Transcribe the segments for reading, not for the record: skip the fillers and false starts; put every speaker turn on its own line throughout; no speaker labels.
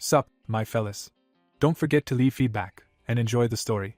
Sup, my fellas. Don't forget to leave feedback, and enjoy the story.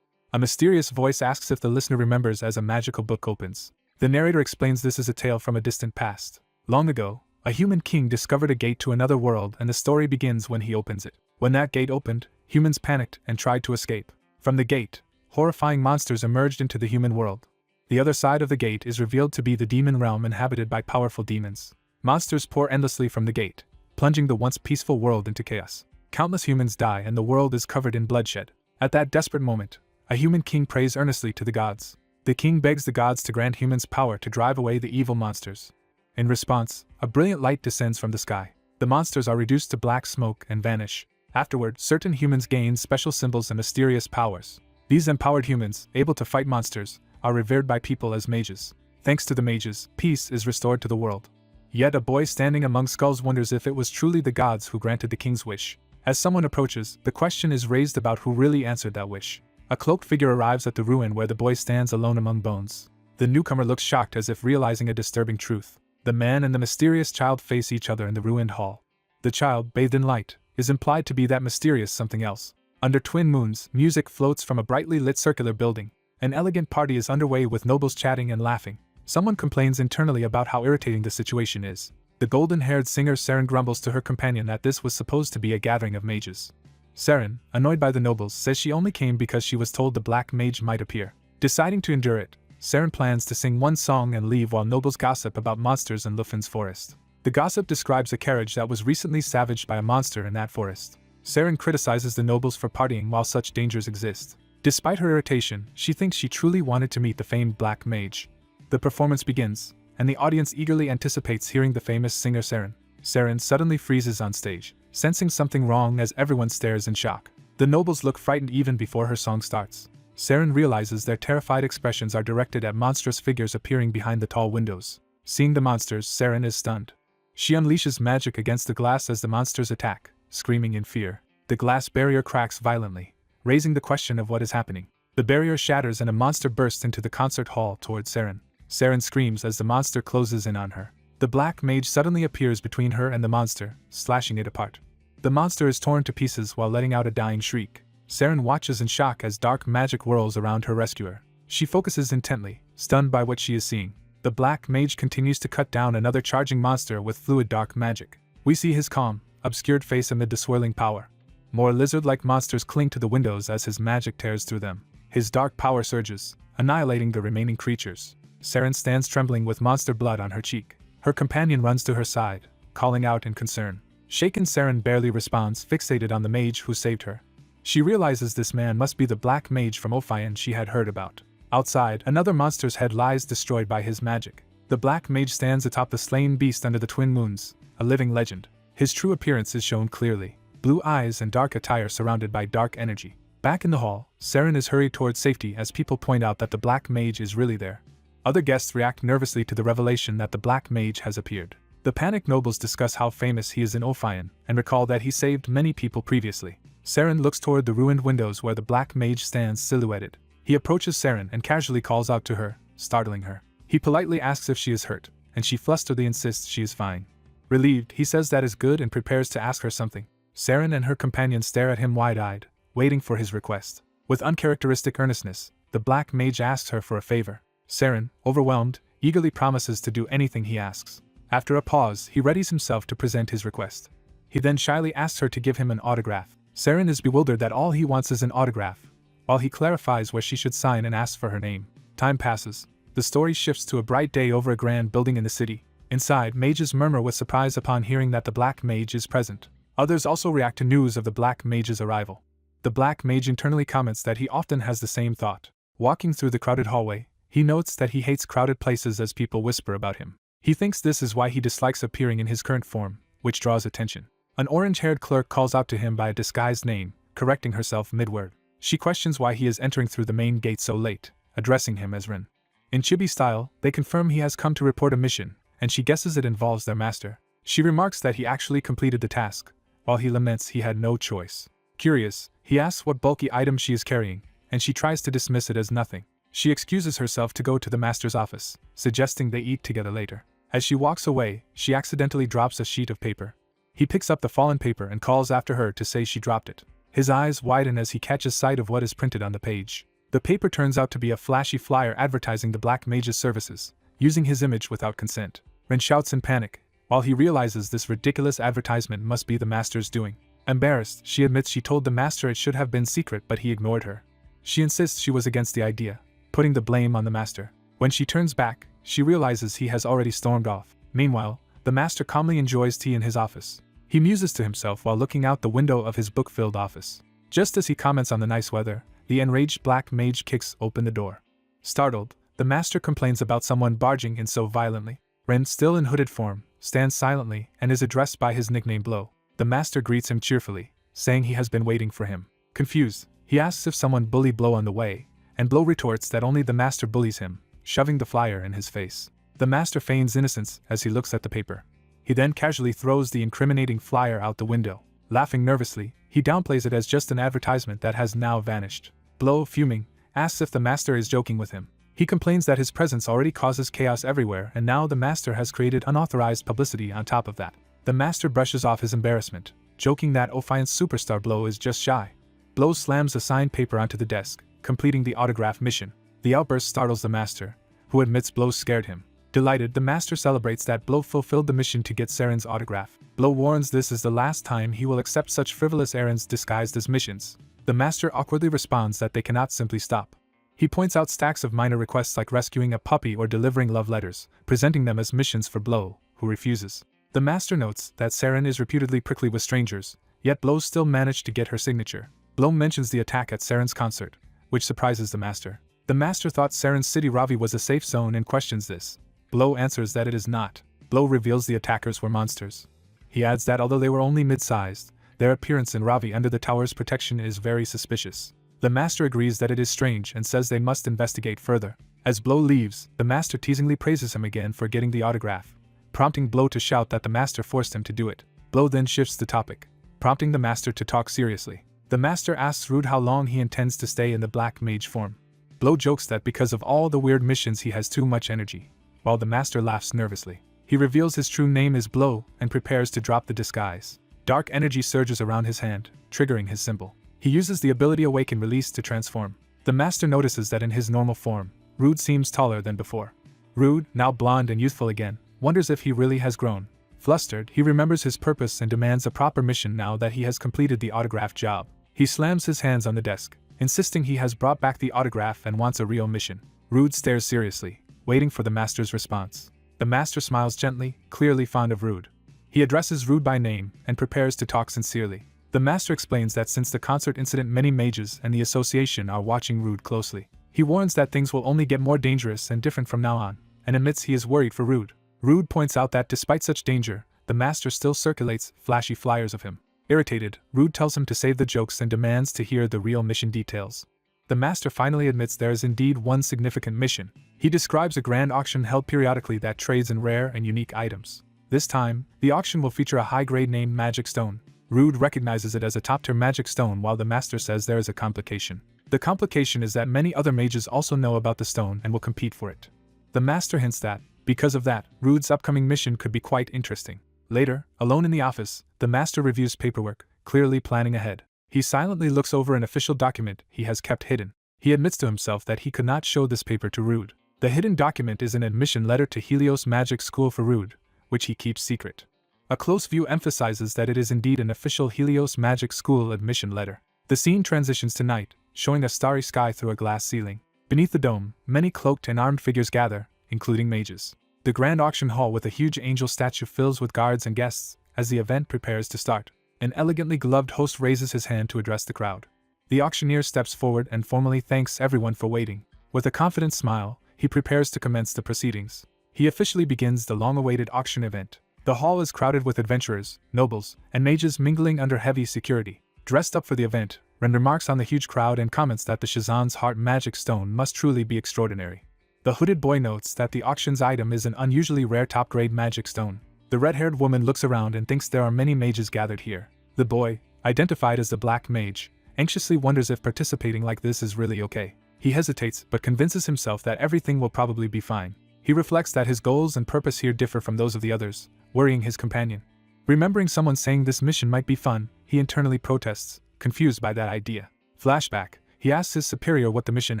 A mysterious voice asks if the listener remembers as a magical book opens. The narrator explains this is a tale from a distant past. Long ago, a human king discovered a gate to another world, and the story begins when he opens it. When that gate opened, humans panicked and tried to escape. From the gate, horrifying monsters emerged into the human world. The other side of the gate is revealed to be the demon realm inhabited by powerful demons. Monsters pour endlessly from the gate, plunging the once peaceful world into chaos. Countless humans die and the world is covered in bloodshed. At that desperate moment, a human king prays earnestly to the gods. The king begs the gods to grant humans power to drive away the evil monsters. In response, a brilliant light descends from the sky. The monsters are reduced to black smoke and vanish. Afterward, certain humans gain special symbols and mysterious powers. These empowered humans, able to fight monsters, are revered by people as mages. Thanks to the mages, peace is restored to the world. Yet a boy standing among skulls wonders if it was truly the gods who granted the king's wish. As someone approaches, the question is raised about who really answered that wish. A cloaked figure arrives at the ruin where the boy stands alone among bones. The newcomer looks shocked as if realizing a disturbing truth. The man and the mysterious child face each other in the ruined hall. The child, bathed in light, is implied to be that mysterious something else. Under twin moons, music floats from a brightly lit circular building. An elegant party is underway with nobles chatting and laughing. Someone complains internally about how irritating the situation is. The golden-haired singer Saren grumbles to her companion that this was supposed to be a gathering of mages. Saren, annoyed by the nobles, says she only came because she was told the black mage might appear. Deciding to endure it, Saren plans to sing one song and leave while nobles gossip about monsters in Lufin's forest. The gossip describes a carriage that was recently savaged by a monster in that forest. Saren criticizes the nobles for partying while such dangers exist. Despite her irritation, she thinks she truly wanted to meet the famed black mage. The performance begins, and the audience eagerly anticipates hearing the famous singer Saren. Saren suddenly freezes on stage, sensing something wrong as everyone stares in shock. The nobles look frightened even before her song starts. Saren realizes their terrified expressions are directed at monstrous figures appearing behind the tall windows. Seeing the monsters, Saren is stunned. She unleashes magic against the glass as the monsters attack, screaming in fear. The glass barrier cracks violently, raising the question of what is happening. The barrier shatters and a monster bursts into the concert hall towards Saren. Saren screams as the monster closes in on her. The black mage suddenly appears between her and the monster, slashing it apart. The monster is torn to pieces while letting out a dying shriek. Saren watches in shock as dark magic whirls around her rescuer. She focuses intently, stunned by what she is seeing. The black mage continues to cut down another charging monster with fluid dark magic. We see his calm, obscured face amid the swirling power. More lizard-like monsters cling to the windows as his magic tears through them. His dark power surges, annihilating the remaining creatures. Saren stands trembling with monster blood on her cheek. Her companion runs to her side, calling out in concern. Shaken, Saren barely responds, fixated on the mage who saved her. She realizes this man must be the black mage from Ophion she had heard about. Outside, another monster's head lies destroyed by his magic. The black mage stands atop the slain beast under the twin moons, a living legend. His true appearance is shown clearly. Blue eyes and dark attire surrounded by dark energy. Back in the hall, Saren is hurried towards safety as people point out that the black mage is really there. Other guests react nervously to the revelation that the black mage has appeared. The panicked nobles discuss how famous he is in Ophion and recall that he saved many people previously. Saren looks toward the ruined windows where the black mage stands silhouetted. He approaches Saren and casually calls out to her, startling her. He politely asks if she is hurt, and she flusteredly insists she is fine. Relieved, he says that is good and prepares to ask her something. Saren and her companion stare at him wide-eyed, waiting for his request. With uncharacteristic earnestness, the black mage asks her for a favor. Saren, overwhelmed, eagerly promises to do anything he asks. After a pause, he readies himself to present his request. He then shyly asks her to give him an autograph. Saren is bewildered that all he wants is an autograph, while he clarifies where she should sign and asks for her name. Time passes. The story shifts to a bright day over a grand building in the city. Inside, mages murmur with surprise upon hearing that the black mage is present. Others also react to news of the black mage's arrival. The black mage internally comments that he often has the same thought. Walking through the crowded hallway, he notes that he hates crowded places as people whisper about him. He thinks this is why he dislikes appearing in his current form, which draws attention. An orange-haired clerk calls out to him by a disguised name, correcting herself mid-word. She questions why he is entering through the main gate so late, addressing him as Rin. In chibi style, they confirm he has come to report a mission, and she guesses it involves their master. She remarks that he actually completed the task, while he laments he had no choice. Curious, he asks what bulky item she is carrying, and she tries to dismiss it as nothing. She excuses herself to go to the master's office, suggesting they eat together later. As she walks away, she accidentally drops a sheet of paper. He picks up the fallen paper and calls after her to say she dropped it. His eyes widen as he catches sight of what is printed on the page. The paper turns out to be a flashy flyer advertising the Black Mage's services, using his image without consent. Ren shouts in panic, while he realizes this ridiculous advertisement must be the master's doing. Embarrassed, she admits she told the master it should have been secret, but he ignored her. She insists she was against the idea, putting the blame on the master. When she turns back, she realizes he has already stormed off. Meanwhile, the master calmly enjoys tea in his office. He muses to himself while looking out the window of his book-filled office. Just as he comments on the nice weather, the enraged Black Mage kicks open the door. Startled, the master complains about someone barging in so violently. Ren, still in hooded form, stands silently and is addressed by his nickname Blow. The master greets him cheerfully, saying he has been waiting for him. Confused, he asks if someone bullied Blow on the way, and Blow retorts that only the master bullies him, shoving the flyer in his face. The master feigns innocence as he looks at the paper. He then casually throws the incriminating flyer out the window. Laughing nervously, he downplays it as just an advertisement that has now vanished. Blow, fuming, asks if the master is joking with him. He complains that his presence already causes chaos everywhere and now the master has created unauthorized publicity on top of that. The master brushes off his embarrassment, joking that Ophian's superstar Blow is just shy. Blow slams the signed paper onto the desk, completing the autograph mission. The outburst startles the master, who admits Blow scared him. Delighted, the master celebrates that Blow fulfilled the mission to get Seren's autograph. Blow warns this is the last time he will accept such frivolous errands disguised as missions. The master awkwardly responds that they cannot simply stop. He points out stacks of minor requests like rescuing a puppy or delivering love letters, presenting them as missions for Blow, who refuses. The master notes that Seren is reputedly prickly with strangers, yet Blow still managed to get her signature. Blow mentions the attack at Seren's concert, which surprises the master. The master thought Seren's city Ravi was a safe zone and questions this. Blow answers that it is not. Blow reveals the attackers were monsters. He adds that although they were only mid-sized, their appearance in Ravi under the tower's protection is very suspicious. The master agrees that it is strange and says they must investigate further. As Blow leaves, the master teasingly praises him again for getting the autograph, prompting Blow to shout that the master forced him to do it. Blow then shifts the topic, prompting the master to talk seriously. The master asks Rude how long he intends to stay in the Black Mage form. Blow jokes that because of all the weird missions he has too much energy, while the master laughs nervously. He reveals his true name is Blow and prepares to drop the disguise. Dark energy surges around his hand, triggering his symbol. He uses the ability Awaken Release to transform. The master notices that in his normal form, Rude seems taller than before. Rude, now blonde and youthful again, wonders if he really has grown. Flustered, he remembers his purpose and demands a proper mission now that he has completed the autograph job. He slams his hands on the desk, insisting he has brought back the autograph and wants a real mission. Rude stares seriously, waiting for the master's response. The master smiles gently, clearly fond of Rude. He addresses Rude by name and prepares to talk sincerely. The master explains that since the concert incident many mages and the association are watching Rude closely. He warns that things will only get more dangerous and different from now on, and admits he is worried for Rude. Rude points out that despite such danger, the master still circulates flashy flyers of him. Irritated, Rude tells him to save the jokes and demands to hear the real mission details. The master finally admits there is indeed one significant mission. He describes a grand auction held periodically that trades in rare and unique items. This time, the auction will feature a high-grade named Magic Stone. Rude recognizes it as a top-tier magic stone while the master says there is a complication. The complication is that many other mages also know about the stone and will compete for it. The master hints that, because of that, Rude's upcoming mission could be quite interesting. Later, alone in the office, the master reviews paperwork, clearly planning ahead. He silently looks over an official document he has kept hidden. He admits to himself that he could not show this paper to Rude. The hidden document is an admission letter to Helios Magic School for Rude, which he keeps secret. A close view emphasizes that it is indeed an official Helios Magic School admission letter. The scene transitions to night, showing a starry sky through a glass ceiling. Beneath the dome, many cloaked and armed figures gather, including mages. The grand auction hall with a huge angel statue fills with guards and guests as the event prepares to start. An elegantly gloved host raises his hand to address the crowd. The auctioneer steps forward and formally thanks everyone for waiting. With a confident smile, he prepares to commence the proceedings. He officially begins the long-awaited auction event. The hall is crowded with adventurers, nobles, and mages mingling under heavy security. Dressed up for the event, Ren remarks on the huge crowd and comments that the Shazan's Heart Magic Stone must truly be extraordinary. The hooded boy notes that the auction's item is an unusually rare top-grade magic stone. The red-haired woman looks around and thinks there are many mages gathered here. The boy, identified as the Black Mage, anxiously wonders if participating like this is really okay. He hesitates but convinces himself that everything will probably be fine. He reflects that his goals and purpose here differ from those of the others, worrying his companion. Remembering someone saying this mission might be fun, he internally protests, confused by that idea. Flashback, he asks his superior what the mission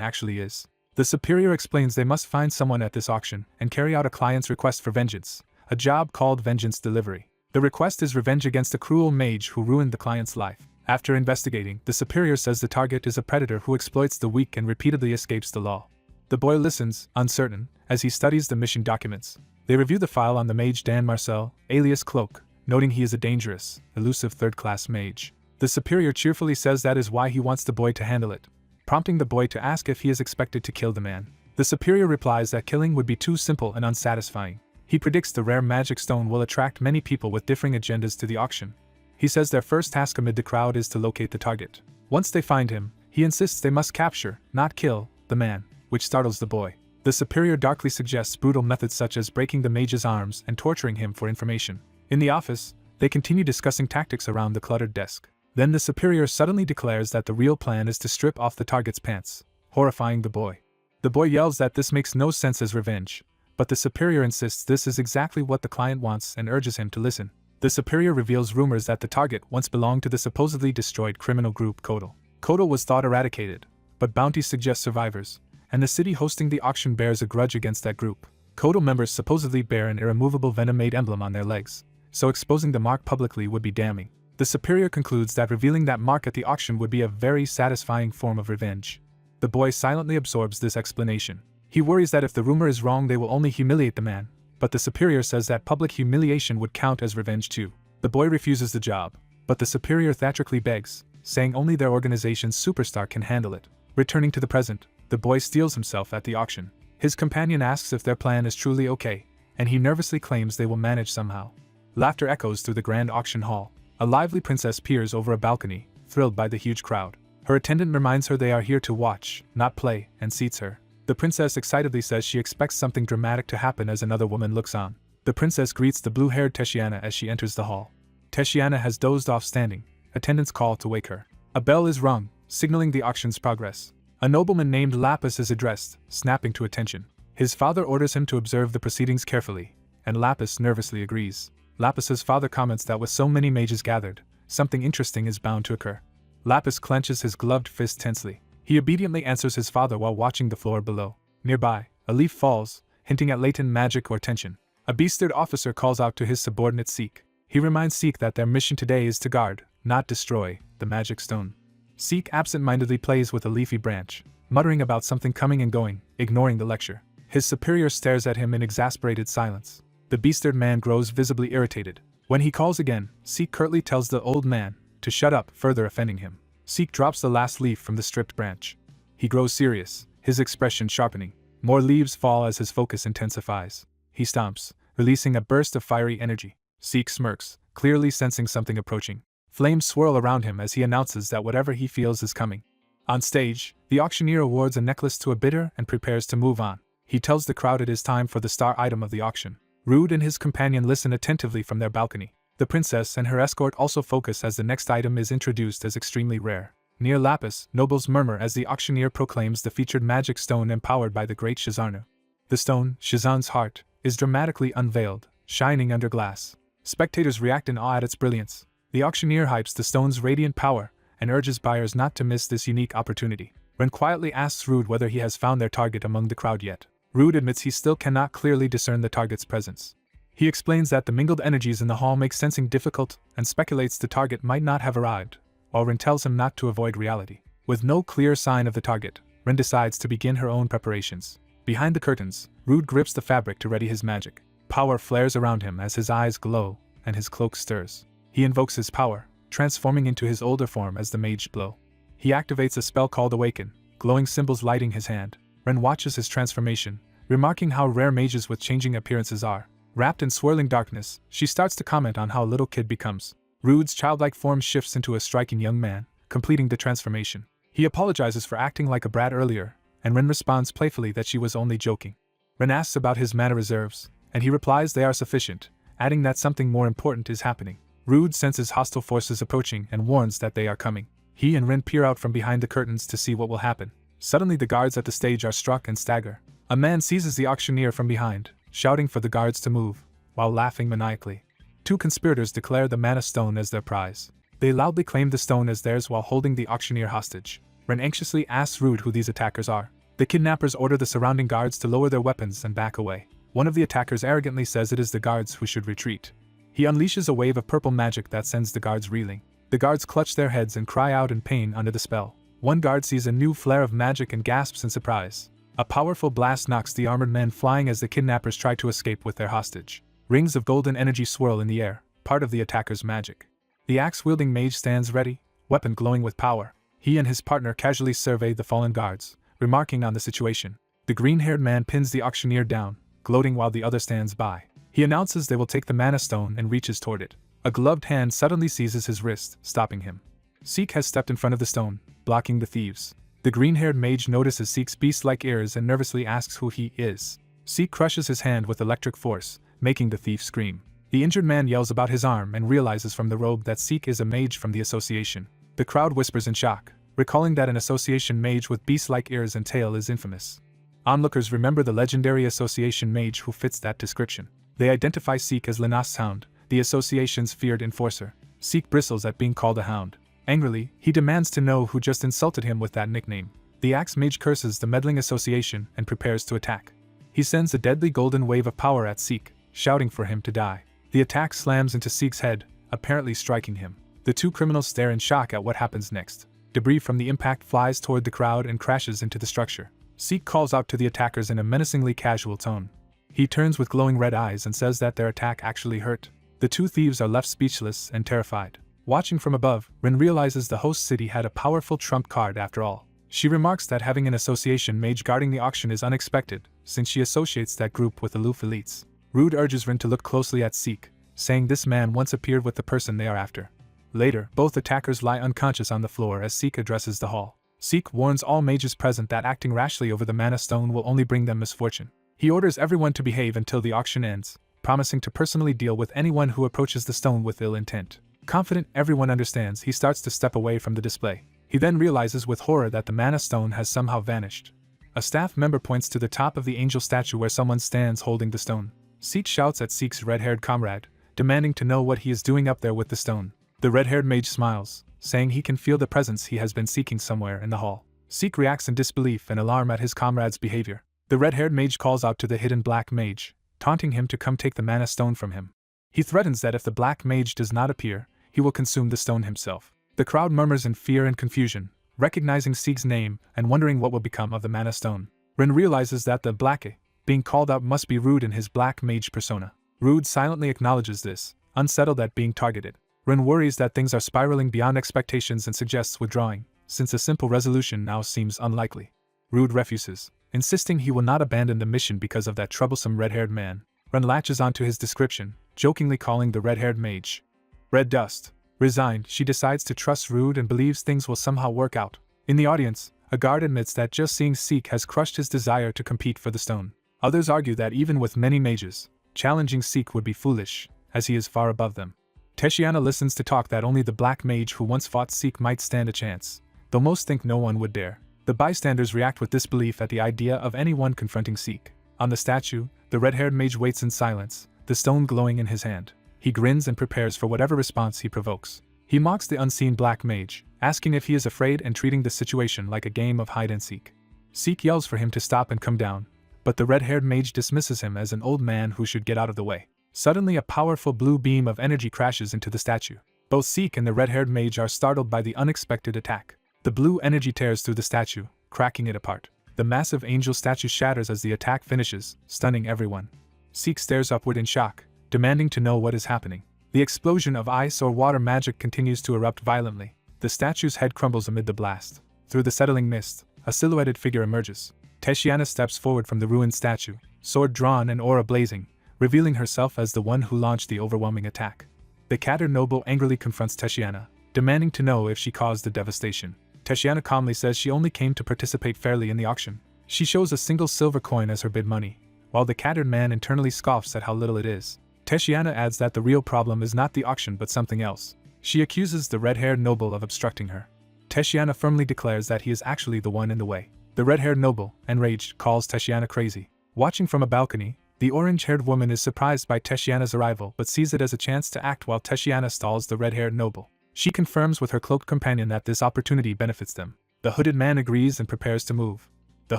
actually is. The superior explains they must find someone at this auction and carry out a client's request for vengeance, a job called vengeance delivery. The request is revenge against a cruel mage who ruined the client's life. After investigating, the superior says the target is a predator who exploits the weak and repeatedly escapes the law. The boy listens, uncertain, as he studies the mission documents. They review the file on the mage Dan Marcel, alias Cloak, noting he is a dangerous, elusive third-class mage. The superior cheerfully says that is why he wants the boy to handle it, prompting the boy to ask if he is expected to kill the man. The superior replies that killing would be too simple and unsatisfying. He predicts the rare magic stone will attract many people with differing agendas to the auction. He says their first task amid the crowd is to locate the target. Once they find him, he insists they must capture, not kill, the man, which startles the boy. The superior darkly suggests brutal methods such as breaking the mage's arms and torturing him for information. In the office, they continue discussing tactics around the cluttered desk. Then the superior suddenly declares that the real plan is to strip off the target's pants, horrifying the boy. The boy yells that this makes no sense as revenge, but the superior insists this is exactly what the client wants and urges him to listen. The superior reveals rumors that the target once belonged to the supposedly destroyed criminal group Kodal. Kodal was thought eradicated, but bounties suggest survivors, and the city hosting the auction bears a grudge against that group. Kodal members supposedly bear an irremovable venom-made emblem on their legs, so exposing the mark publicly would be damning. The superior concludes that revealing that mark at the auction would be a very satisfying form of revenge. The boy silently absorbs this explanation. He worries that if the rumor is wrong they will only humiliate the man, but the superior says that public humiliation would count as revenge too. The boy refuses the job, but the superior theatrically begs, saying only their organization's superstar can handle it. Returning to the present, the boy steels himself at the auction. His companion asks if their plan is truly okay, and he nervously claims they will manage somehow. Laughter echoes through the grand auction hall. A lively princess peers over a balcony, thrilled by the huge crowd. Her attendant reminds her they are here to watch, not play, and seats her. The princess excitedly says she expects something dramatic to happen as another woman looks on. The princess greets the blue-haired Teshiana as she enters the hall. Teshiana has dozed off standing. Attendants call to wake her. A bell is rung, signaling the auction's progress. A nobleman named Lapis is addressed, snapping to attention. His father orders him to observe the proceedings carefully, and Lapis nervously agrees. Lapis's father comments that with so many mages gathered, something interesting is bound to occur. Lapis clenches his gloved fist tensely. He obediently answers his father while watching the floor below. Nearby, a leaf falls, hinting at latent magic or tension. A besteered officer calls out to his subordinate Seek. He reminds Seek that their mission today is to guard, not destroy, the magic stone. Seek absent-mindedly plays with a leafy branch, muttering about something coming and going, ignoring the lecture. His superior stares at him in exasperated silence. The besteered man grows visibly irritated. When he calls again, Seek curtly tells the old man to shut up, further offending him. Seek drops the last leaf from the stripped branch. He grows serious, his expression sharpening. More leaves fall as his focus intensifies. He stomps, releasing a burst of fiery energy. Seek smirks, clearly sensing something approaching. Flames swirl around him as he announces that whatever he feels is coming. On stage, the auctioneer awards a necklace to a bidder and prepares to move on. He tells the crowd it is time for the star item of the auction. Rude and his companion listen attentively from their balcony. The princess and her escort also focus as the next item is introduced as extremely rare. Near Lapis, nobles murmur as the auctioneer proclaims the featured magic stone empowered by the great Shizarnu. The stone, Shizan's heart, is dramatically unveiled, shining under glass. Spectators react in awe at its brilliance. The auctioneer hypes the stone's radiant power and urges buyers not to miss this unique opportunity. Ren quietly asks Rude whether he has found their target among the crowd yet. Rude admits he still cannot clearly discern the target's presence. He explains that the mingled energies in the hall make sensing difficult and speculates the target might not have arrived, while Ren tells him not to avoid reality. With no clear sign of the target, Ren decides to begin her own preparations. Behind the curtains, Rude grips the fabric to ready his magic. Power flares around him as his eyes glow and his cloak stirs. He invokes his power, transforming into his older form as the mage blow. He activates a spell called Awaken, glowing symbols lighting his hand. Ren watches his transformation, remarking how rare mages with changing appearances are. Wrapped in swirling darkness, she starts to comment on how a little kid becomes. Rude's childlike form shifts into a striking young man, completing the transformation. He apologizes for acting like a brat earlier, and Ren responds playfully that she was only joking. Ren asks about his mana reserves, and he replies they are sufficient, adding that something more important is happening. Rude senses hostile forces approaching and warns that they are coming. He and Ren peer out from behind the curtains to see what will happen. Suddenly the guards at the stage are struck and stagger. A man seizes the auctioneer from behind, shouting for the guards to move, while laughing maniacally. Two conspirators declare the mana stone as their prize. They loudly claim the stone as theirs while holding the auctioneer hostage. Ren anxiously asks Rude who these attackers are. The kidnappers order the surrounding guards to lower their weapons and back away. One of the attackers arrogantly says it is the guards who should retreat. He unleashes a wave of purple magic that sends the guards reeling. The guards clutch their heads and cry out in pain under the spell. One guard sees a new flare of magic and gasps in surprise. A powerful blast knocks the armored men flying as the kidnappers try to escape with their hostage. Rings of golden energy swirl in the air, part of the attacker's magic. The axe-wielding mage stands ready, weapon glowing with power. He and his partner casually survey the fallen guards, remarking on the situation. The green-haired man pins the auctioneer down, gloating while the other stands by. He announces they will take the mana stone and reaches toward it. A gloved hand suddenly seizes his wrist, stopping him. Seek has stepped in front of the stone, blocking the thieves. The green-haired mage notices Seek's beast-like ears and nervously asks who he is. Seek crushes his hand with electric force, making the thief scream. The injured man yells about his arm and realizes from the robe that Seek is a mage from the association. The crowd whispers in shock, recalling that an association mage with beast-like ears and tail is infamous. Onlookers remember the legendary association mage who fits that description. They identify Seek as Linas's hound, the association's feared enforcer. Seek bristles at being called a hound. Angrily, he demands to know who just insulted him with that nickname. The axe mage curses the meddling association and prepares to attack. He sends a deadly golden wave of power at Seek, shouting for him to die. The attack slams into Seek's head, apparently striking him. The two criminals stare in shock at what happens next. Debris from the impact flies toward the crowd and crashes into the structure. Seek calls out to the attackers in a menacingly casual tone. He turns with glowing red eyes and says that their attack actually hurt. The two thieves are left speechless and terrified. Watching from above, Rin realizes the host city had a powerful trump card after all. She remarks that having an association mage guarding the auction is unexpected, since she associates that group with aloof elites. Rude urges Rin to look closely at Seek, saying this man once appeared with the person they are after. Later, both attackers lie unconscious on the floor as Seek addresses the hall. Seek warns all mages present that acting rashly over the mana stone will only bring them misfortune. He orders everyone to behave until the auction ends, promising to personally deal with anyone who approaches the stone with ill intent. Confident everyone understands, he starts to step away from the display. He then realizes with horror that the mana stone has somehow vanished. A staff member points to the top of the angel statue where someone stands holding the stone. Seek shouts at Seek's red-haired comrade, demanding to know what he is doing up there with the stone. The red-haired mage smiles, saying he can feel the presence he has been seeking somewhere in the hall. Seek reacts in disbelief and alarm at his comrade's behavior. The red-haired mage calls out to the hidden black mage, taunting him to come take the mana stone from him. He threatens that if the black mage does not appear, he will consume the stone himself. The crowd murmurs in fear and confusion, recognizing Seek's name and wondering what will become of the mana stone. Ren realizes that the black being called out must be Rude in his black mage persona. Rude silently acknowledges this, unsettled at being targeted. Ren worries that things are spiraling beyond expectations and suggests withdrawing, since a simple resolution now seems unlikely. Rude refuses, insisting he will not abandon the mission because of that troublesome red-haired man. Ren latches onto his description, jokingly calling the red-haired mage Red Dust. Resigned, she decides to trust Rude and believes things will somehow work out. In the audience, a guard admits that just seeing Seek has crushed his desire to compete for the stone. Others argue that even with many mages, challenging Seek would be foolish, as he is far above them. Teshiana listens to talk that only the black mage who once fought Seek might stand a chance, though most think no one would dare. The bystanders react with disbelief at the idea of anyone confronting Seek. On the statue, the red-haired mage waits in silence, the stone glowing in his hand. He grins and prepares for whatever response he provokes. He mocks the unseen black mage, asking if he is afraid and treating the situation like a game of hide-and-seek. Seek yells for him to stop and come down, but the red-haired mage dismisses him as an old man who should get out of the way. Suddenly a powerful blue beam of energy crashes into the statue. Both Seek and the red-haired mage are startled by the unexpected attack. The blue energy tears through the statue, cracking it apart. The massive angel statue shatters as the attack finishes, stunning everyone. Seek stares upward in shock, demanding to know what is happening. The explosion of ice or water magic continues to erupt violently. The statue's head crumbles amid the blast. Through the settling mist, a silhouetted figure emerges. Teshiana steps forward from the ruined statue, sword drawn and aura blazing, revealing herself as the one who launched the overwhelming attack. The Katter noble angrily confronts Teshiana, demanding to know if she caused the devastation. Teshiana calmly says she only came to participate fairly in the auction. She shows a single silver coin as her bid money, while the Kattered man internally scoffs at how little it is. Teshiana adds that the real problem is not the auction but something else. She accuses the red-haired noble of obstructing her. Teshiana firmly declares that he is actually the one in the way. The red-haired noble, enraged, calls Teshiana crazy. Watching from a balcony, The orange-haired woman is surprised by Teshiana's arrival but sees it as a chance to act while Teshiana stalls the red-haired noble. She confirms with her cloaked companion that this opportunity benefits them. The hooded man agrees and prepares to move. The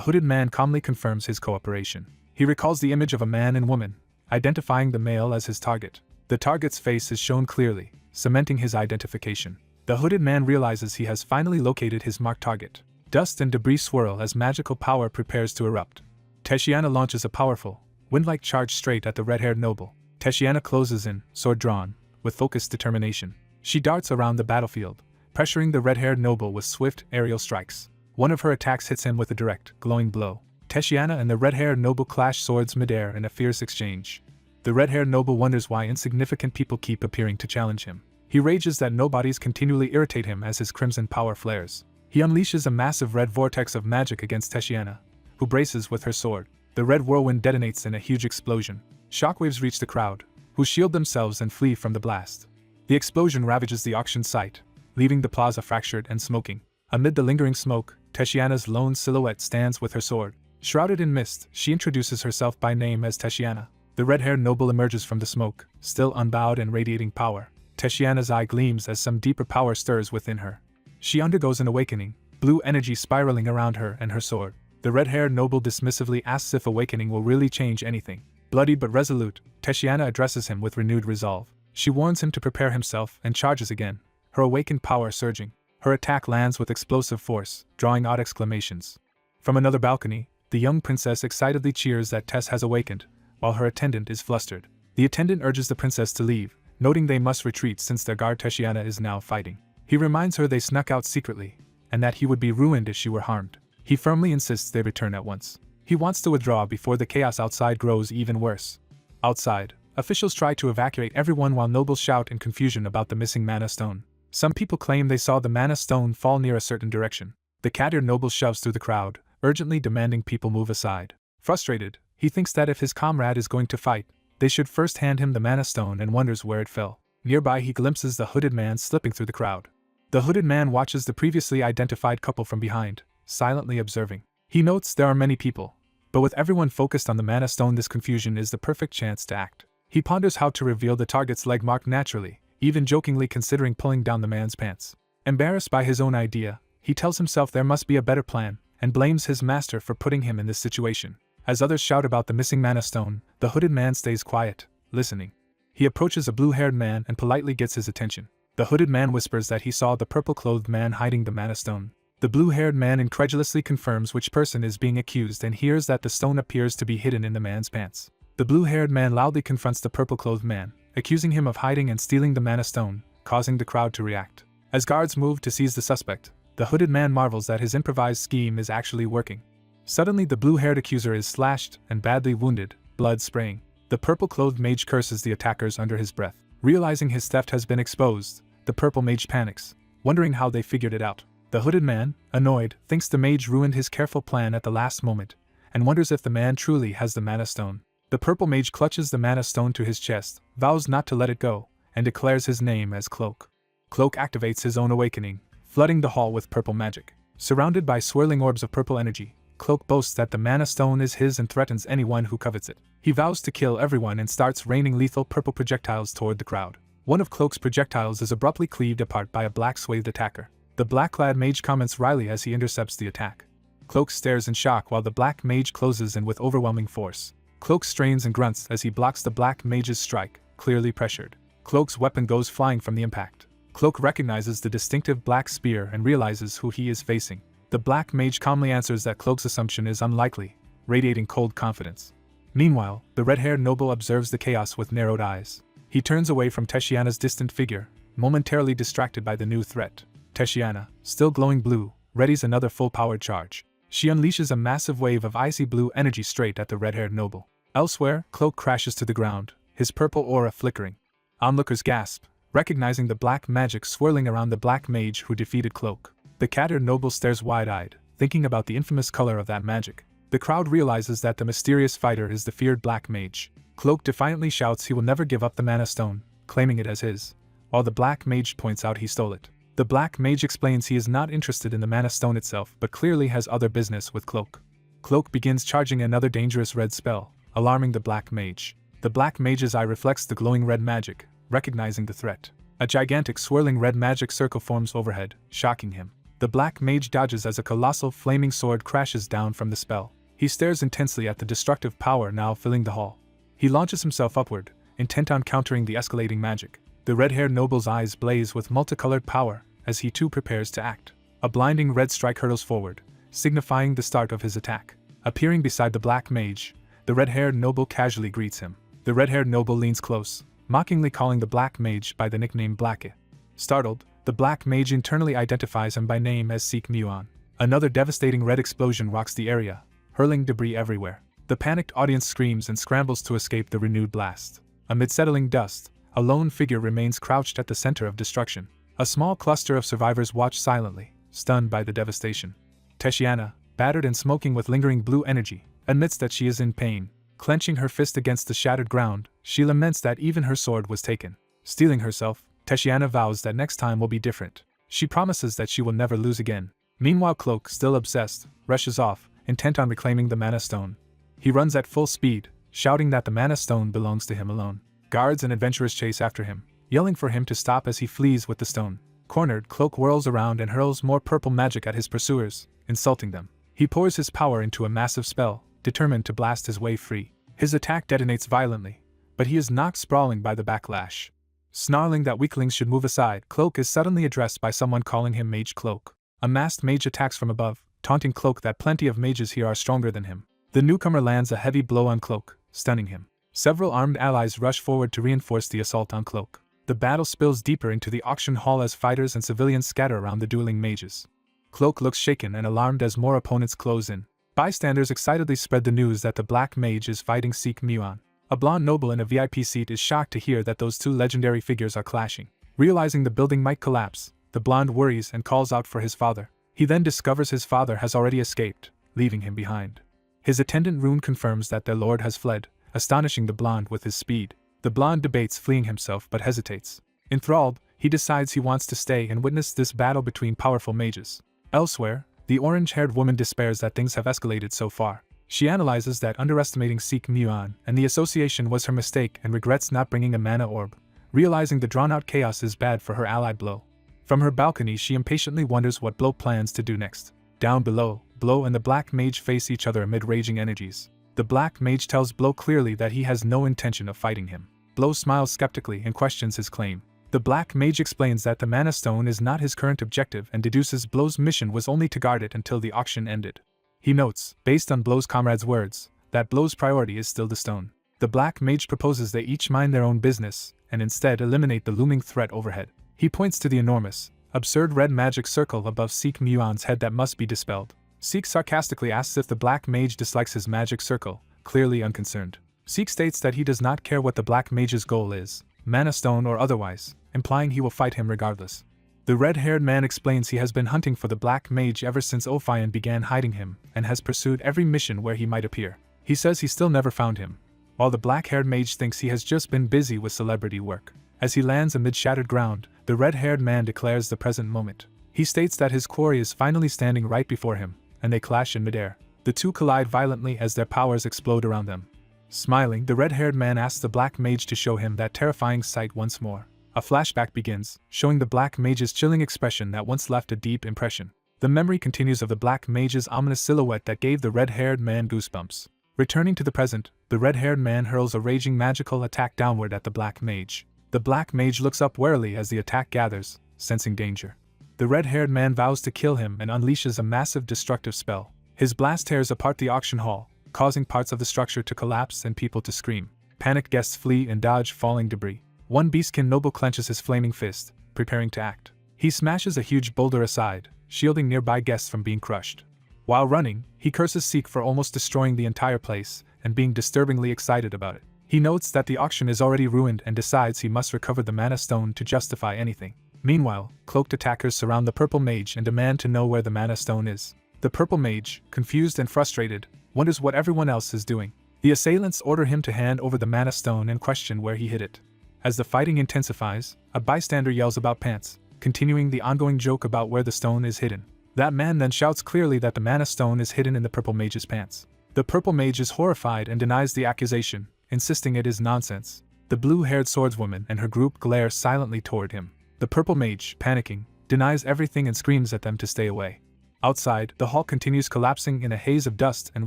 hooded man calmly confirms his cooperation. He recalls the image of a man and woman, identifying the male as his target. The target's face is shown clearly, cementing his identification. The hooded man realizes he has finally located his marked target. Dust and debris swirl as magical power prepares to erupt. Teshiana launches a powerful, wind-like charge straight at the red-haired noble. Teshiana closes in, sword drawn, with focused determination. She darts around the battlefield, pressuring the red-haired noble with swift aerial strikes. One of her attacks hits him with a direct, glowing blow. Teshiana and the red-haired noble clash swords midair in a fierce exchange. The red-haired noble wonders why insignificant people keep appearing to challenge him. He rages that nobodies continually irritate him as his crimson power flares. He unleashes a massive red vortex of magic against Teshiana, who braces with her sword. The red whirlwind detonates in a huge explosion. Shockwaves reach the crowd, who shield themselves and flee from the blast. The explosion ravages the auction site, leaving the plaza fractured and smoking. Amid the lingering smoke, Teshiana's lone silhouette stands with her sword. Shrouded in mist, she introduces herself by name as Teshiana. The red-haired noble emerges from the smoke, still unbowed and radiating power. Teshiana's eye gleams as some deeper power stirs within her. She undergoes an awakening, blue energy spiraling around her and her sword. The red-haired noble dismissively asks if awakening will really change anything. Bloodied but resolute, Teshiana addresses him with renewed resolve. She warns him to prepare himself and charges again, her awakened power surging. Her attack lands with explosive force, drawing odd exclamations. From another balcony, the young princess excitedly cheers that Tess has awakened, while her attendant is flustered. The attendant urges the princess to leave, noting they must retreat since their guard Teshiana is now fighting. He reminds her they snuck out secretly, and that he would be ruined if she were harmed. He firmly insists they return at once. He wants to withdraw before the chaos outside grows even worse. Outside, officials try to evacuate everyone while nobles shout in confusion about the missing mana stone. Some people claim they saw the mana stone fall near a certain direction. The cat-eared noble shoves through the crowd, urgently demanding people move aside. Frustrated, he thinks that if his comrade is going to fight, they should first hand him the mana stone and wonders where it fell. Nearby he glimpses the hooded man slipping through the crowd. The hooded man watches the previously identified couple from behind, silently observing. He notes there are many people, but with everyone focused on the mana stone, this confusion is the perfect chance to act. He ponders how to reveal the target's leg mark naturally, even jokingly considering pulling down the man's pants. Embarrassed by his own idea, he tells himself there must be a better plan, and blames his master for putting him in this situation. As others shout about the missing mana stone, the hooded man stays quiet, listening. He approaches a blue-haired man and politely gets his attention. The hooded man whispers that he saw the purple-clothed man hiding the mana stone. The blue-haired man incredulously confirms which person is being accused and hears that the stone appears to be hidden in the man's pants. The blue-haired man loudly confronts the purple-clothed man, accusing him of hiding and stealing the mana stone, causing the crowd to react. As guards move to seize the suspect, the hooded man marvels that his improvised scheme is actually working. Suddenly the blue-haired accuser is slashed and badly wounded, blood spraying. The purple-clothed mage curses the attackers under his breath. Realizing his theft has been exposed, the purple mage panics, wondering how they figured it out. The hooded man, annoyed, thinks the mage ruined his careful plan at the last moment, and wonders if the man truly has the mana stone. The purple mage clutches the mana stone to his chest, vows not to let it go, and declares his name as Cloak. Cloak activates his own awakening, flooding the hall with purple magic. Surrounded by swirling orbs of purple energy, Cloak boasts that the mana stone is his and threatens anyone who covets it. He vows to kill everyone and starts raining lethal purple projectiles toward the crowd. One of Cloak's projectiles is abruptly cleaved apart by a black-swathed attacker. The black-clad mage comments wryly as he intercepts the attack. Cloak stares in shock while the black mage closes in with overwhelming force. Cloak strains and grunts as he blocks the black mage's strike, clearly pressured. Cloak's weapon goes flying from the impact. Cloak recognizes the distinctive black spear and realizes who he is facing. The black mage calmly answers that Cloak's assumption is unlikely, radiating cold confidence. Meanwhile, the red-haired noble observes the chaos with narrowed eyes. He turns away from Teshiana's distant figure, momentarily distracted by the new threat. Teshiana, still glowing blue, readies another full-powered charge. She unleashes a massive wave of icy blue energy straight at the red-haired noble. Elsewhere, Cloak crashes to the ground, his purple aura flickering. Onlookers gasp, recognizing the black magic swirling around the black mage who defeated Cloak. The cat-eared noble stares wide-eyed, thinking about the infamous color of that magic. The crowd realizes that the mysterious fighter is the feared black mage. Cloak defiantly shouts he will never give up the mana stone, claiming it as his, while the black mage points out he stole it. The black mage explains he is not interested in the mana stone itself but clearly has other business with Cloak. Cloak begins charging another dangerous red spell, alarming the Black Mage. The Black Mage's eye reflects the glowing red magic, recognizing the threat. A gigantic swirling red magic circle forms overhead, shocking him. The Black Mage dodges as a colossal flaming sword crashes down from the spell. He stares intensely at the destructive power now filling the hall. He launches himself upward, intent on countering the escalating magic. The red-haired noble's eyes blaze with multicolored power as he too prepares to act. A blinding red strike hurtles forward, signifying the start of his attack. Appearing beside the Black Mage, the red-haired noble casually greets him. The red-haired noble leans close, mockingly calling the Black Mage by the nickname Blacke. Startled, the Black Mage internally identifies him by name as Seek Muon. Another devastating red explosion rocks the area, hurling debris everywhere. The panicked audience screams and scrambles to escape the renewed blast. Amid settling dust, a lone figure remains crouched at the center of destruction. A small cluster of survivors watch silently, stunned by the devastation. Teshiana, battered and smoking with lingering blue energy, admits that she is in pain. Clenching her fist against the shattered ground, she laments that even her sword was taken. Steeling herself, Teshiana vows that next time will be different. She promises that she will never lose again. Meanwhile, Cloak, still obsessed, rushes off, intent on reclaiming the Mana Stone. He runs at full speed, shouting that the Mana Stone belongs to him alone. Guards and adventurers chase after him, yelling for him to stop as he flees with the stone. Cornered, Cloak whirls around and hurls more purple magic at his pursuers, insulting them. He pours his power into a massive spell, determined to blast his way free. His attack detonates violently, but he is knocked sprawling by the backlash. Snarling that weaklings should move aside, Cloak is suddenly addressed by someone calling him Mage Cloak. A masked mage attacks from above, taunting Cloak that plenty of mages here are stronger than him. The newcomer lands a heavy blow on Cloak, stunning him. Several armed allies rush forward to reinforce the assault on Cloak. The battle spills deeper into the auction hall as fighters and civilians scatter around the dueling mages. Cloak looks shaken and alarmed as more opponents close in. Bystanders excitedly spread the news that the Black Mage is fighting Seek Muon. A blonde noble in a VIP seat is shocked to hear that those two legendary figures are clashing. Realizing the building might collapse, the blonde worries and calls out for his father. He then discovers his father has already escaped, leaving him behind. His attendant rune confirms that their lord has fled, astonishing the blonde with his speed. The blonde debates fleeing himself but hesitates. Enthralled, he decides he wants to stay and witness this battle between powerful mages. Elsewhere, the orange-haired woman despairs that things have escalated so far. She analyzes that underestimating Seek Muon and the association was her mistake and regrets not bringing a mana orb, realizing the drawn-out chaos is bad for her ally Blow. From her balcony she impatiently wonders what Blow plans to do next. Down below, Blow and the Black Mage face each other amid raging energies. The Black Mage tells Blow clearly that he has no intention of fighting him. Blow smiles skeptically and questions his claim. The Black Mage explains that the Mana Stone is not his current objective and deduces Blow's mission was only to guard it until the auction ended. He notes, based on Blow's comrade's words, that Blow's priority is still the stone. The Black Mage proposes they each mind their own business, and instead eliminate the looming threat overhead. He points to the enormous, absurd red magic circle above Seek Muon's head that must be dispelled. Seek sarcastically asks if the Black Mage dislikes his magic circle, clearly unconcerned. Seek states that he does not care what the Black Mage's goal is, Mana Stone or otherwise, implying he will fight him regardless. The red-haired man explains he has been hunting for the Black Mage ever since Ophion began hiding him, and has pursued every mission where he might appear. He says he still never found him, while the black-haired mage thinks he has just been busy with celebrity work. As he lands amid shattered ground, the red-haired man declares the present moment. He states that his quarry is finally standing right before him, and they clash in midair. The two collide violently as their powers explode around them. Smiling, the red-haired man asks the Black Mage to show him that terrifying sight once more. A flashback begins, showing the Black Mage's chilling expression that once left a deep impression. The memory continues of the Black Mage's ominous silhouette that gave the red-haired man goosebumps. Returning to the present, the red-haired man hurls a raging magical attack downward at the Black Mage. The Black Mage looks up warily as the attack gathers, sensing danger. The red-haired man vows to kill him and unleashes a massive destructive spell. His blast tears apart the auction hall, causing parts of the structure to collapse and people to scream. Panicked guests flee and dodge falling debris. One beastkin noble clenches his flaming fist, preparing to act. He smashes a huge boulder aside, shielding nearby guests from being crushed. While running, he curses Seek for almost destroying the entire place, and being disturbingly excited about it. He notes that the auction is already ruined and decides he must recover the Mana Stone to justify anything. Meanwhile, cloaked attackers surround the Purple Mage and demand to know where the Mana Stone is. The Purple Mage, confused and frustrated, wonders what everyone else is doing. The assailants order him to hand over the Mana Stone and question where he hid it. As the fighting intensifies, a bystander yells about pants, continuing the ongoing joke about where the stone is hidden. That man then shouts clearly that the Mana Stone is hidden in the Purple Mage's pants. The purple mage is horrified and denies the accusation, insisting it is nonsense. The blue-haired swordswoman and her group glare silently toward him. The purple mage, panicking, denies everything and screams at them to stay away. Outside, the hall continues collapsing in a haze of dust and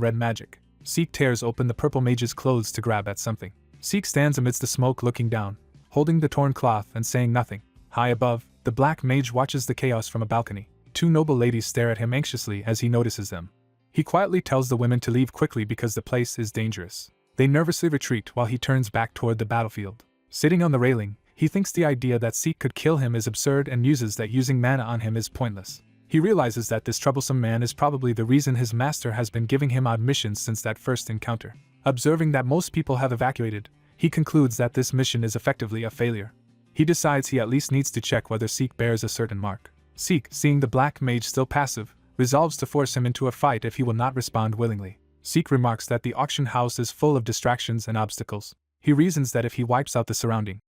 red magic. Seek tears open the purple mage's clothes to grab at something. Seek stands amidst the smoke looking down, holding the torn cloth and saying nothing. High above, the black mage watches the chaos from a balcony. Two noble ladies stare at him anxiously as he notices them. He quietly tells the women to leave quickly because the place is dangerous. They nervously retreat while he turns back toward the battlefield. Sitting on the railing, he thinks the idea that Seek could kill him is absurd and muses that using mana on him is pointless. He realizes that this troublesome man is probably the reason his master has been giving him odd missions since that first encounter. Observing that most people have evacuated, he concludes that this mission is effectively a failure. He decides he at least needs to check whether Seek bears a certain mark. Seek, seeing the black mage still passive, resolves to force him into a fight if he will not respond willingly. Seek remarks that the auction house is full of distractions and obstacles. He reasons that if he wipes out the surrounding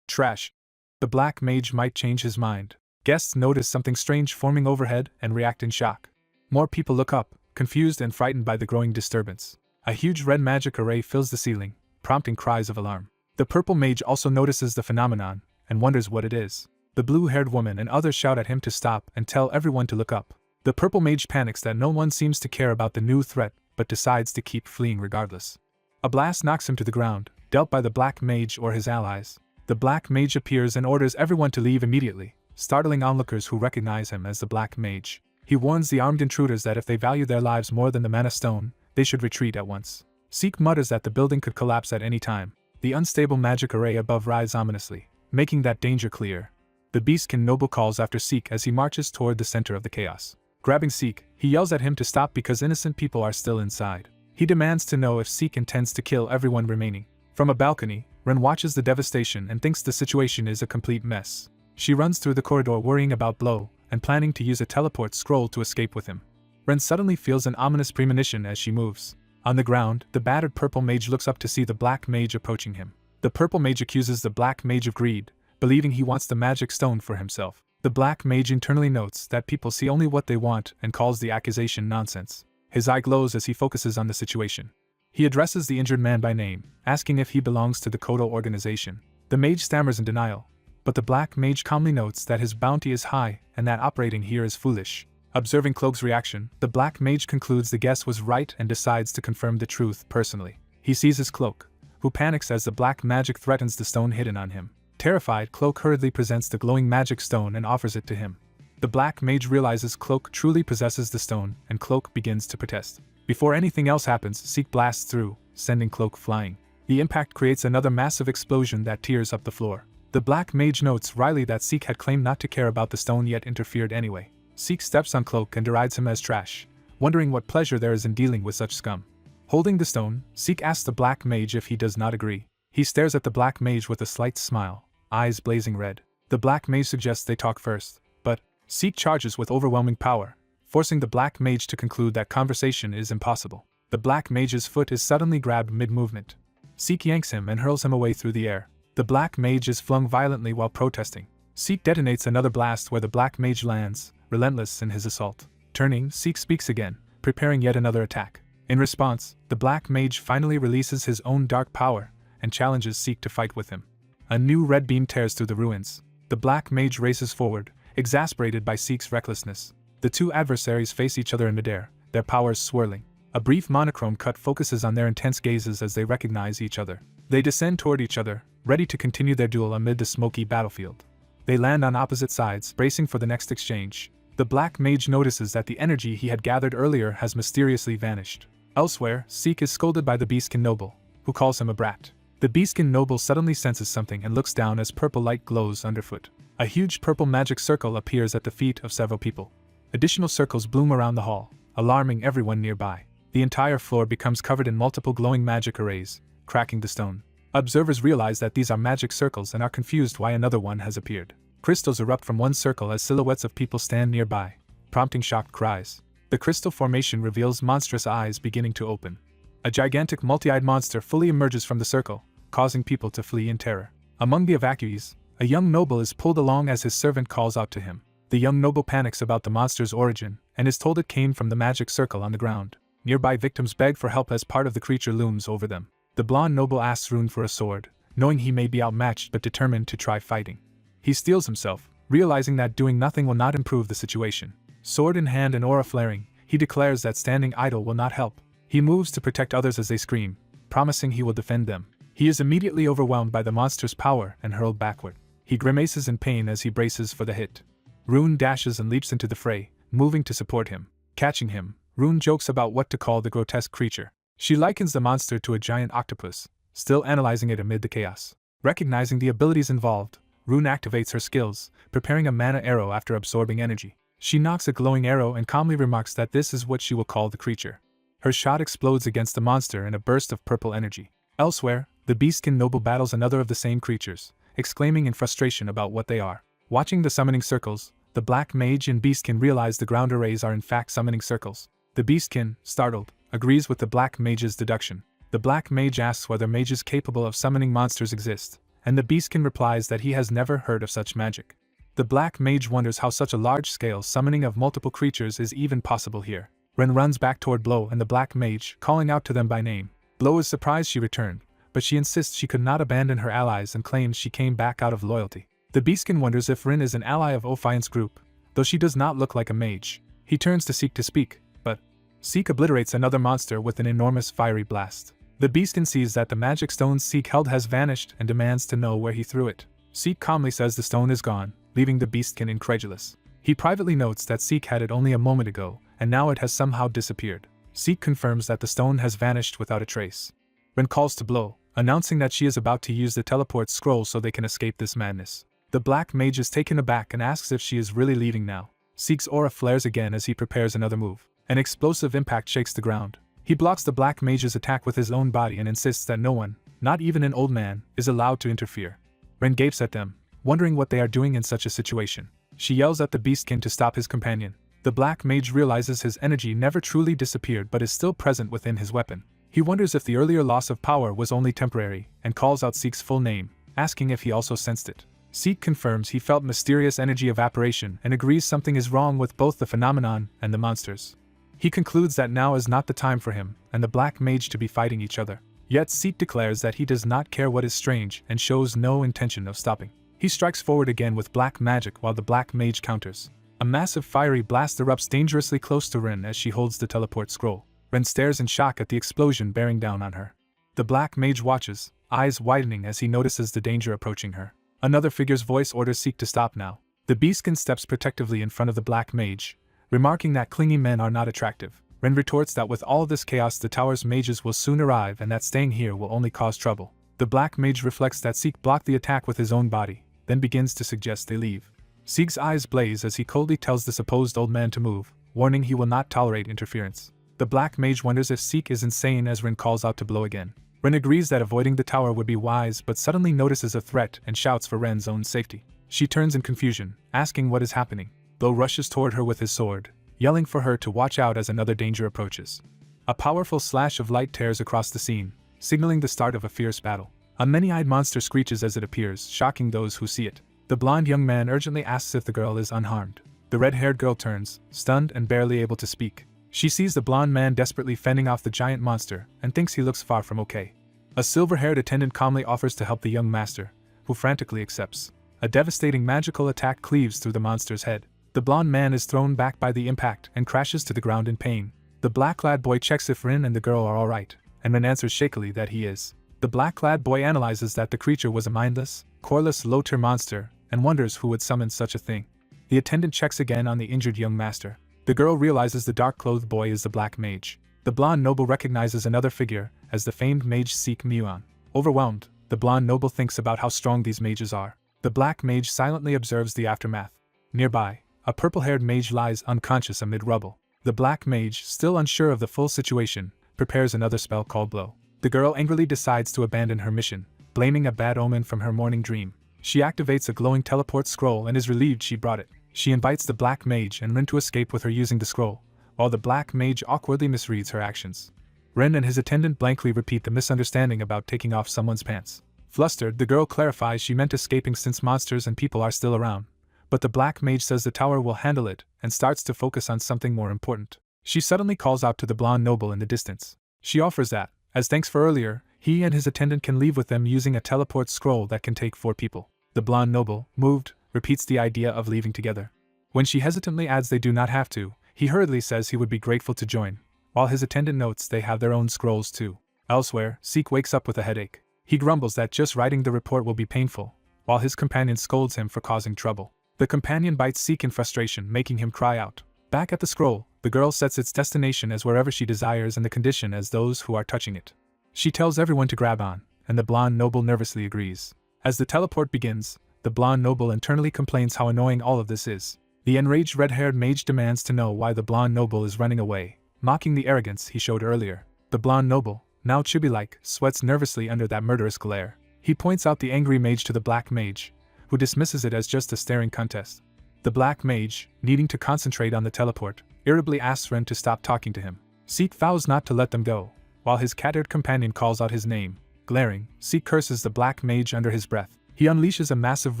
trash, the black mage might change his mind. Guests notice something strange forming overhead and react in shock. More people look up, confused and frightened by the growing disturbance. A huge red magic array fills the ceiling, prompting cries of alarm. The purple mage also notices the phenomenon and wonders what it is. The blue-haired woman and others shout at him to stop and tell everyone to look up. The purple mage panics that no one seems to care about the new threat, but decides to keep fleeing regardless. A blast knocks him to the ground, dealt by the black mage or his allies. The black mage appears and orders everyone to leave immediately, startling onlookers who recognize him as the black mage. He warns the armed intruders that if they value their lives more than the mana stone, they should retreat at once. Seek mutters that the building could collapse at any time. The unstable magic array above writhes ominously, making that danger clear. The beastkin noble calls after Seek as he marches toward the center of the chaos. Grabbing Seek, he yells at him to stop because innocent people are still inside. He demands to know if Seek intends to kill everyone remaining. From a balcony, Ren watches the devastation and thinks the situation is a complete mess. She runs through the corridor worrying about Blow and planning to use a teleport scroll to escape with him. Ren suddenly feels an ominous premonition as she moves. On the ground, the battered purple mage looks up to see the black mage approaching him. The purple mage accuses the black mage of greed, believing he wants the magic stone for himself. The black mage internally notes that people see only what they want and calls the accusation nonsense. His eye glows as he focuses on the situation. He addresses the injured man by name, asking if he belongs to the Kodo organization. The mage stammers in denial, but the black mage calmly notes that his bounty is high and that operating here is foolish. Observing Cloak's reaction, the black mage concludes the guess was right and decides to confirm the truth personally. He seizes Cloak, who panics as the black magic threatens the stone hidden on him. Terrified, Cloak hurriedly presents the glowing magic stone and offers it to him. The black mage realizes Cloak truly possesses the stone, and Cloak begins to protest. Before anything else happens, Seek blasts through, sending Cloak flying. The impact creates another massive explosion that tears up the floor. The black mage notes wryly that Seek had claimed not to care about the stone yet interfered anyway. Seek steps on Cloak and derides him as trash, wondering what pleasure there is in dealing with such scum. Holding the stone, Seek asks the black mage if he does not agree. He stares at the black mage with a slight smile, eyes blazing red. The black mage suggests they talk first, but Seek charges with overwhelming power, forcing the black mage to conclude that conversation is impossible. The black mage's foot is suddenly grabbed mid-movement. Seek yanks him and hurls him away through the air. The black mage is flung violently while protesting. Seek detonates another blast where the black mage lands, relentless in his assault. Turning, Seek speaks again, preparing yet another attack. In response, the black mage finally releases his own dark power and challenges Seek to fight with him. A new red beam tears through the ruins. The black mage races forward, exasperated by Seek's recklessness. The two adversaries face each other in midair, their powers swirling. A brief monochrome cut focuses on their intense gazes as they recognize each other. They descend toward each other, ready to continue their duel amid the smoky battlefield. They land on opposite sides, bracing for the next exchange. The black mage notices that the energy he had gathered earlier has mysteriously vanished. Elsewhere, Seek is scolded by the beastkin noble, who calls him a brat. The beastkin noble suddenly senses something and looks down as purple light glows underfoot. A huge purple magic circle appears at the feet of several people. Additional circles bloom around the hall, alarming everyone nearby. The entire floor becomes covered in multiple glowing magic arrays, cracking the stone. Observers realize that these are magic circles and are confused why another one has appeared. Crystals erupt from one circle as silhouettes of people stand nearby, prompting shocked cries. The crystal formation reveals monstrous eyes beginning to open. A gigantic multi-eyed monster fully emerges from the circle, causing people to flee in terror. Among the evacuees, a young noble is pulled along as his servant calls out to him. The young noble panics about the monster's origin and is told it came from the magic circle on the ground. Nearby victims beg for help as part of the creature looms over them. The blonde noble asks Rune for a sword, knowing he may be outmatched but determined to try fighting. He steels himself, realizing that doing nothing will not improve the situation. Sword in hand and aura flaring, he declares that standing idle will not help. He moves to protect others as they scream, promising he will defend them. He is immediately overwhelmed by the monster's power and hurled backward. He grimaces in pain as he braces for the hit. Rune dashes and leaps into the fray, moving to support him. Catching him, Rune jokes about what to call the grotesque creature. She likens the monster to a giant octopus, still analyzing it amid the chaos. Recognizing the abilities involved, Rune activates her skills, preparing a mana arrow after absorbing energy. She knocks a glowing arrow and calmly remarks that this is what she will call the creature. Her shot explodes against the monster in a burst of purple energy. Elsewhere, the beastkin noble battles another of the same creatures, exclaiming in frustration about what they are. Watching the summoning circles, the black mage and beastkin realize the ground arrays are in fact summoning circles. The beastkin, startled, agrees with the black mage's deduction. The black mage asks whether mages capable of summoning monsters exist, and the beastkin replies that he has never heard of such magic. The black mage wonders how such a large-scale summoning of multiple creatures is even possible here. Ren runs back toward Blow and the black mage, calling out to them by name. Blow is surprised she returned, but she insists she could not abandon her allies and claims she came back out of loyalty. The beastkin wonders if Rin is an ally of Ophian's group, though she does not look like a mage. He turns to Seek to speak, but Seek obliterates another monster with an enormous fiery blast. The beastkin sees that the magic stone Seek held has vanished and demands to know where he threw it. Seek calmly says the stone is gone, leaving the beastkin incredulous. He privately notes that Seek had it only a moment ago, and now it has somehow disappeared. Seek confirms that the stone has vanished without a trace. Ren calls to Blow, announcing that she is about to use the teleport scroll so they can escape this madness. The black mage is taken aback and asks if she is really leaving now. Seek's aura flares again as he prepares another move. An explosive impact shakes the ground. He blocks the black mage's attack with his own body and insists that no one, not even an old man, is allowed to interfere. Ren gapes at them, wondering what they are doing in such a situation. She yells at the beastkin to stop his companion. The black mage realizes his energy never truly disappeared but is still present within his weapon. He wonders if the earlier loss of power was only temporary, and calls out Seek's full name, asking if he also sensed it. Seek confirms he felt mysterious energy evaporation and agrees something is wrong with both the phenomenon and the monsters. He concludes that now is not the time for him and the black mage to be fighting each other. Yet Seek declares that he does not care what is strange and shows no intention of stopping. He strikes forward again with black magic while the black mage counters. A massive fiery blast erupts dangerously close to Ren as she holds the teleport scroll. Ren stares in shock at the explosion bearing down on her. The black mage watches, eyes widening as he notices the danger approaching her. Another figure's voice orders Seek to stop now. The beastkin steps protectively in front of the black mage, remarking that clingy men are not attractive. Ren retorts that with all this chaos the tower's mages will soon arrive and that staying here will only cause trouble. The black mage reflects that Seek blocked the attack with his own body, then begins to suggest they leave. Seek's eyes blaze as he coldly tells the supposed old man to move, warning he will not tolerate interference. The black mage wonders if Seek is insane as Ren calls out to Blow again. Ren agrees that avoiding the tower would be wise but suddenly notices a threat and shouts for Ren's own safety. She turns in confusion, asking what is happening. Blow rushes toward her with his sword, yelling for her to watch out as another danger approaches. A powerful slash of light tears across the scene, signaling the start of a fierce battle. A many-eyed monster screeches as it appears, shocking those who see it. The blonde young man urgently asks if the girl is unharmed. The red-haired girl turns, stunned and barely able to speak. She sees the blonde man desperately fending off the giant monster and thinks he looks far from okay. A silver-haired attendant calmly offers to help the young master, who frantically accepts. A devastating magical attack cleaves through the monster's head. The blonde man is thrown back by the impact and crashes to the ground in pain. The black-clad boy checks if Rin and the girl are alright, and Rin answers shakily that he is. The black-clad boy analyzes that the creature was a mindless, coreless low-tier monster, and wonders who would summon such a thing. The attendant checks again on the injured young master. The girl realizes the dark-clothed boy is the black mage. The blonde noble recognizes another figure as the famed mage Seek Myuan. Overwhelmed, the blonde noble thinks about how strong these mages are. The black mage silently observes the aftermath. Nearby, a purple-haired mage lies unconscious amid rubble. The black mage, still unsure of the full situation, prepares another spell called Blow. The girl angrily decides to abandon her mission, blaming a bad omen from her morning dream. She activates a glowing teleport scroll and is relieved she brought it. She invites the black mage and Ren to escape with her using the scroll, while the black mage awkwardly misreads her actions. Ren and his attendant blankly repeat the misunderstanding about taking off someone's pants. Flustered, the girl clarifies she meant escaping since monsters and people are still around, but the black mage says the tower will handle it and starts to focus on something more important. She suddenly calls out to the blonde noble in the distance. She offers that, as thanks for earlier, he and his attendant can leave with them using a teleport scroll that can take 4 people. The blonde noble, moved, repeats the idea of leaving together. When she hesitantly adds they do not have to, he hurriedly says he would be grateful to join, while his attendant notes they have their own scrolls too. Elsewhere, Seek wakes up with a headache. He grumbles that just writing the report will be painful, while his companion scolds him for causing trouble. The companion bites Seek in frustration, making him cry out. Back at the scroll, the girl sets its destination as wherever she desires and the condition as those who are touching it. She tells everyone to grab on, and the blonde noble nervously agrees. As the teleport begins, the blonde noble internally complains how annoying all of this is. The enraged red-haired mage demands to know why the blonde noble is running away, mocking the arrogance he showed earlier. The blonde noble, now chibi-like, sweats nervously under that murderous glare. He points out the angry mage to the black mage, who dismisses it as just a staring contest. The black mage, needing to concentrate on the teleport, irritably asks Ren to stop talking to him. Seek vows not to let them go, while his cat-haired companion calls out his name. Glaring, Seek curses the black mage under his breath. He unleashes a massive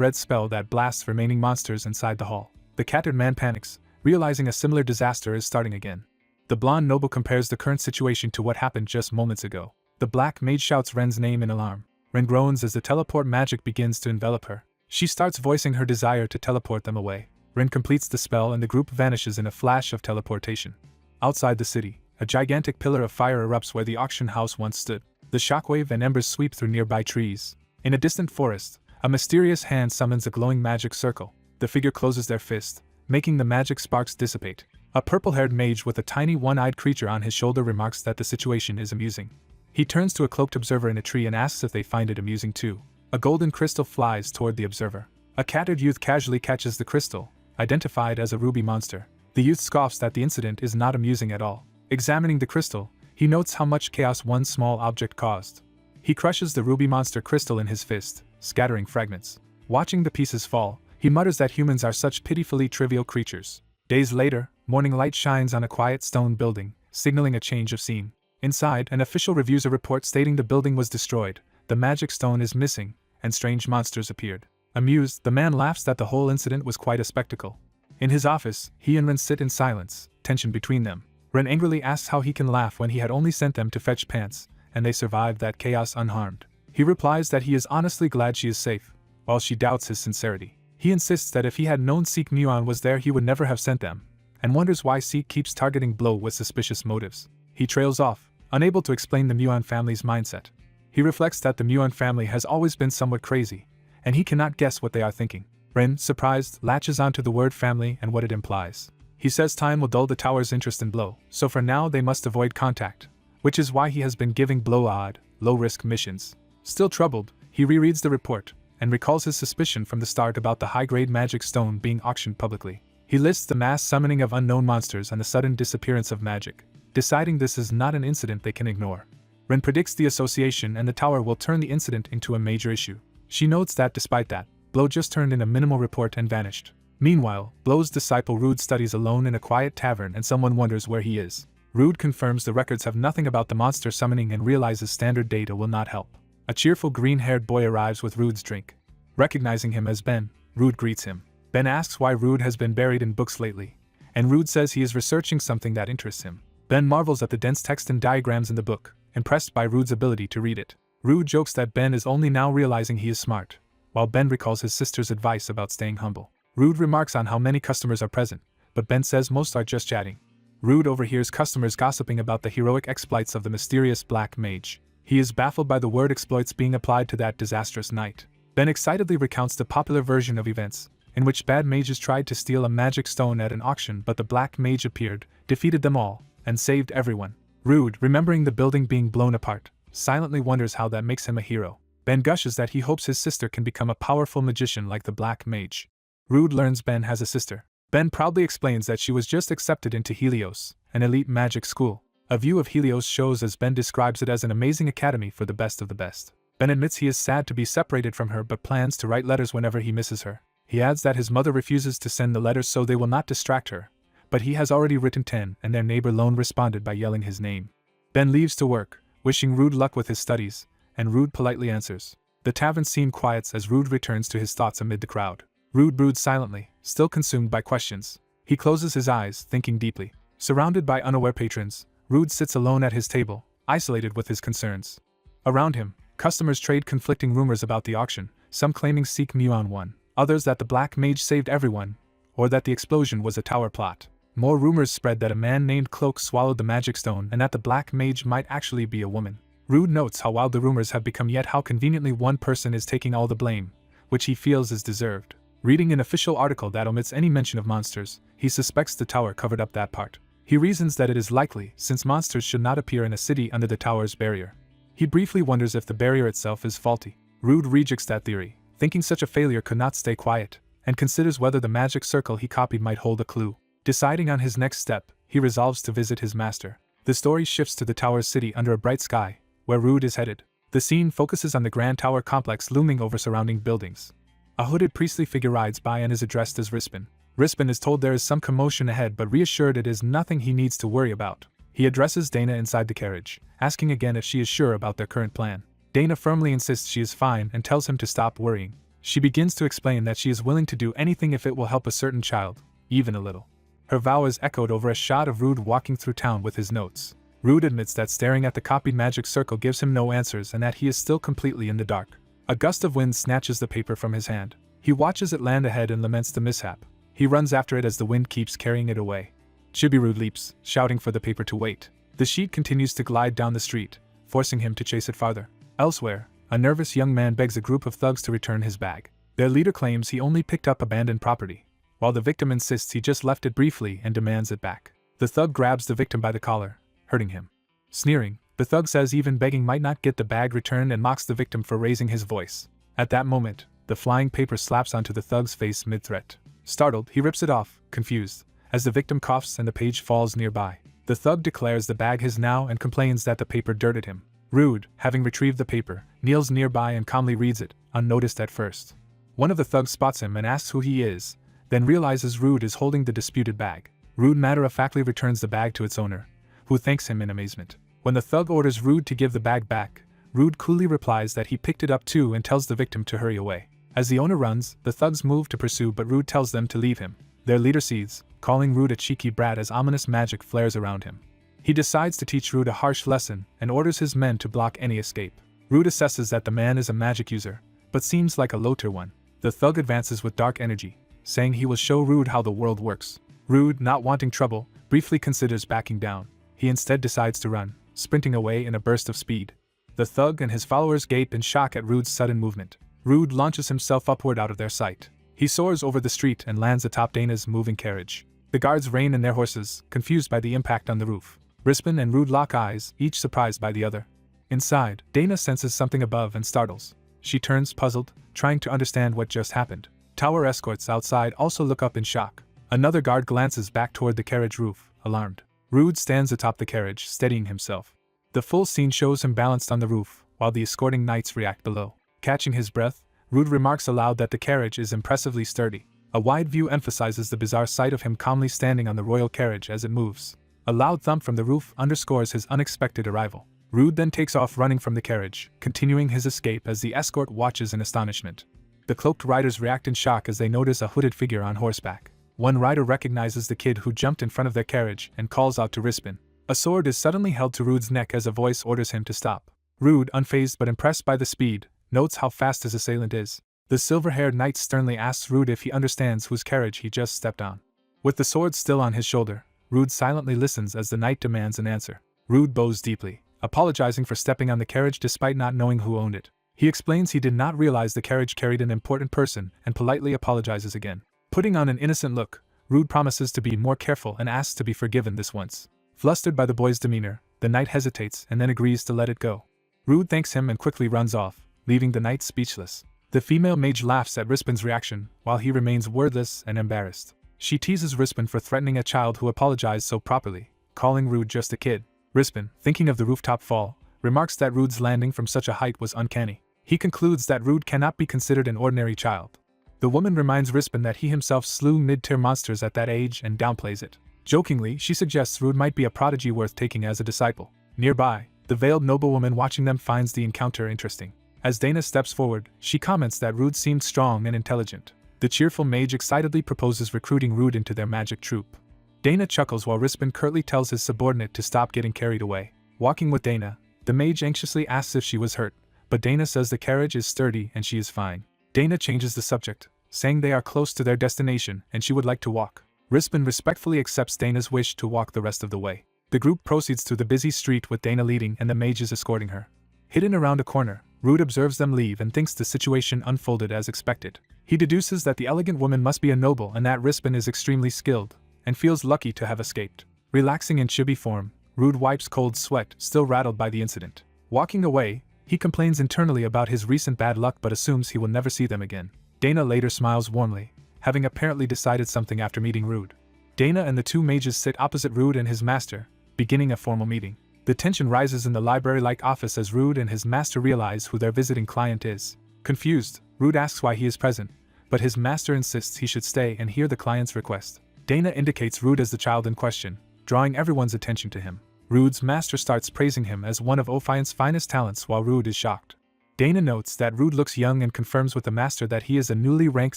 red spell that blasts remaining monsters inside the hall. The cat-haired man panics, realizing a similar disaster is starting again. The blonde noble compares the current situation to what happened just moments ago. The black mage shouts Ren's name in alarm. Ren groans as the teleport magic begins to envelop her. She starts voicing her desire to teleport them away. Ren completes the spell and the group vanishes in a flash of teleportation. Outside the city, a gigantic pillar of fire erupts where the auction house once stood. The shockwave and embers sweep through nearby trees. In a distant forest, a mysterious hand summons a glowing magic circle. The figure closes their fist, making the magic sparks dissipate. A purple-haired mage with a tiny one-eyed creature on his shoulder remarks that the situation is amusing. He turns to a cloaked observer in a tree and asks if they find it amusing too. A golden crystal flies toward the observer. A cat-haired youth casually catches the crystal, identified as a ruby monster. The youth scoffs that the incident is not amusing at all. Examining the crystal, he notes how much chaos one small object caused. He crushes the ruby monster crystal in his fist, scattering fragments. Watching the pieces fall, he mutters that humans are such pitifully trivial creatures. Days later, morning light shines on a quiet stone building, signaling a change of scene. Inside, an official reviews a report stating the building was destroyed, the magic stone is missing, and strange monsters appeared. Amused, the man laughs that the whole incident was quite a spectacle. In his office, he and Ren sit in silence, tension between them. Ren angrily asks how he can laugh when he had only sent them to fetch pants, and they survived that chaos unharmed. He replies that he is honestly glad she is safe, while she doubts his sincerity. He insists that if he had known Seek Muon was there he would never have sent them, and wonders why Seek keeps targeting Blow with suspicious motives. He trails off, unable to explain the Muon family's mindset. He reflects that the Muon family has always been somewhat crazy, and he cannot guess what they are thinking. Ren, surprised, latches onto the word family and what it implies. He says time will dull the tower's interest in Blow, so for now they must avoid contact, which is why he has been giving Blow odd, low-risk missions. Still troubled, he rereads the report, and recalls his suspicion from the start about the high-grade magic stone being auctioned publicly. He lists the mass summoning of unknown monsters and the sudden disappearance of magic, deciding this is not an incident they can ignore. Ren predicts the association and the tower will turn the incident into a major issue. She notes that despite that, Blow just turned in a minimal report and vanished. Meanwhile, Blow's disciple Rude studies alone in a quiet tavern and someone wonders where he is. Rude confirms the records have nothing about the monster summoning and realizes standard data will not help. A cheerful green-haired boy arrives with Rude's drink. Recognizing him as Ben, Rude greets him. Ben asks why Rude has been buried in books lately, and Rude says he is researching something that interests him. Ben marvels at the dense text and diagrams in the book, impressed by Rude's ability to read it. Rude jokes that Ben is only now realizing he is smart, while Ben recalls his sister's advice about staying humble. Rude remarks on how many customers are present, but Ben says most are just chatting. Rude overhears customers gossiping about the heroic exploits of the mysterious black mage. He is baffled by the word exploits being applied to that disastrous night. Ben excitedly recounts the popular version of events, in which bad mages tried to steal a magic stone at an auction but the black mage appeared, defeated them all, and saved everyone. Rude, remembering the building being blown apart, silently wonders how that makes him a hero. Ben gushes that he hopes his sister can become a powerful magician like the black mage. Rude learns Ben has a sister. Ben proudly explains that she was just accepted into Helios, an elite magic school. A view of Helios shows as Ben describes it as an amazing academy for the best of the best. Ben admits he is sad to be separated from her but plans to write letters whenever he misses her. He adds that his mother refuses to send the letters so they will not distract her, but he has already written 10 and their neighbor Lone responded by yelling his name. Ben leaves to work, wishing Rude luck with his studies, and Rude politely answers. The tavern scene quiets as Rude returns to his thoughts amid the crowd. Rude broods silently, still consumed by questions. He closes his eyes, thinking deeply. Surrounded by unaware patrons, Rude sits alone at his table, isolated with his concerns. Around him, customers trade conflicting rumors about the auction, some claiming Seek Muon won, others that the Black Mage saved everyone, or that the explosion was a tower plot. More rumors spread that a man named Cloak swallowed the magic stone and that the Black Mage might actually be a woman. Rude notes how wild the rumors have become, yet how conveniently one person is taking all the blame, which he feels is deserved. Reading an official article that omits any mention of monsters, he suspects the tower covered up that part. He reasons that it is likely, since monsters should not appear in a city under the tower's barrier. He briefly wonders if the barrier itself is faulty. Rude rejects that theory, thinking such a failure could not stay quiet, and considers whether the magic circle he copied might hold a clue. Deciding on his next step, he resolves to visit his master. The story shifts to the tower's city under a bright sky, where Rude is headed. The scene focuses on the grand tower complex looming over surrounding buildings. A hooded priestly figure rides by and is addressed as Rispin. Rispin is told there is some commotion ahead but reassured it is nothing he needs to worry about. He addresses Dana inside the carriage, asking again if she is sure about their current plan. Dana firmly insists she is fine and tells him to stop worrying. She begins to explain that she is willing to do anything if it will help a certain child, even a little. Her vow is echoed over a shot of Rude walking through town with his notes. Rude admits that staring at the copied magic circle gives him no answers and that he is still completely in the dark. A gust of wind snatches the paper from his hand. He watches it land ahead and laments the mishap. He runs after it as the wind keeps carrying it away. Chibi-Rude leaps, shouting for the paper to wait. The sheet continues to glide down the street, forcing him to chase it farther. Elsewhere, a nervous young man begs a group of thugs to return his bag. Their leader claims he only picked up abandoned property, while the victim insists he just left it briefly and demands it back. The thug grabs the victim by the collar, hurting him. Sneering, the thug says even begging might not get the bag returned and mocks the victim for raising his voice. At that moment, the flying paper slaps onto the thug's face mid-threat. Startled, he rips it off, confused, as the victim coughs and the page falls nearby. The thug declares the bag his now and complains that the paper dirted him. Rude, having retrieved the paper, kneels nearby and calmly reads it, unnoticed at first. One of the thugs spots him and asks who he is, then realizes Rude is holding the disputed bag. Rude matter-of-factly returns the bag to its owner, who thanks him in amazement. When the thug orders Rude to give the bag back, Rude coolly replies that he picked it up too and tells the victim to hurry away. As the owner runs, the thugs move to pursue but Rude tells them to leave him. Their leader seethes, calling Rude a cheeky brat as ominous magic flares around him. He decides to teach Rude a harsh lesson and orders his men to block any escape. Rude assesses that the man is a magic user, but seems like a low-tier one. The thug advances with dark energy, saying he will show Rude how the world works. Rude, not wanting trouble, briefly considers backing down. He instead decides to run, sprinting away in a burst of speed. The thug and his followers gape in shock at Rude's sudden movement. Rude launches himself upward out of their sight. He soars over the street and lands atop Dana's moving carriage. The guards rein in their horses, confused by the impact on the roof. Rispin and Rude lock eyes, each surprised by the other. Inside, Dana senses something above and startles. She turns puzzled, trying to understand what just happened. Tower escorts outside also look up in shock. Another guard glances back toward the carriage roof, alarmed. Rude stands atop the carriage, steadying himself. The full scene shows him balanced on the roof, while the escorting knights react below. Catching his breath, Rude remarks aloud that the carriage is impressively sturdy. A wide view emphasizes the bizarre sight of him calmly standing on the royal carriage as it moves. A loud thump from the roof underscores his unexpected arrival. Rude then takes off running from the carriage, continuing his escape as the escort watches in astonishment. The cloaked riders react in shock as they notice a hooded figure on horseback. One rider recognizes the kid who jumped in front of their carriage and calls out to Rispin. A sword is suddenly held to Rude's neck as a voice orders him to stop. Rude, unfazed but impressed by the speed, notes how fast his assailant is. The silver-haired knight sternly asks Rude if he understands whose carriage he just stepped on. With the sword still on his shoulder, Rude silently listens as the knight demands an answer. Rude bows deeply, apologizing for stepping on the carriage despite not knowing who owned it. He explains he did not realize the carriage carried an important person and politely apologizes again. Putting on an innocent look, Rude promises to be more careful and asks to be forgiven this once. Flustered by the boy's demeanor, the knight hesitates and then agrees to let it go. Rude thanks him and quickly runs off, leaving the knight speechless. The female mage laughs at Rispin's reaction, while he remains wordless and embarrassed. She teases Rispin for threatening a child who apologized so properly, calling Rude just a kid. Rispin, thinking of the rooftop fall, remarks that Rude's landing from such a height was uncanny. He concludes that Rude cannot be considered an ordinary child. The woman reminds Rispin that he himself slew mid-tier monsters at that age and downplays it. Jokingly, she suggests Rude might be a prodigy worth taking as a disciple. Nearby, the veiled noblewoman watching them finds the encounter interesting. As Dana steps forward, she comments that Rude seemed strong and intelligent. The cheerful mage excitedly proposes recruiting Rude into their magic troupe. Dana chuckles while Rispin curtly tells his subordinate to stop getting carried away. Walking with Dana, the mage anxiously asks if she was hurt, but Dana says the carriage is sturdy and she is fine. Dana changes the subject, saying they are close to their destination and she would like to walk. Rispin respectfully accepts Dana's wish to walk the rest of the way. The group proceeds through the busy street with Dana leading and the mages escorting her. Hidden around a corner, Rude observes them leave and thinks the situation unfolded as expected. He deduces that the elegant woman must be a noble and that Rispin is extremely skilled, and feels lucky to have escaped. Relaxing in chibi form, Rude wipes cold sweat, still rattled by the incident. Walking away, he complains internally about his recent bad luck but assumes he will never see them again. Dana later smiles warmly, having apparently decided something after meeting Rude. Dana and the two mages sit opposite Rude and his master, beginning a formal meeting. The tension rises in the library-like office as Rude and his master realize who their visiting client is. Confused, Rude asks why he is present, but his master insists he should stay and hear the client's request. Dana indicates Rude as the child in question, drawing everyone's attention to him. Rude's master starts praising him as one of Ophian's finest talents while Rude is shocked. Dana notes that Rude looks young and confirms with the master that he is a newly ranked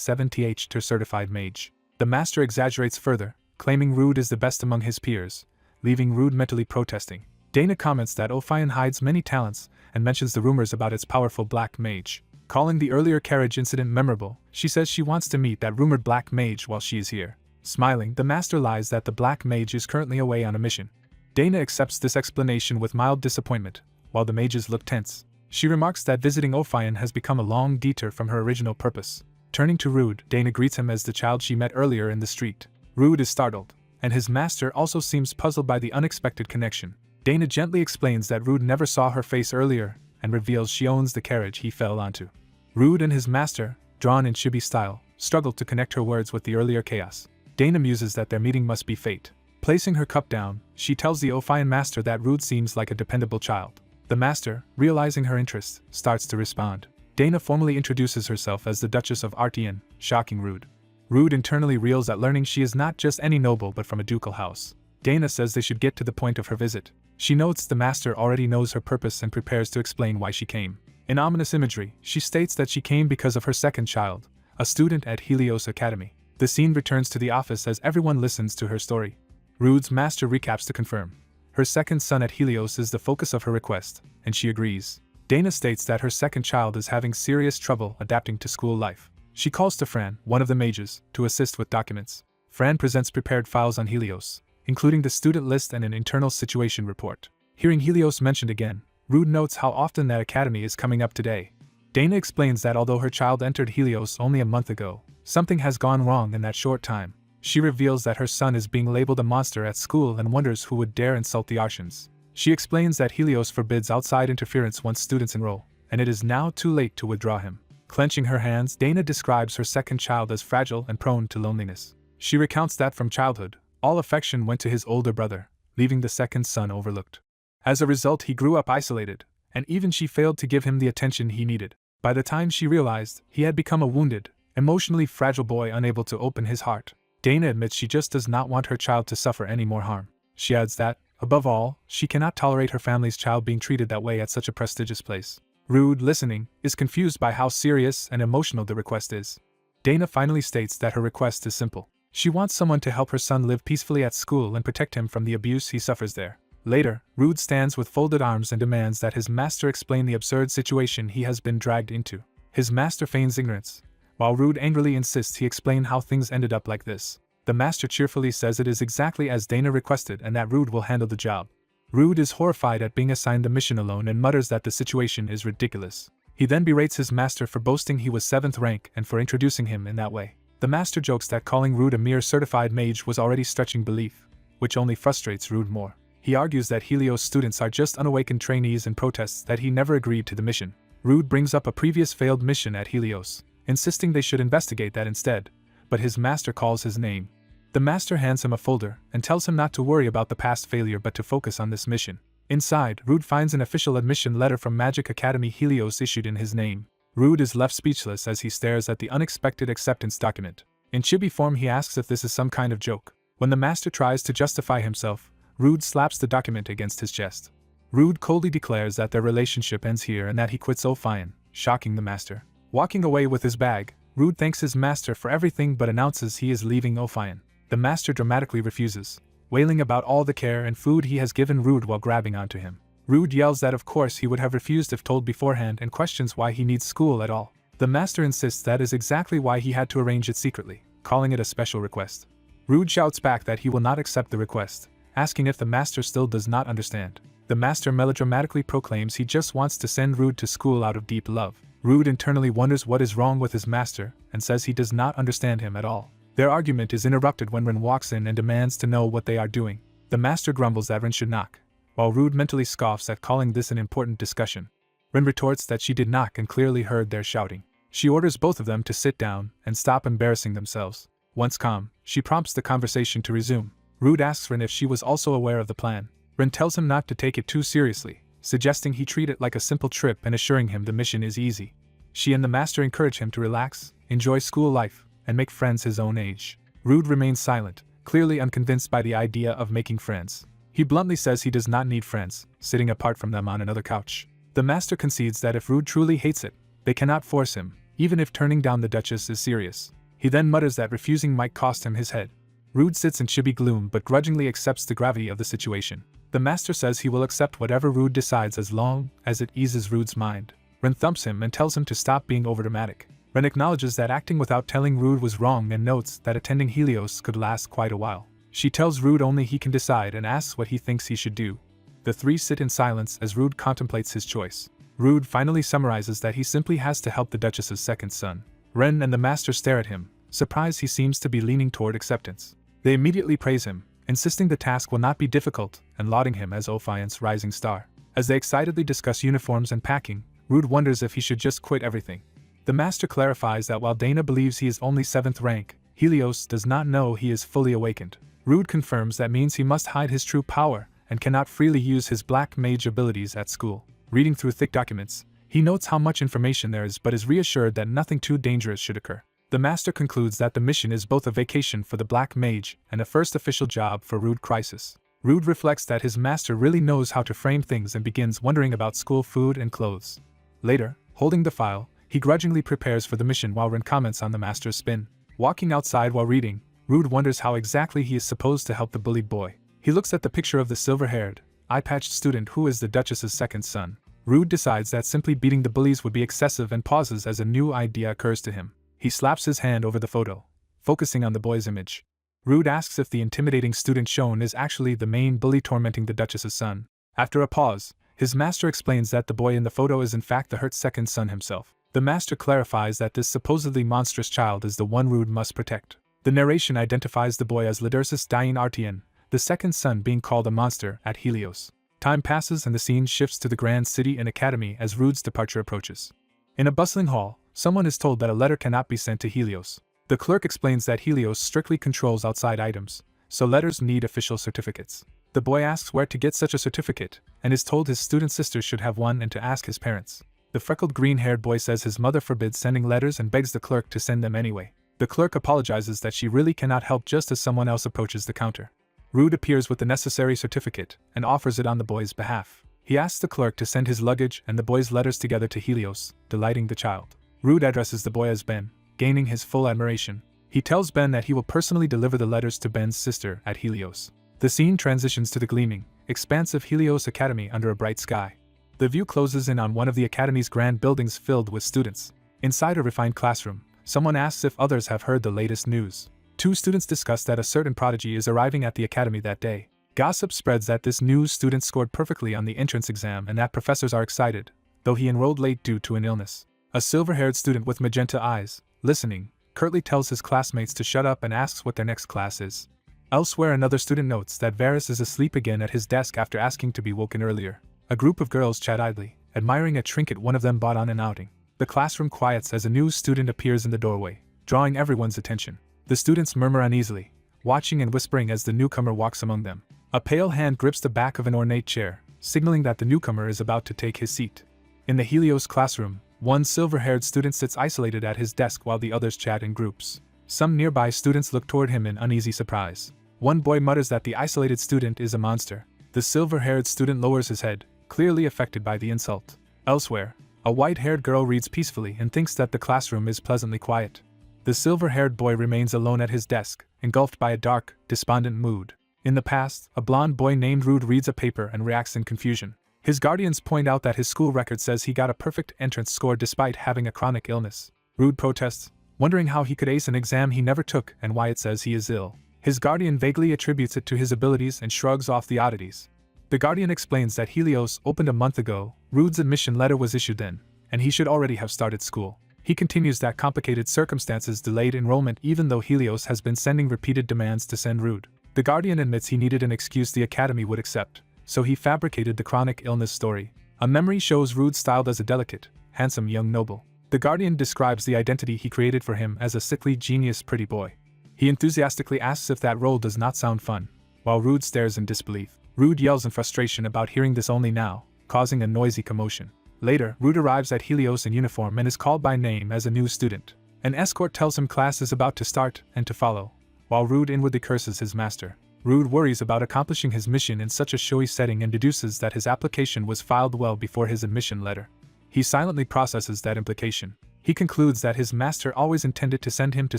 7th tier certified mage. The master exaggerates further, claiming Rude is the best among his peers, leaving Rude mentally protesting. Dana comments that Ophian hides many talents and mentions the rumors about its powerful black mage. Calling the earlier carriage incident memorable, she says she wants to meet that rumored black mage while she is here. Smiling, the master lies that the black mage is currently away on a mission. Dana accepts this explanation with mild disappointment, while the mages look tense. She remarks that visiting Ophian has become a long detour from her original purpose. Turning to Rude, Dana greets him as the child she met earlier in the street. Rude is startled, and his master also seems puzzled by the unexpected connection. Dana gently explains that Rude never saw her face earlier, and reveals she owns the carriage he fell onto. Rude and his master, drawn in chibi style, struggle to connect her words with the earlier chaos. Dana muses that their meeting must be fate. Placing her cup down, she tells the Ophian master that Rude seems like a dependable child. The master, realizing her interest, starts to respond. Dana formally introduces herself as the Duchess of Artian, shocking Rude. Rude internally reels at learning she is not just any noble but from a ducal house. Dana says they should get to the point of her visit. She notes the master already knows her purpose and prepares to explain why she came. In ominous imagery, she states that she came because of her second child, a student at Helios Academy. The scene returns to the office as everyone listens to her story. Rude's master recaps to confirm. Her second son at Helios is the focus of her request, and she agrees. Dana states that her second child is having serious trouble adapting to school life. She calls to Fran, one of the mages, to assist with documents. Fran presents prepared files on Helios, including the student list and an internal situation report. Hearing Helios mentioned again, Rude notes how often that academy is coming up today. Dana explains that although her child entered Helios only a month ago, something has gone wrong in that short time. She reveals that her son is being labeled a monster at school and wonders who would dare insult the Artians. She explains that Helios forbids outside interference once students enroll, and it is now too late to withdraw him. Clenching her hands, Dana describes her second child as fragile and prone to loneliness. She recounts that from childhood, all affection went to his older brother, leaving the second son overlooked. As a result, he grew up isolated, and even she failed to give him the attention he needed. By the time she realized, he had become a wounded, emotionally fragile boy unable to open his heart. Dana admits she just does not want her child to suffer any more harm. She adds that, above all, she cannot tolerate her family's child being treated that way at such a prestigious place. Rude, listening, is confused by how serious and emotional the request is. Dana finally states that her request is simple. She wants someone to help her son live peacefully at school and protect him from the abuse he suffers there. Later, Rude stands with folded arms and demands that his master explain the absurd situation he has been dragged into. His master feigns ignorance, while Rude angrily insists he explain how things ended up like this. The master cheerfully says it is exactly as Dana requested and that Rude will handle the job. Rude is horrified at being assigned the mission alone and mutters that the situation is ridiculous. He then berates his master for boasting he was 7th rank and for introducing him in that way. The master jokes that calling Rude a mere certified mage was already stretching belief, which only frustrates Rude more. He argues that Helios students are just unawakened trainees and protests that he never agreed to the mission. Rude brings up a previous failed mission at Helios, insisting they should investigate that instead, but his master calls his name. The master hands him a folder and tells him not to worry about the past failure but to focus on this mission. Inside, Rude finds an official admission letter from Magic Academy Helios issued in his name. Rude is left speechless as he stares at the unexpected acceptance document. In chibi form, he asks if this is some kind of joke. When the master tries to justify himself, Rude slaps the document against his chest. Rude coldly declares that their relationship ends here and that he quits Ophian, shocking the master. Walking away with his bag, Rude thanks his master for everything but announces he is leaving Ophian. The master dramatically refuses, wailing about all the care and food he has given Rude while grabbing onto him. Rude yells that of course he would have refused if told beforehand and questions why he needs school at all. The master insists that is exactly why he had to arrange it secretly, calling it a special request. Rude shouts back that he will not accept the request, asking if the master still does not understand. The master melodramatically proclaims he just wants to send Rude to school out of deep love. Rude internally wonders what is wrong with his master and says he does not understand him at all. Their argument is interrupted when Rin walks in and demands to know what they are doing. The master grumbles that Rin should knock, while Rude mentally scoffs at calling this an important discussion. Rin retorts that she did knock and clearly heard their shouting. She orders both of them to sit down and stop embarrassing themselves. Once calm, she prompts the conversation to resume. Rude asks Rin if she was also aware of the plan. Rin tells him not to take it too seriously, suggesting he treat it like a simple trip and assuring him the mission is easy. She and the master encourage him to relax, enjoy school life, and make friends his own age. Rude remains silent, clearly unconvinced by the idea of making friends. He bluntly says he does not need friends, sitting apart from them on another couch. The master concedes that if Rude truly hates it, they cannot force him, even if turning down the Duchess is serious. He then mutters that refusing might cost him his head. Rude sits in chibi gloom but grudgingly accepts the gravity of the situation. The master says he will accept whatever Rude decides as long as it eases Rude's mind. Ren thumps him and tells him to stop being overdramatic. Ren acknowledges that acting without telling Rude was wrong and notes that attending Helios could last quite a while. She tells Rude only he can decide and asks what he thinks he should do. The three sit in silence as Rude contemplates his choice. Rude finally summarizes that he simply has to help the Duchess's second son. Ren and the master stare at him, surprised he seems to be leaning toward acceptance. They immediately praise him, insisting the task will not be difficult, and lauding him as Ophiant's rising star. As they excitedly discuss uniforms and packing, Rude wonders if he should just quit everything. The master clarifies that while Dana believes he is only 7th rank, Helios does not know he is fully awakened. Rude confirms that means he must hide his true power and cannot freely use his black mage abilities at school. Reading through thick documents, he notes how much information there is but is reassured that nothing too dangerous should occur. The master concludes that the mission is both a vacation for the black mage and a first official job for Rude Crisis. Rude reflects that his master really knows how to frame things and begins wondering about school food and clothes. Later, holding the file, he grudgingly prepares for the mission while Ren comments on the master's spin. Walking outside while reading, Rude wonders how exactly he is supposed to help the bullied boy. He looks at the picture of the silver-haired, eye-patched student who is the Duchess's second son. Rude decides that simply beating the bullies would be excessive and pauses as a new idea occurs to him. He slaps his hand over the photo, focusing on the boy's image. Rude asks if the intimidating student shown is actually the main bully tormenting the Duchess's son. After a pause, his master explains that the boy in the photo is in fact the hurt second son himself. The master clarifies that this supposedly monstrous child is the one Rude must protect. The narration identifies the boy as Lidursus Dian Artian, the second son being called a monster at Helios. Time passes and the scene shifts to the Grand City and Academy as Rude's departure approaches. In a bustling hall, someone is told that a letter cannot be sent to Helios. The clerk explains that Helios strictly controls outside items, so letters need official certificates. The boy asks where to get such a certificate, and is told his student sister should have one and to ask his parents. The freckled green-haired boy says his mother forbids sending letters and begs the clerk to send them anyway. The clerk apologizes that she really cannot help just as someone else approaches the counter. Rude appears with the necessary certificate and offers it on the boy's behalf. He asks the clerk to send his luggage and the boy's letters together to Helios, delighting the child. Rude addresses the boy as Ben, gaining his full admiration. He tells Ben that he will personally deliver the letters to Ben's sister at Helios. The scene transitions to the gleaming, expansive Helios Academy under a bright sky. The view closes in on one of the Academy's grand buildings filled with students. Inside a refined classroom, someone asks if others have heard the latest news. Two students discuss that a certain prodigy is arriving at the Academy that day. Gossip spreads that this new student scored perfectly on the entrance exam and that professors are excited, though he enrolled late due to an illness. A silver-haired student with magenta eyes, listening, curtly tells his classmates to shut up and asks what their next class is. Elsewhere, another student notes that Varys is asleep again at his desk after asking to be woken earlier. A group of girls chat idly, admiring a trinket one of them bought on an outing. The classroom quiets as a new student appears in the doorway, drawing everyone's attention. The students murmur uneasily, watching and whispering as the newcomer walks among them. A pale hand grips the back of an ornate chair, signaling that the newcomer is about to take his seat. In the Helios classroom, one silver-haired student sits isolated at his desk while the others chat in groups. Some nearby students look toward him in uneasy surprise. One boy mutters that the isolated student is a monster. The silver-haired student lowers his head, clearly affected by the insult. Elsewhere, a white-haired girl reads peacefully and thinks that the classroom is pleasantly quiet. The silver-haired boy remains alone at his desk, engulfed by a dark, despondent mood. In the past, a blonde boy named Rude reads a paper and reacts in confusion. His guardians point out that his school record says he got a perfect entrance score despite having a chronic illness. Rude protests, wondering how he could ace an exam he never took and why it says he is ill. His guardian vaguely attributes it to his abilities and shrugs off the oddities. The guardian explains that Helios opened a month ago, Rude's admission letter was issued then, and he should already have started school. He continues that complicated circumstances delayed enrollment even though Helios has been sending repeated demands to send Rude. The guardian admits he needed an excuse the academy would accept, so he fabricated the chronic illness story. A memory shows Rude styled as a delicate, handsome young noble. The guardian describes the identity he created for him as a sickly genius pretty boy. He enthusiastically asks if that role does not sound fun, while Rude stares in disbelief. Rude yells in frustration about hearing this only now, causing a noisy commotion. Later, Rude arrives at Helios in uniform and is called by name as a new student. An escort tells him class is about to start and to follow, while Rude inwardly curses his master. Rude worries about accomplishing his mission in such a showy setting and deduces that his application was filed well before his admission letter. He silently processes that implication. He concludes that his master always intended to send him to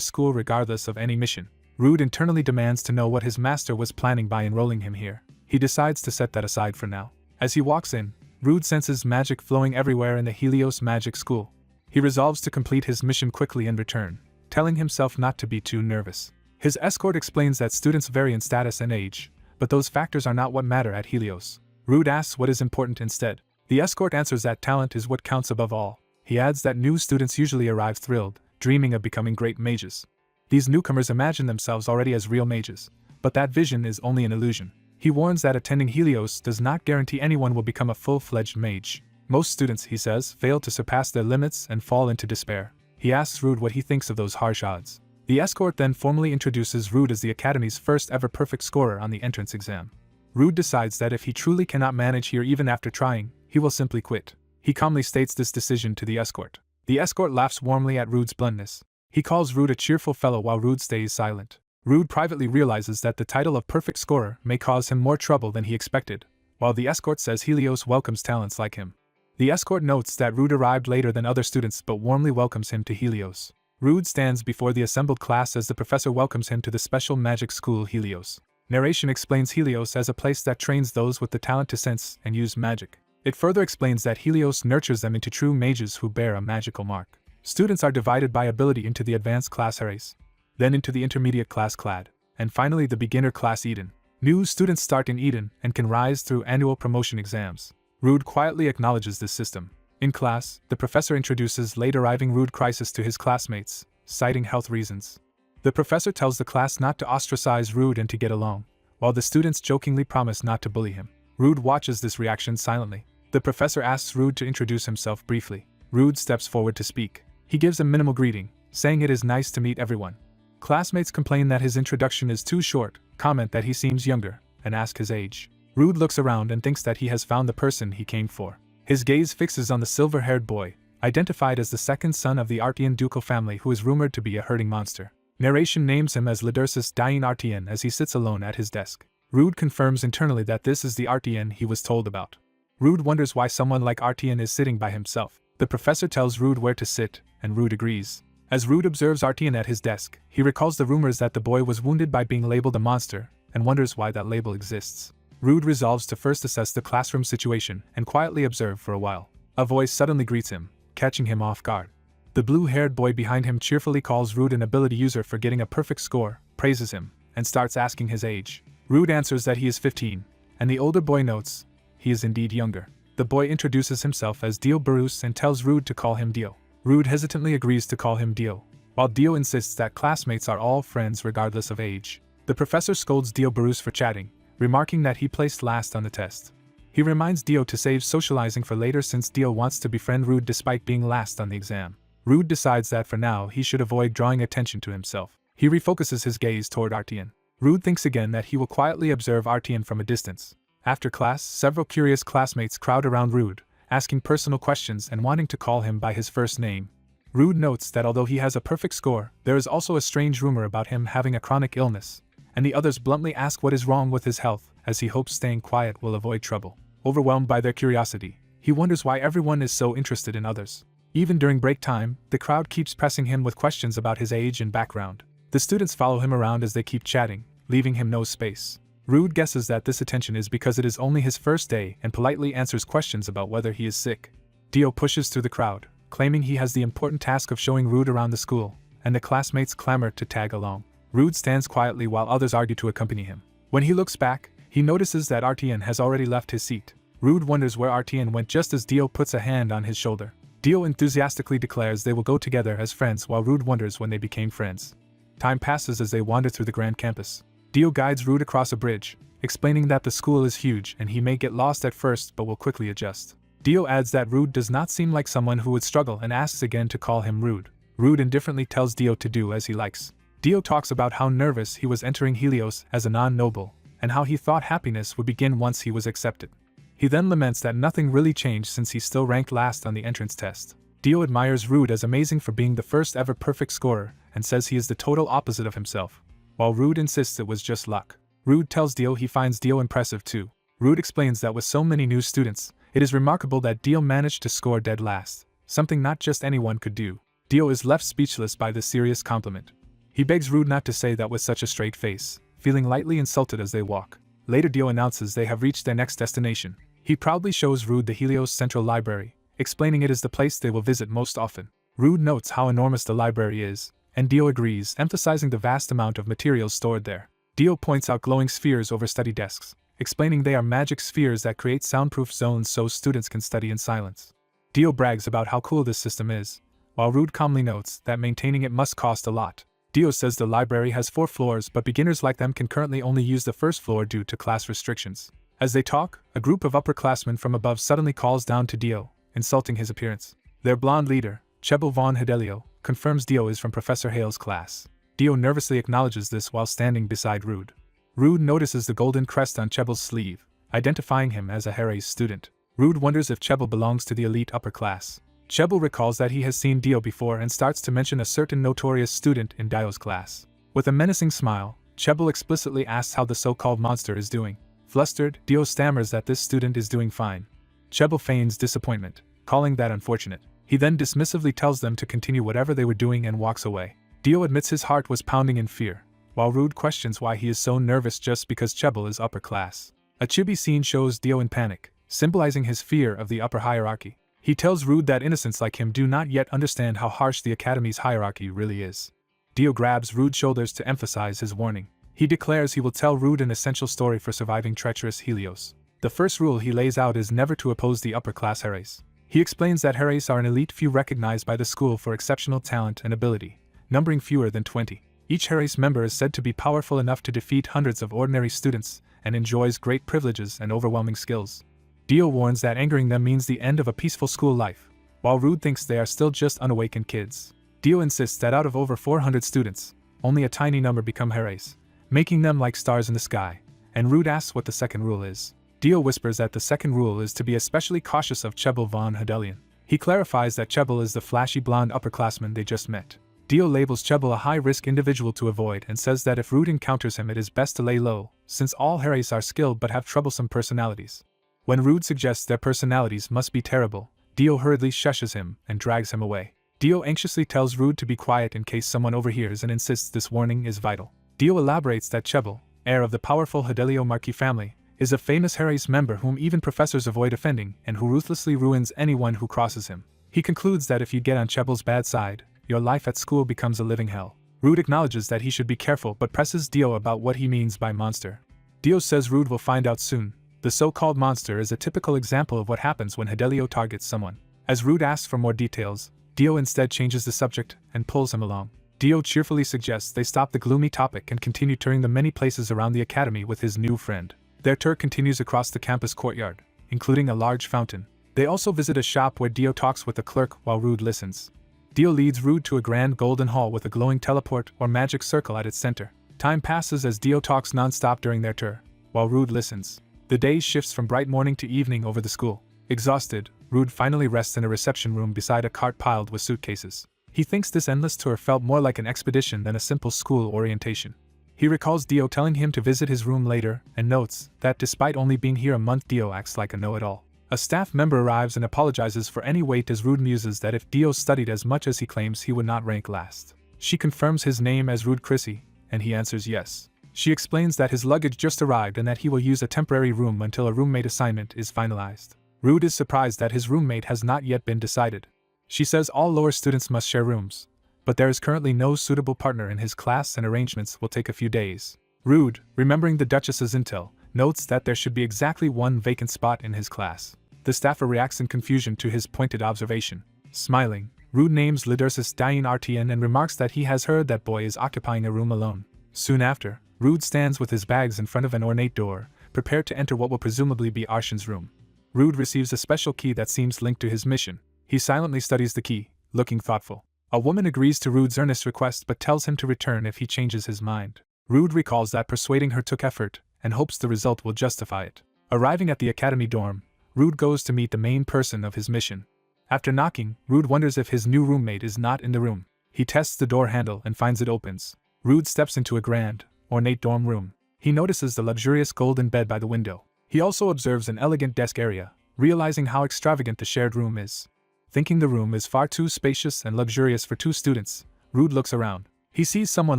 school regardless of any mission. Rude internally demands to know what his master was planning by enrolling him here. He decides to set that aside for now. As he walks in, Rude senses magic flowing everywhere in the Helios Magic School. He resolves to complete his mission quickly and return, telling himself not to be too nervous. His escort explains that students vary in status and age, but those factors are not what matter at Helios. Rude asks what is important instead. The escort answers that talent is what counts above all. He adds that new students usually arrive thrilled, dreaming of becoming great mages. These newcomers imagine themselves already as real mages, but that vision is only an illusion. He warns that attending Helios does not guarantee anyone will become a full-fledged mage. Most students, he says, fail to surpass their limits and fall into despair. He asks Rude what he thinks of those harsh odds. The escort then formally introduces Rude as the Academy's first ever perfect scorer on the entrance exam. Rude decides that if he truly cannot manage here even after trying, he will simply quit. He calmly states this decision to the escort. The escort laughs warmly at Rude's bluntness. He calls Rude a cheerful fellow while Rude stays silent. Rude privately realizes that the title of perfect scorer may cause him more trouble than he expected, while the escort says Helios welcomes talents like him. The escort notes that Rude arrived later than other students but warmly welcomes him to Helios. Rude stands before the assembled class as the professor welcomes him to the special magic school Helios. Narration explains Helios as a place that trains those with the talent to sense and use magic. It further explains that Helios nurtures them into true mages who bear a magical mark. Students are divided by ability into the advanced class Ares, then into the intermediate class Clad, and finally the beginner class Eden. New students start in Eden and can rise through annual promotion exams. Rude quietly acknowledges this system. In class, the professor introduces late-arriving Rude Crisis to his classmates, citing health reasons. The professor tells the class not to ostracize Rude and to get along, while the students jokingly promise not to bully him. Rude watches this reaction silently. The professor asks Rude to introduce himself briefly. Rude steps forward to speak. He gives a minimal greeting, saying it is nice to meet everyone. Classmates complain that his introduction is too short, comment that he seems younger, and ask his age. Rude looks around and thinks that he has found the person he came for. His gaze fixes on the silver-haired boy, identified as the second son of the Artian ducal family who is rumored to be a herding monster. Narration names him as Lidursus Dying Artian as he sits alone at his desk. Rude confirms internally that this is the Artian he was told about. Rude wonders why someone like Artian is sitting by himself. The professor tells Rude where to sit, and Rude agrees. As Rude observes Artian at his desk, he recalls the rumors that the boy was wounded by being labeled a monster, and wonders why that label exists. Rude resolves to first assess the classroom situation and quietly observe for a while. A voice suddenly greets him, catching him off guard. The blue-haired boy behind him cheerfully calls Rude an ability user for getting a perfect score, praises him, and starts asking his age. Rude answers that he is 15, and the older boy notes he is indeed younger. The boy introduces himself as Dio Barus and tells Rude to call him Dio. Rude hesitantly agrees to call him Dio, while Dio insists that classmates are all friends regardless of age. The professor scolds Dio Barus for chatting, remarking that he placed last on the test. He reminds Dio to save socializing for later since Dio wants to befriend Rude despite being last on the exam. Rude decides that for now he should avoid drawing attention to himself. He refocuses his gaze toward Artian. Rude thinks again that he will quietly observe Artian from a distance. After class, several curious classmates crowd around Rude, asking personal questions and wanting to call him by his first name. Rude notes that although he has a perfect score, there is also a strange rumor about him having a chronic illness, and the others bluntly ask what is wrong with his health, as he hopes staying quiet will avoid trouble. Overwhelmed by their curiosity, he wonders why everyone is so interested in others. Even during break time, the crowd keeps pressing him with questions about his age and background. The students follow him around as they keep chatting, leaving him no space. Rude guesses that this attention is because it is only his first day and politely answers questions about whether he is sick. Dio pushes through the crowd, claiming he has the important task of showing Rude around the school, and the classmates clamor to tag along. Rude stands quietly while others argue to accompany him. When he looks back, he notices that Artian has already left his seat. Rude wonders where Artian went just as Dio puts a hand on his shoulder. Dio enthusiastically declares they will go together as friends while Rude wonders when they became friends. Time passes as they wander through the grand campus. Dio guides Rude across a bridge, explaining that the school is huge and he may get lost at first but will quickly adjust. Dio adds that Rude does not seem like someone who would struggle and asks again to call him Rude. Rude indifferently tells Dio to do as he likes. Dio talks about how nervous he was entering Helios as a non-noble, and how he thought happiness would begin once he was accepted. He then laments that nothing really changed since he still ranked last on the entrance test. Dio admires Rude as amazing for being the first ever perfect scorer and says he is the total opposite of himself, while Rude insists it was just luck. Rude tells Dio he finds Dio impressive too. Rude explains that with so many new students, it is remarkable that Dio managed to score dead last, something not just anyone could do. Dio is left speechless by this serious compliment. He begs Rude not to say that with such a straight face, feeling lightly insulted as they walk. Later Dio announces they have reached their next destination. He proudly shows Rude the Helios Central Library, explaining it is the place they will visit most often. Rude notes how enormous the library is, and Dio agrees, emphasizing the vast amount of materials stored there. Dio points out glowing spheres over study desks, explaining they are magic spheres that create soundproof zones so students can study in silence. Dio brags about how cool this system is, while Rude calmly notes that maintaining it must cost a lot. Dio says the library has 4 floors but beginners like them can currently only use the first floor due to class restrictions. As they talk, a group of upperclassmen from above suddenly calls down to Dio, insulting his appearance. Their blonde leader, Chebel von Hedelio, confirms Dio is from Professor Hale's class. Dio nervously acknowledges this while standing beside Rude. Rude notices the golden crest on Chebel's sleeve, identifying him as a Harry's student. Rude wonders if Chebel belongs to the elite upper class. Chebel recalls that he has seen Dio before and starts to mention a certain notorious student in Dio's class. With a menacing smile, Chebel explicitly asks how the so-called monster is doing. Flustered, Dio stammers that this student is doing fine. Chebel feigns disappointment, calling that unfortunate. He then dismissively tells them to continue whatever they were doing and walks away. Dio admits his heart was pounding in fear, while Rude questions why he is so nervous just because Chebel is upper class. A chibi scene shows Dio in panic, symbolizing his fear of the upper hierarchy. He tells Rude that innocents like him do not yet understand how harsh the academy's hierarchy really is. Dio grabs Rude's shoulders to emphasize his warning. He declares he will tell Rude an essential story for surviving treacherous Helios. The first rule he lays out is never to oppose the upper-class Harrys. He explains that Harrys are an elite few recognized by the school for exceptional talent and ability, numbering fewer than 20. Each Harrys member is said to be powerful enough to defeat hundreds of ordinary students and enjoys great privileges and overwhelming skills. Dio warns that angering them means the end of a peaceful school life, while Rude thinks they are still just unawakened kids. Dio insists that out of over 400 students, only a tiny number become Harrys, making them like stars in the sky, and Rude asks what the second rule is. Dio whispers that the second rule is to be especially cautious of Chebel von Hedelian. He clarifies that Chebel is the flashy blonde upperclassman they just met. Dio labels Chebel a high-risk individual to avoid and says that if Rude encounters him it is best to lay low, since all Harrys are skilled but have troublesome personalities. When Rude suggests their personalities must be terrible, Dio hurriedly shushes him and drags him away. Dio anxiously tells Rude to be quiet in case someone overhears and insists this warning is vital. Dio elaborates that Chebel, heir of the powerful Hedelio Marquis family, is a famous Harrys member whom even professors avoid offending and who ruthlessly ruins anyone who crosses him. He concludes that if you get on Chebel's bad side, your life at school becomes a living hell. Rude acknowledges that he should be careful but presses Dio about what he means by monster. Dio says Rude will find out soon. The so-called monster is a typical example of what happens when Hedelio targets someone. As Rude asks for more details, Dio instead changes the subject and pulls him along. Dio cheerfully suggests they stop the gloomy topic and continue touring the many places around the academy with his new friend. Their tour continues across the campus courtyard, including a large fountain. They also visit a shop where Dio talks with a clerk while Rude listens. Dio leads Rude to a grand golden hall with a glowing teleport or magic circle at its center. Time passes as Dio talks non-stop during their tour, while Rude listens. The day shifts from bright morning to evening over the school. Exhausted, Rude finally rests in a reception room beside a cart piled with suitcases. He thinks this endless tour felt more like an expedition than a simple school orientation. He recalls Dio telling him to visit his room later and notes that despite only being here a month Dio acts like a know-it-all. A staff member arrives and apologizes for any wait as Rude muses that if Dio studied as much as he claims he would not rank last. She confirms his name as Rude Chrissy, and he answers yes. She explains that his luggage just arrived and that he will use a temporary room until a roommate assignment is finalized. Rude is surprised that his roommate has not yet been decided. She says all lower students must share rooms, but there is currently no suitable partner in his class and arrangements will take a few days. Rude, remembering the Duchess's intel, notes that there should be exactly one vacant spot in his class. The staffer reacts in confusion to his pointed observation. Smiling, Rude names Lidursus Diane Artian and remarks that he has heard that boy is occupying a room alone. Soon after, Rude stands with his bags in front of an ornate door, prepared to enter what will presumably be Arshan's room. Rude receives a special key that seems linked to his mission. He silently studies the key, looking thoughtful. A woman agrees to Rude's earnest request but tells him to return if he changes his mind. Rude recalls that persuading her took effort, and hopes the result will justify it. Arriving at the academy dorm, Rude goes to meet the main person of his mission. After knocking, Rude wonders if his new roommate is not in the room. He tests the door handle and finds it opens. Rude steps into a grand, ornate dorm room. He notices the luxurious golden bed by the window. He also observes an elegant desk area, realizing how extravagant the shared room is. Thinking the room is far too spacious and luxurious for 2 students, Rude looks around. He sees someone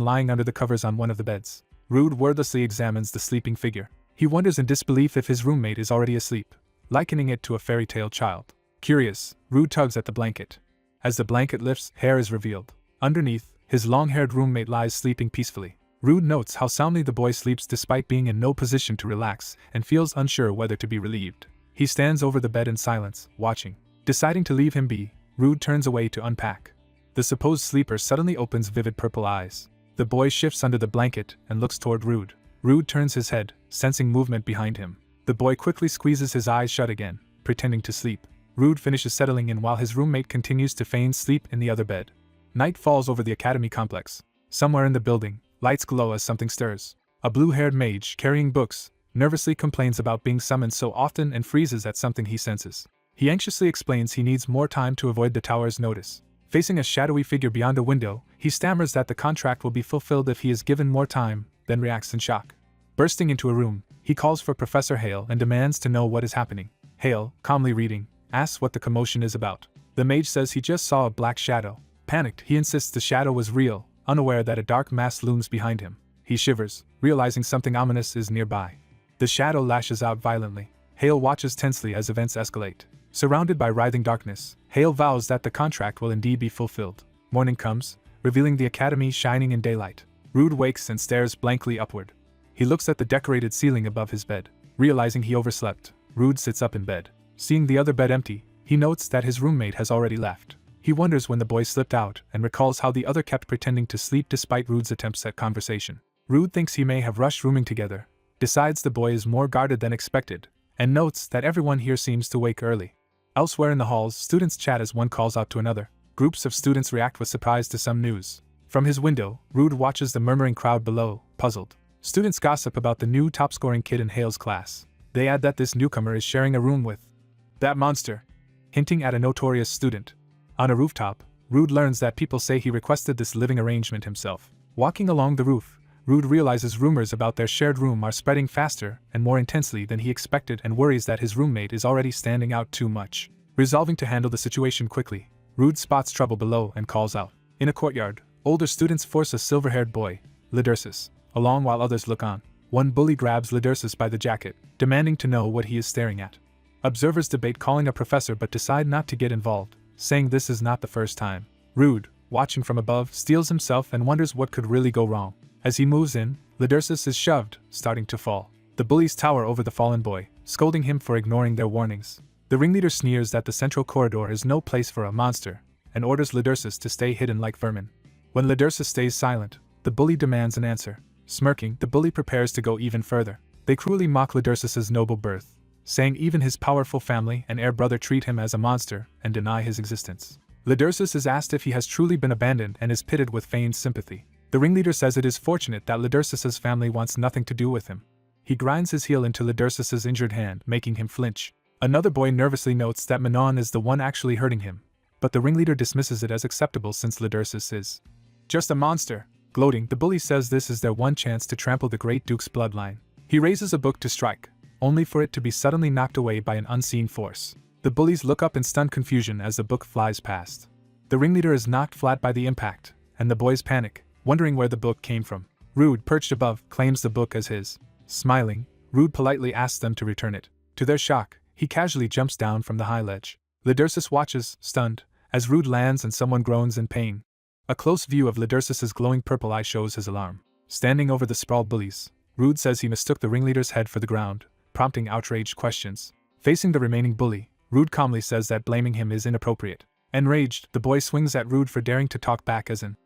lying under the covers on one of the beds. Rude wordlessly examines the sleeping figure. He wonders in disbelief if his roommate is already asleep, likening it to a fairy tale child. Curious, Rude tugs at the blanket. As the blanket lifts, hair is revealed. Underneath, his long-haired roommate lies sleeping peacefully. Rude notes how soundly the boy sleeps despite being in no position to relax and feels unsure whether to be relieved. He stands over the bed in silence, watching. Deciding to leave him be, Rude turns away to unpack. The supposed sleeper suddenly opens vivid purple eyes. The boy shifts under the blanket and looks toward Rude. Rude turns his head, sensing movement behind him. The boy quickly squeezes his eyes shut again, pretending to sleep. Rude finishes settling in while his roommate continues to feign sleep in the other bed. Night falls over the academy complex. Somewhere in the building, lights glow as something stirs. A blue-haired mage, carrying books, nervously complains about being summoned so often and freezes at something he senses. He anxiously explains he needs more time to avoid the tower's notice. Facing a shadowy figure beyond a window, he stammers that the contract will be fulfilled if he is given more time, then reacts in shock. Bursting into a room, he calls for Professor Hale and demands to know what is happening. Hale, calmly reading, asks what the commotion is about. The mage says he just saw a black shadow. Panicked, he insists the shadow was real, unaware that a dark mass looms behind him. He shivers, realizing something ominous is nearby. The shadow lashes out violently. Hale watches tensely as events escalate. Surrounded by writhing darkness, Hale vows that the contract will indeed be fulfilled. Morning comes, revealing the academy shining in daylight. Rude wakes and stares blankly upward. He looks at the decorated ceiling above his bed. Realizing he overslept, Rude sits up in bed. Seeing the other bed empty, he notes that his roommate has already left. He wonders when the boy slipped out and recalls how the other kept pretending to sleep despite Rude's attempts at conversation. Rude thinks he may have rushed rooming together, decides the boy is more guarded than expected, and notes that everyone here seems to wake early. Elsewhere in the halls, students chat as one calls out to another. Groups of students react with surprise to some news. From his window, Rude watches the murmuring crowd below, puzzled. Students gossip about the new top-scoring kid in Hale's class. They add that this newcomer is sharing a room with that monster, hinting at a notorious student. On a rooftop, Rude learns that people say he requested this living arrangement himself. Walking along the roof, Rude realizes rumors about their shared room are spreading faster and more intensely than he expected and worries that his roommate is already standing out too much. Resolving to handle the situation quickly, Rude spots trouble below and calls out. In a courtyard, older students force a silver-haired boy, Lidursus, along while others look on. One bully grabs Lidursus by the jacket, demanding to know what he is staring at. Observers debate calling a professor but decide not to get involved, saying this is not the first time. Rude, watching from above, steels himself and wonders what could really go wrong. As he moves in, Lidursus is shoved, starting to fall. The bullies tower over the fallen boy, scolding him for ignoring their warnings. The ringleader sneers that the central corridor is no place for a monster, and orders Lidursus to stay hidden like vermin. When Lidursus stays silent, the bully demands an answer. Smirking, the bully prepares to go even further. They cruelly mock Lidursus's noble birth, saying even his powerful family and heir brother treat him as a monster and deny his existence. Lidursus is asked if he has truly been abandoned and is pitted with feigned sympathy. The ringleader says it is fortunate that Lidursus's family wants nothing to do with him. He grinds his heel into Lidursus's injured hand, making him flinch. Another boy nervously notes that Manon is the one actually hurting him, but the ringleader dismisses it as acceptable since Lidursus is just a monster. Gloating, the bully says this is their one chance to trample the Great Duke's bloodline. He raises a book to strike, only for it to be suddenly knocked away by an unseen force. The bullies look up in stunned confusion as the book flies past. The ringleader is knocked flat by the impact, and the boys panic, wondering where the book came from. Rude, perched above, claims the book as his. Smiling, Rude politely asks them to return it. To their shock, he casually jumps down from the high ledge. Lidersus watches, stunned, as Rude lands and someone groans in pain. A close view of Lidersus's glowing purple eye shows his alarm. Standing over the sprawled bullies, Rude says he mistook the ringleader's head for the ground, prompting outraged questions. Facing the remaining bully, Rude calmly says that blaming him is inappropriate. Enraged, the boy swings at Rude for daring to talk back as in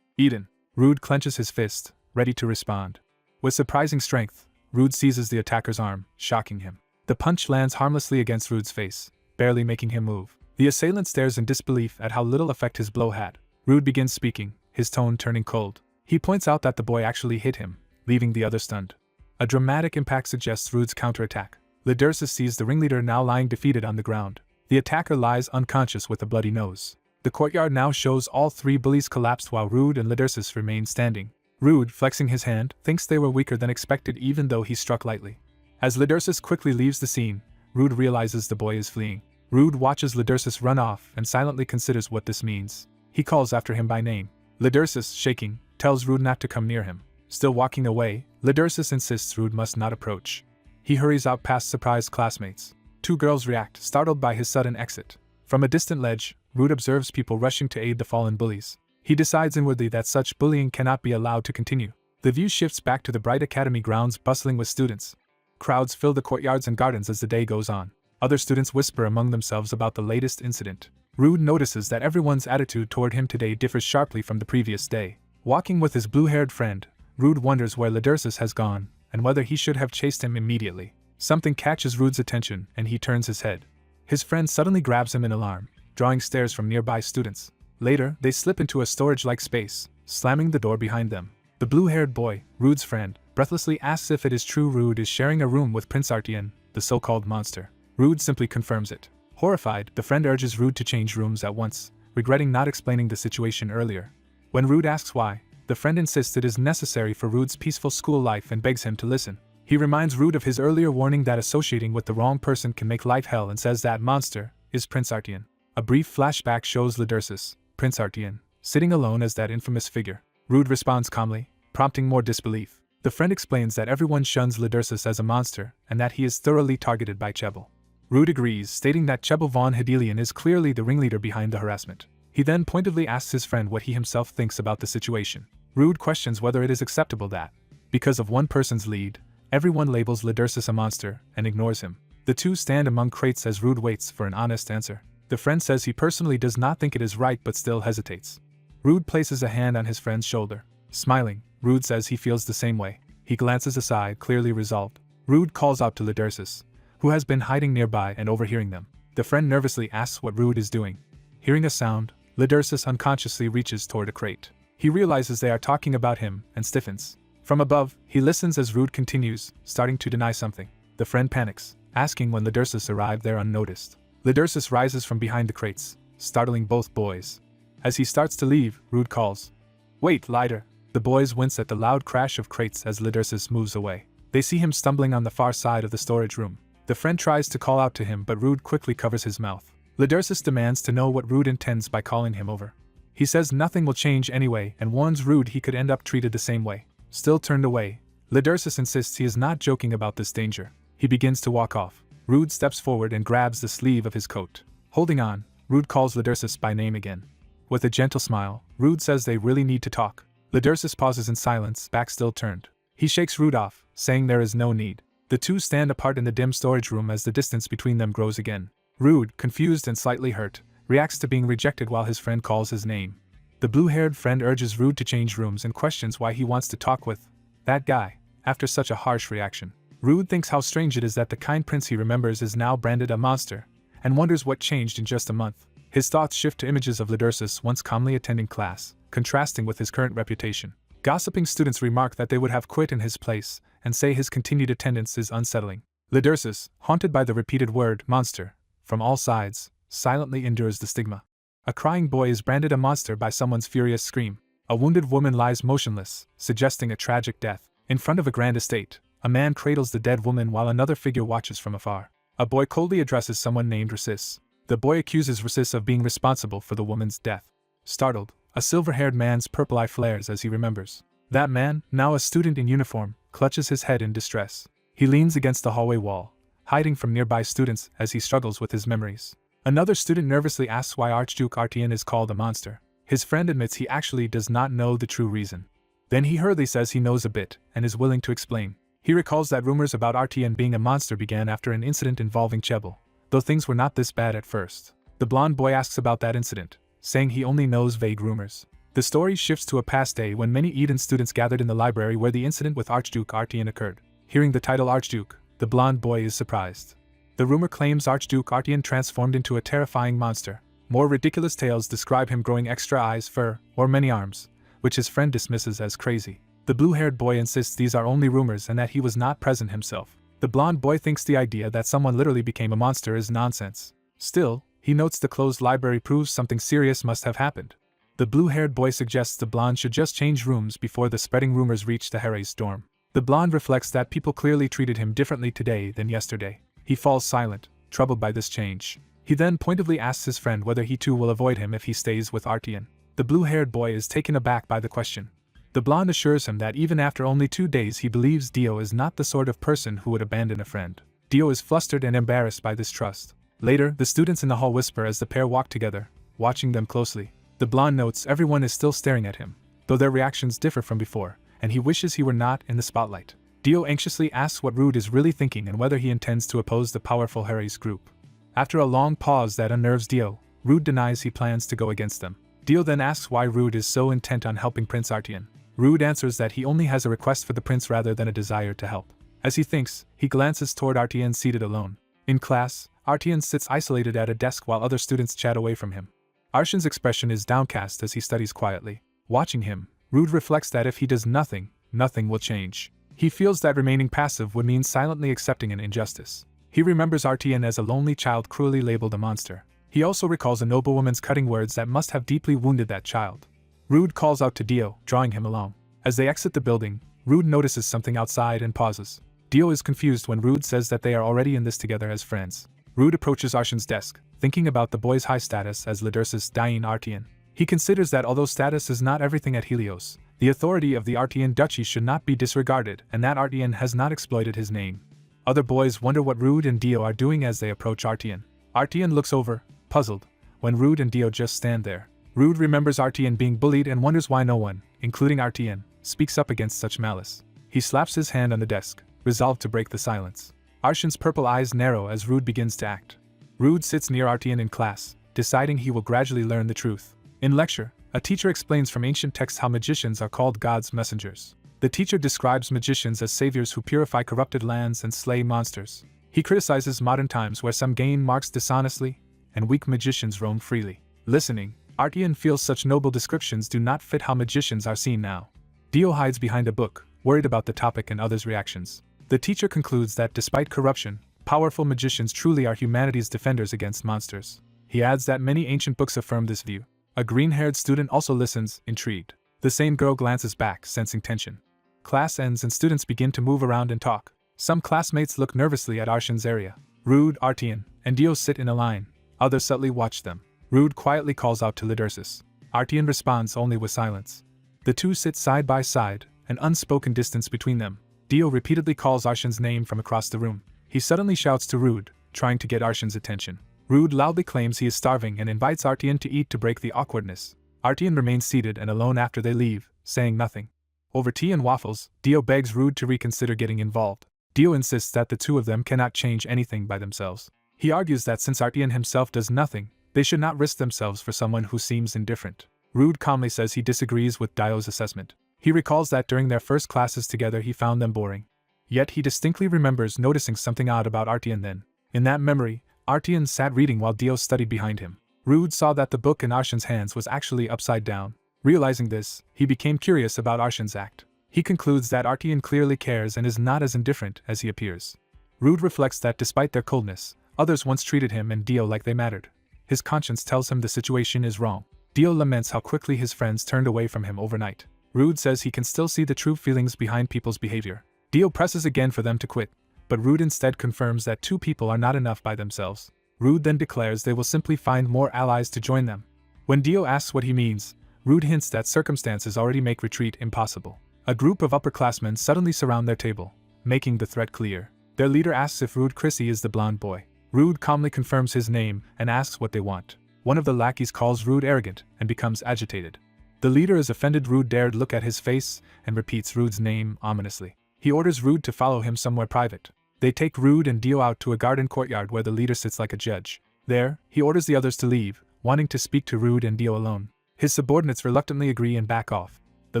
Eden. Rude clenches his fist, ready to respond. With surprising strength, Rude seizes the attacker's arm, shocking him. The punch lands harmlessly against Rude's face, barely making him move. The assailant stares in disbelief at how little effect his blow had. Rude begins speaking, his tone turning cold. He points out that the boy actually hit him, leaving the other stunned. A dramatic impact suggests Rude's counterattack. Lidersus sees the ringleader now lying defeated on the ground. The attacker lies unconscious with a bloody nose. The courtyard now shows all three bullies collapsed while Rude and Lidersus remain standing. Rude, flexing his hand, thinks they were weaker than expected even though he struck lightly. As Lidersus quickly leaves the scene, Rude realizes the boy is fleeing. Rude watches Lidersus run off and silently considers what this means. He calls after him by name. Lidersus, shaking, tells Rude not to come near him. Still walking away, Lidersus insists Rude must not approach. He hurries out past surprised classmates. Two girls react, startled by his sudden exit. From a distant ledge, Rude observes people rushing to aid the fallen bullies. He decides inwardly that such bullying cannot be allowed to continue. The view shifts back to the bright academy grounds bustling with students. Crowds fill the courtyards and gardens as the day goes on. Other students whisper among themselves about the latest incident. Rude notices that everyone's attitude toward him today differs sharply from the previous day. Walking with his blue-haired friend, Rude wonders where Lidersus has gone, and whether he should have chased him immediately. Something catches Rude's attention, and he turns his head. His friend suddenly grabs him in alarm, drawing stares from nearby students. Later, they slip into a storage-like space, slamming the door behind them. The blue-haired boy, Rude's friend, breathlessly asks if it is true Rude is sharing a room with Prince Artian, the so-called monster. Rude simply confirms it. Horrified, the friend urges Rude to change rooms at once, regretting not explaining the situation earlier. When Rude asks why, the friend insists it is necessary for Rude's peaceful school life and begs him to listen. He reminds Rude of his earlier warning that associating with the wrong person can make life hell and says that monster is Prince Artian. A brief flashback shows Lidersus, Prince Artian, sitting alone as that infamous figure. Rude responds calmly, prompting more disbelief. The friend explains that everyone shuns Lidersus as a monster and that he is thoroughly targeted by Chebel. Rude agrees, stating that Chebel von Hedelian is clearly the ringleader behind the harassment. He then pointedly asks his friend what he himself thinks about the situation. Rude questions whether it is acceptable that, because of one person's lead, everyone labels Lidersus a monster and ignores him. The two stand among crates as Rude waits for an honest answer. The friend says he personally does not think it is right but still hesitates. Rude places a hand on his friend's shoulder. Smiling, Rude says he feels the same way. He glances aside, clearly resolved. Rude calls out to Lidersus, who has been hiding nearby and overhearing them. The friend nervously asks what Rude is doing. Hearing a sound, Lidersus unconsciously reaches toward a crate. He realizes they are talking about him and stiffens. From above, he listens as Rude continues, starting to deny something. The friend panics, asking when Lidersus arrived there unnoticed. Lidersus rises from behind the crates, startling both boys. As he starts to leave, Rude calls, "Wait, Lider!" The boys wince at the loud crash of crates as Lidersus moves away. They see him stumbling on the far side of the storage room. The friend tries to call out to him but Rude quickly covers his mouth. Lidersus demands to know what Rude intends by calling him over. He says nothing will change anyway and warns Rude he could end up treated the same way. Still turned away, Lidersus insists he is not joking about this danger. He begins to walk off. Rude steps forward and grabs the sleeve of his coat. Holding on, Rude calls Lidersus by name again. With a gentle smile, Rude says they really need to talk. Lidersus pauses in silence, back still turned. He shakes Rude off, saying there is no need. The two stand apart in the dim storage room as the distance between them grows again. Rude, confused and slightly hurt, reacts to being rejected while his friend calls his name. The blue-haired friend urges Rude to change rooms and questions why he wants to talk with that guy, after such a harsh reaction. Rude thinks how strange it is that the kind prince he remembers is now branded a monster, and wonders what changed in just a month. His thoughts shift to images of Lidersus once calmly attending class, contrasting with his current reputation. Gossiping students remark that they would have quit in his place, and say his continued attendance is unsettling. Lidersus, haunted by the repeated word, monster, from all sides, silently endures the stigma. A crying boy is branded a monster by someone's furious scream. A wounded woman lies motionless, suggesting a tragic death. In front of a grand estate, A man cradles the dead woman while another figure watches from afar. A boy coldly addresses someone named Rasis. The boy accuses Rasis of being responsible for the woman's death. Startled, a silver-haired man's purple eye flares as he remembers. That man, now a student in uniform, clutches his head in distress. He leans against the hallway wall, hiding from nearby students as he struggles with his memories. Another student nervously asks why Archduke Artian is called a monster. His friend admits he actually does not know the true reason. Then he hurriedly says he knows a bit and is willing to explain. He recalls that rumors about Artian being a monster began after an incident involving Chebel, though things were not this bad at first. The blonde boy asks about that incident, saying he only knows vague rumors. The story shifts to a past day when many Eden students gathered in the library where the incident with Archduke Artian occurred. Hearing the title Archduke, the blonde boy is surprised. The rumor claims Archduke Artian transformed into a terrifying monster. More ridiculous tales describe him growing extra eyes, fur, or many arms, which his friend dismisses as crazy. The blue-haired boy insists these are only rumors and that he was not present himself. The blonde boy thinks the idea that someone literally became a monster is nonsense. Still, he notes the closed library proves something serious must have happened. The blue-haired boy suggests the blonde should just change rooms before the spreading rumors reach the Harry's dorm. The blonde reflects that people clearly treated him differently today than yesterday. He falls silent, troubled by this change. He then pointedly asks his friend whether he too will avoid him if he stays with Artian. The blue-haired boy is taken aback by the question. The blonde assures him that even after only 2 days he believes Dio is not the sort of person who would abandon a friend. Dio is flustered and embarrassed by this trust. Later, the students in the hall whisper as the pair walk together, watching them closely. The blonde notes everyone is still staring at him, though their reactions differ from before, and he wishes he were not in the spotlight. Dio anxiously asks what Rude is really thinking and whether he intends to oppose the powerful Harry's group. After a long pause that unnerves Dio, Rude denies he plans to go against them. Dio then asks why Rude is so intent on helping Prince Artian. Rude answers that he only has a request for the prince rather than a desire to help. As he thinks, he glances toward Artian seated alone. In class, Artian sits isolated at a desk while other students chat away from him. Arshan's expression is downcast as he studies quietly. Watching him, Rude reflects that if he does nothing, nothing will change. He feels that remaining passive would mean silently accepting an injustice. He remembers Artian as a lonely child cruelly labeled a monster. He also recalls a noblewoman's cutting words that must have deeply wounded that child. Rude calls out to Dio, drawing him along. As they exit the building, Rude notices something outside and pauses. Dio is confused when Rude says that they are already in this together as friends. Rude approaches Arshan's desk, thinking about the boy's high status as Lidursus dying Artian. He considers that although status is not everything at Helios, the authority of the Artian duchy should not be disregarded and that Artian has not exploited his name. Other boys wonder what Rude and Dio are doing as they approach Artian. Artian looks over, puzzled, when Rude and Dio just stand there. Rude remembers Artian being bullied and wonders why no one, including Artian, speaks up against such malice. He slaps his hand on the desk, resolved to break the silence. Arshan's purple eyes narrow as Rude begins to act. Rude sits near Artian in class, deciding he will gradually learn the truth. In lecture, a teacher explains from ancient texts how magicians are called God's messengers. The teacher describes magicians as saviors who purify corrupted lands and slay monsters. He criticizes modern times where some gain marks dishonestly, and weak magicians roam freely. Listening, Artian feels such noble descriptions do not fit how magicians are seen now. Dio hides behind a book, worried about the topic and others' reactions. The teacher concludes that despite corruption, powerful magicians truly are humanity's defenders against monsters. He adds that many ancient books affirm this view. A green-haired student also listens, intrigued. The same girl glances back, sensing tension. Class ends and students begin to move around and talk. Some classmates look nervously at Arshan's area. Rude, Artian, and Dio sit in a line. Others subtly watch them. Rude quietly calls out to Lidursus. Artian responds only with silence. The two sit side by side, an unspoken distance between them. Dio repeatedly calls Arshan's name from across the room. He suddenly shouts to Rude, trying to get Arshan's attention. Rude loudly claims he is starving and invites Artian to eat to break the awkwardness. Artian remains seated and alone after they leave, saying nothing. Over tea and waffles, Dio begs Rude to reconsider getting involved. Dio insists that the two of them cannot change anything by themselves. He argues that since Artian himself does nothing, they should not risk themselves for someone who seems indifferent. Rude calmly says he disagrees with Dio's assessment. He recalls that during their first classes together he found them boring. Yet he distinctly remembers noticing something odd about Artian then. In that memory, Artian sat reading while Dio studied behind him. Rude saw that the book in Arshan's hands was actually upside down. Realizing this, he became curious about Arshan's act. He concludes that Artian clearly cares and is not as indifferent as he appears. Rude reflects that despite their coldness, others once treated him and Dio like they mattered. His conscience tells him the situation is wrong. Dio laments how quickly his friends turned away from him overnight. Rude says he can still see the true feelings behind people's behavior. Dio presses again for them to quit, but Rude instead confirms that 2 people are not enough by themselves. Rude then declares they will simply find more allies to join them. When Dio asks what he means, Rude hints that circumstances already make retreat impossible. A group of upperclassmen suddenly surround their table, making the threat clear. Their leader asks if Rude Chrissy is the blonde boy. Rude calmly confirms his name and asks what they want. One of the lackeys calls Rude arrogant and becomes agitated. The leader is offended Rude dared look at his face and repeats Rude's name ominously. He orders Rude to follow him somewhere private. They take Rude and Dio out to a garden courtyard where the leader sits like a judge. There, he orders the others to leave, wanting to speak to Rude and Dio alone. His subordinates reluctantly agree and back off. The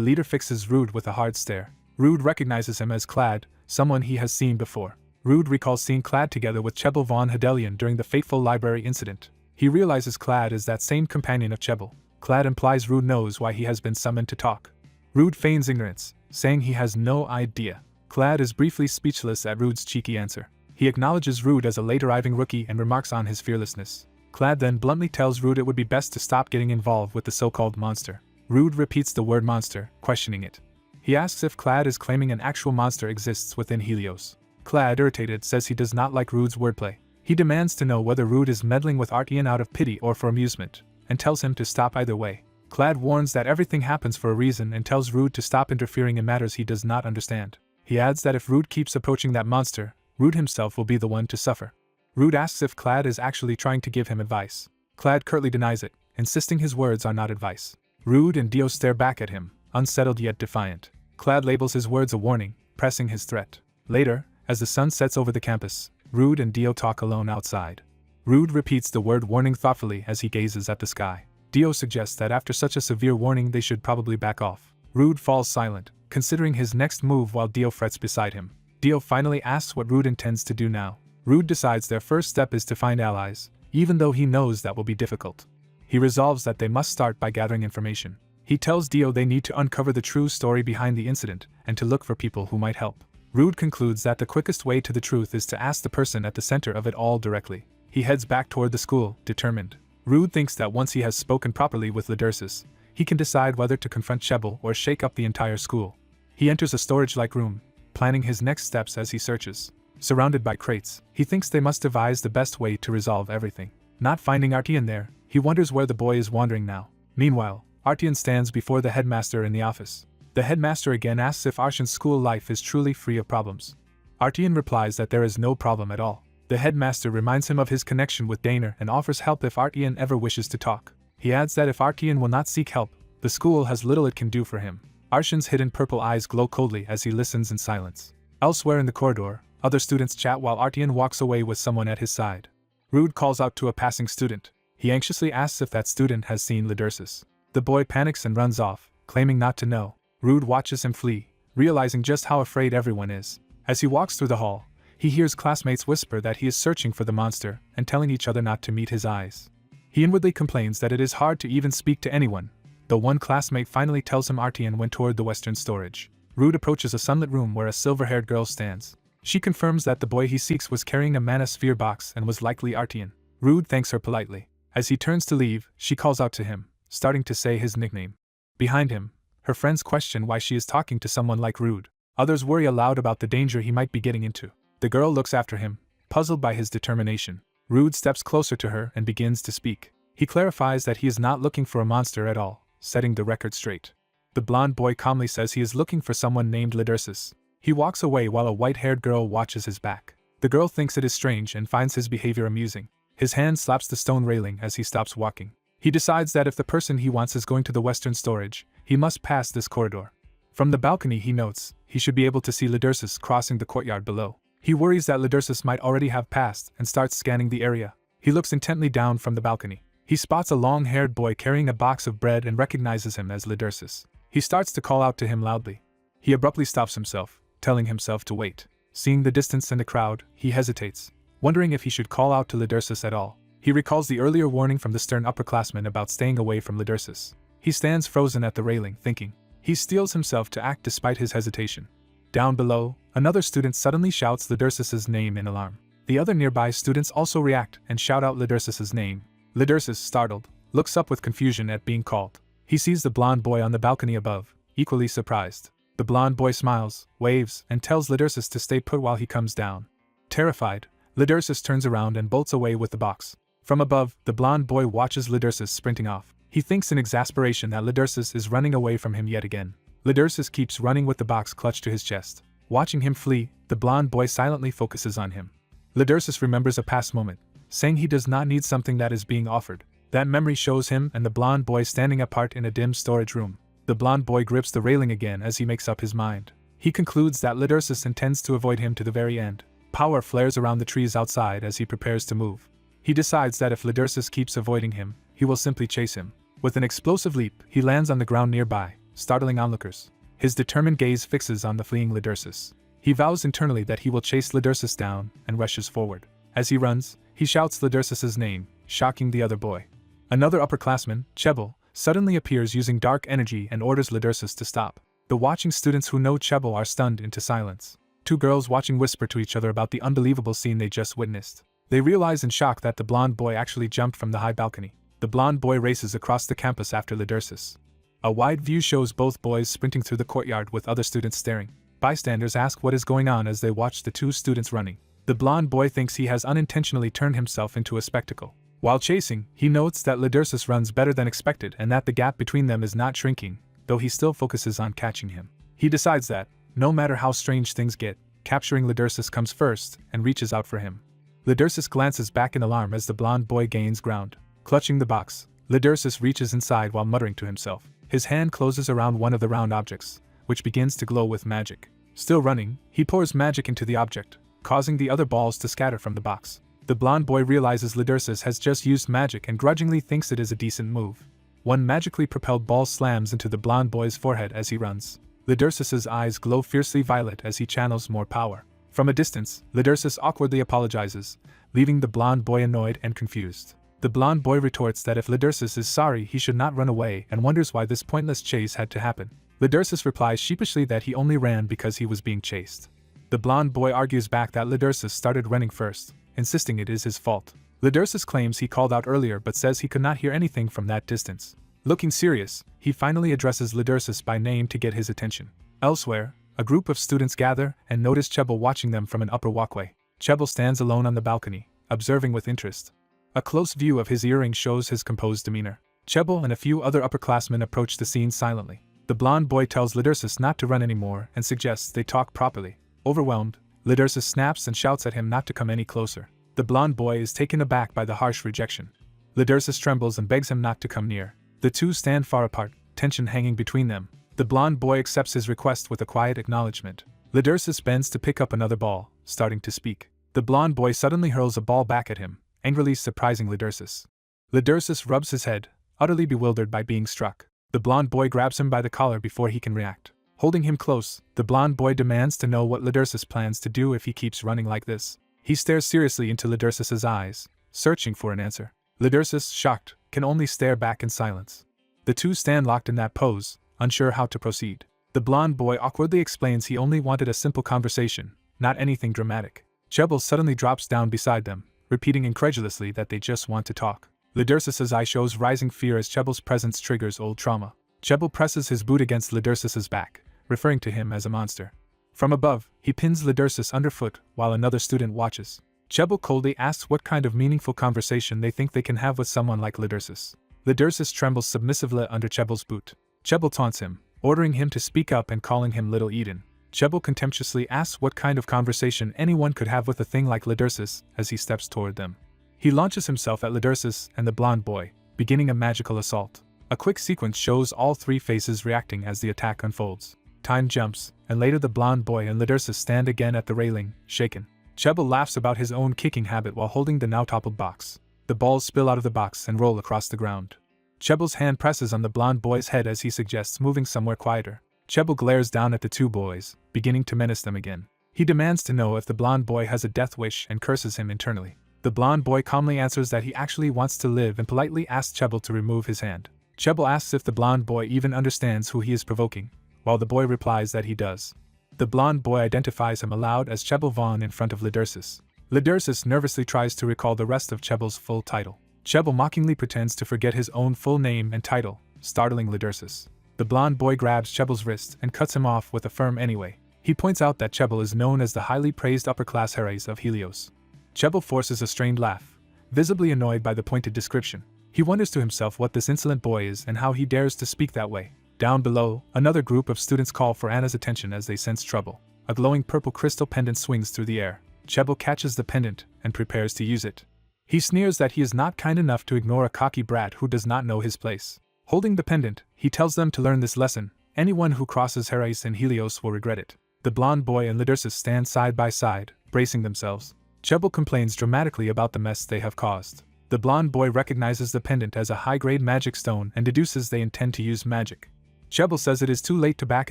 leader fixes Rude with a hard stare. Rude recognizes him as Clad, someone he has seen before. Rude recalls seeing Clad together with Chebel von Hedelion during the fateful library incident. He realizes Clad is that same companion of Chebel. Clad implies Rude knows why he has been summoned to talk. Rude feigns ignorance, saying he has no idea. Clad is briefly speechless at Rude's cheeky answer. He acknowledges Rude as a late-arriving rookie and remarks on his fearlessness. Clad then bluntly tells Rude it would be best to stop getting involved with the so-called monster. Rude repeats the word monster, questioning it. He asks if Clad is claiming an actual monster exists within Helios. Clad, irritated, says he does not like Rude's wordplay. He demands to know whether Rude is meddling with Artian out of pity or for amusement, and tells him to stop either way. Clad warns that everything happens for a reason and tells Rude to stop interfering in matters he does not understand. He adds that if Rude keeps approaching that monster, Rude himself will be the one to suffer. Rude asks if Clad is actually trying to give him advice. Clad curtly denies it, insisting his words are not advice. Rude and Dio stare back at him, unsettled yet defiant. Clad labels his words a warning, pressing his threat. Later, as the sun sets over the campus, Rude and Dio talk alone outside. Rude repeats the word warning thoughtfully as he gazes at the sky. Dio suggests that after such a severe warning they should probably back off. Rude falls silent, considering his next move while Dio frets beside him. Dio finally asks what Rude intends to do now. Rude decides their first step is to find allies, even though he knows that will be difficult. He resolves that they must start by gathering information. He tells Dio they need to uncover the true story behind the incident and to look for people who might help. Rude concludes that the quickest way to the truth is to ask the person at the center of it all directly. He heads back toward the school, determined. Rude thinks that once he has spoken properly with Lidursus, he can decide whether to confront Chebel or shake up the entire school. He enters a storage-like room, planning his next steps as he searches. Surrounded by crates, he thinks they must devise the best way to resolve everything. Not finding Artian there, he wonders where the boy is wandering now. Meanwhile, Artian stands before the headmaster in the office. The headmaster again asks if Arshan's school life is truly free of problems. Artian replies that there is no problem at all. The headmaster reminds him of his connection with Daner and offers help if Artian ever wishes to talk. He adds that if Artian will not seek help, the school has little it can do for him. Arshan's hidden purple eyes glow coldly as he listens in silence. Elsewhere in the corridor, other students chat while Artian walks away with someone at his side. Rude calls out to a passing student. He anxiously asks if that student has seen Lidursus. The boy panics and runs off, claiming not to know. Rude watches him flee, realizing just how afraid everyone is. As he walks through the hall, he hears classmates whisper that he is searching for the monster and telling each other not to meet his eyes. He inwardly complains that it is hard to even speak to anyone, though one classmate finally tells him Artian went toward the western storage. Rude approaches a sunlit room where a silver-haired girl stands. She confirms that the boy he seeks was carrying a mana sphere box and was likely Artian. Rude thanks her politely. As he turns to leave, she calls out to him, starting to say his nickname. Behind him, her friends question why she is talking to someone like Rude. Others worry aloud about the danger he might be getting into. The girl looks after him, puzzled by his determination. Rude steps closer to her and begins to speak. He clarifies that he is not looking for a monster at all, setting the record straight. The blonde boy calmly says he is looking for someone named Lidursus. He walks away while a white-haired girl watches his back. The girl thinks it is strange and finds his behavior amusing. His hand slaps the stone railing as he stops walking. He decides that if the person he wants is going to the western storage, he must pass this corridor. From the balcony he notes, he should be able to see Lidursus crossing the courtyard below. He worries that Lidursus might already have passed and starts scanning the area. He looks intently down from the balcony. He spots a long-haired boy carrying a box of bread and recognizes him as Lidursus. He starts to call out to him loudly. He abruptly stops himself, telling himself to wait. Seeing the distance and the crowd, he hesitates, wondering if he should call out to Lidursus at all. He recalls the earlier warning from the stern upperclassman about staying away from Lidursus. He stands frozen at the railing, thinking. He steels himself to act despite his hesitation. Down below, another student suddenly shouts Lidursus's name in alarm. The other nearby students also react and shout out Lidursus's name. Lidursus, startled, looks up with confusion at being called. He sees the blonde boy on the balcony above, equally surprised. The blonde boy smiles, waves, and tells Lidursus to stay put while he comes down. Terrified, Lidursus turns around and bolts away with the box. From above, the blonde boy watches Lidursus sprinting off. He thinks in exasperation that Lidursus is running away from him yet again. Lidursus keeps running with the box clutched to his chest. Watching him flee, the blonde boy silently focuses on him. Lidursus remembers a past moment, saying he does not need something that is being offered. That memory shows him and the blonde boy standing apart in a dim storage room. The blonde boy grips the railing again as he makes up his mind. He concludes that Lidursus intends to avoid him to the very end. Power flares around the trees outside as he prepares to move. He decides that if Lidursus keeps avoiding him, he will simply chase him. With an explosive leap, he lands on the ground nearby, startling onlookers. His determined gaze fixes on the fleeing Lidursus. He vows internally that he will chase Lidursus down and rushes forward. As he runs, he shouts Lidursus's name, shocking the other boy. Another upperclassman, Chebel, suddenly appears using dark energy and orders Lidursus to stop. The watching students who know Chebel are stunned into silence. Two girls watching whisper to each other about the unbelievable scene they just witnessed. They realize in shock that the blonde boy actually jumped from the high balcony. The blonde boy races across the campus after Lidursus. A wide view shows both boys sprinting through the courtyard with other students staring. Bystanders ask what is going on as they watch the two students running. The blonde boy thinks he has unintentionally turned himself into a spectacle. While chasing, he notes that Lidursus runs better than expected and that the gap between them is not shrinking, though he still focuses on catching him. He decides that, no matter how strange things get, capturing Lidursus comes first and reaches out for him. Lidursus glances back in alarm as the blonde boy gains ground. Clutching the box, Lidursus reaches inside while muttering to himself. His hand closes around one of the round objects, which begins to glow with magic. Still running, he pours magic into the object, causing the other balls to scatter from the box. The blonde boy realizes Lidursus has just used magic and grudgingly thinks it is a decent move. One magically propelled ball slams into the blonde boy's forehead as he runs. Lidursus's eyes glow fiercely violet as he channels more power. From a distance, Lidursus awkwardly apologizes, leaving the blonde boy annoyed and confused. The blonde boy retorts that if Lidursus is sorry he should not run away and wonders why this pointless chase had to happen. Lidursus replies sheepishly that he only ran because he was being chased. The blonde boy argues back that Lidursus started running first, insisting it is his fault. Lidursus claims he called out earlier but says he could not hear anything from that distance. Looking serious, he finally addresses Lidursus by name to get his attention. Elsewhere, a group of students gather and notice Chebel watching them from an upper walkway. Chebel stands alone on the balcony, observing with interest. A close view of his earring shows his composed demeanor. Chebel and a few other upperclassmen approach the scene silently. The blonde boy tells Lidursus not to run anymore and suggests they talk properly. Overwhelmed, Lidursus snaps and shouts at him not to come any closer. The blonde boy is taken aback by the harsh rejection. Lidursus trembles and begs him not to come near. The two stand far apart, tension hanging between them. The blonde boy accepts his request with a quiet acknowledgement. Lidursus bends to pick up another ball, starting to speak. The blonde boy suddenly hurls a ball back at him, angrily surprising Lidursus. Lidursus rubs his head, utterly bewildered by being struck. The blonde boy grabs him by the collar before he can react. Holding him close, the blonde boy demands to know what Lidursus plans to do if he keeps running like this. He stares seriously into Lidursus's eyes, searching for an answer. Lidursus, shocked, can only stare back in silence. The two stand locked in that pose, unsure how to proceed. The blonde boy awkwardly explains he only wanted a simple conversation, not anything dramatic. Chebel suddenly drops down beside them, repeating incredulously that they just want to talk. Lidursus's eye shows rising fear as Chebel's presence triggers old trauma. Chebel presses his boot against Lidursus's back, referring to him as a monster. From above, he pins Lidursus underfoot while another student watches. Chebel coldly asks what kind of meaningful conversation they think they can have with someone like Lidursus. Lidursus trembles submissively under Chebel's boot. Chebel taunts him, ordering him to speak up and calling him Little Eden. Chebel contemptuously asks what kind of conversation anyone could have with a thing like Lidursus as he steps toward them. He launches himself at Lidursus and the blonde boy, beginning a magical assault. A quick sequence shows all three faces reacting as the attack unfolds. Time jumps, and later the blonde boy and Lidursus stand again at the railing, shaken. Chebel laughs about his own kicking habit while holding the now toppled box. The balls spill out of the box and roll across the ground. Chebel's hand presses on the blonde boy's head as he suggests moving somewhere quieter. Chebel glares down at the two boys, beginning to menace them again. He demands to know if the blonde boy has a death wish and curses him internally. The blonde boy calmly answers that he actually wants to live and politely asks Chebel to remove his hand. Chebel asks if the blonde boy even understands who he is provoking, while the boy replies that he does. The blonde boy identifies him aloud as Chebel Vaughn in front of Lidursus. Lidursus nervously tries to recall the rest of Chebel's full title. Chebel mockingly pretends to forget his own full name and title, startling Lidursus. The blonde boy grabs Chebel's wrist and cuts him off with a firm anyway. He points out that Chebel is known as the highly praised upper-class Heres of Helios. Chebel forces a strained laugh, visibly annoyed by the pointed description. He wonders to himself what this insolent boy is and how he dares to speak that way. Down below, another group of students call for Anna's attention as they sense trouble. A glowing purple crystal pendant swings through the air. Chebel catches the pendant and prepares to use it. He sneers that he is not kind enough to ignore a cocky brat who does not know his place. Holding the pendant, he tells them to learn this lesson. Anyone who crosses Heres and Helios will regret it. The blonde boy and Lydirsus stand side by side, bracing themselves. Chebel complains dramatically about the mess they have caused. The blonde boy recognizes the pendant as a high-grade magic stone and deduces they intend to use magic. Chebel says it is too late to back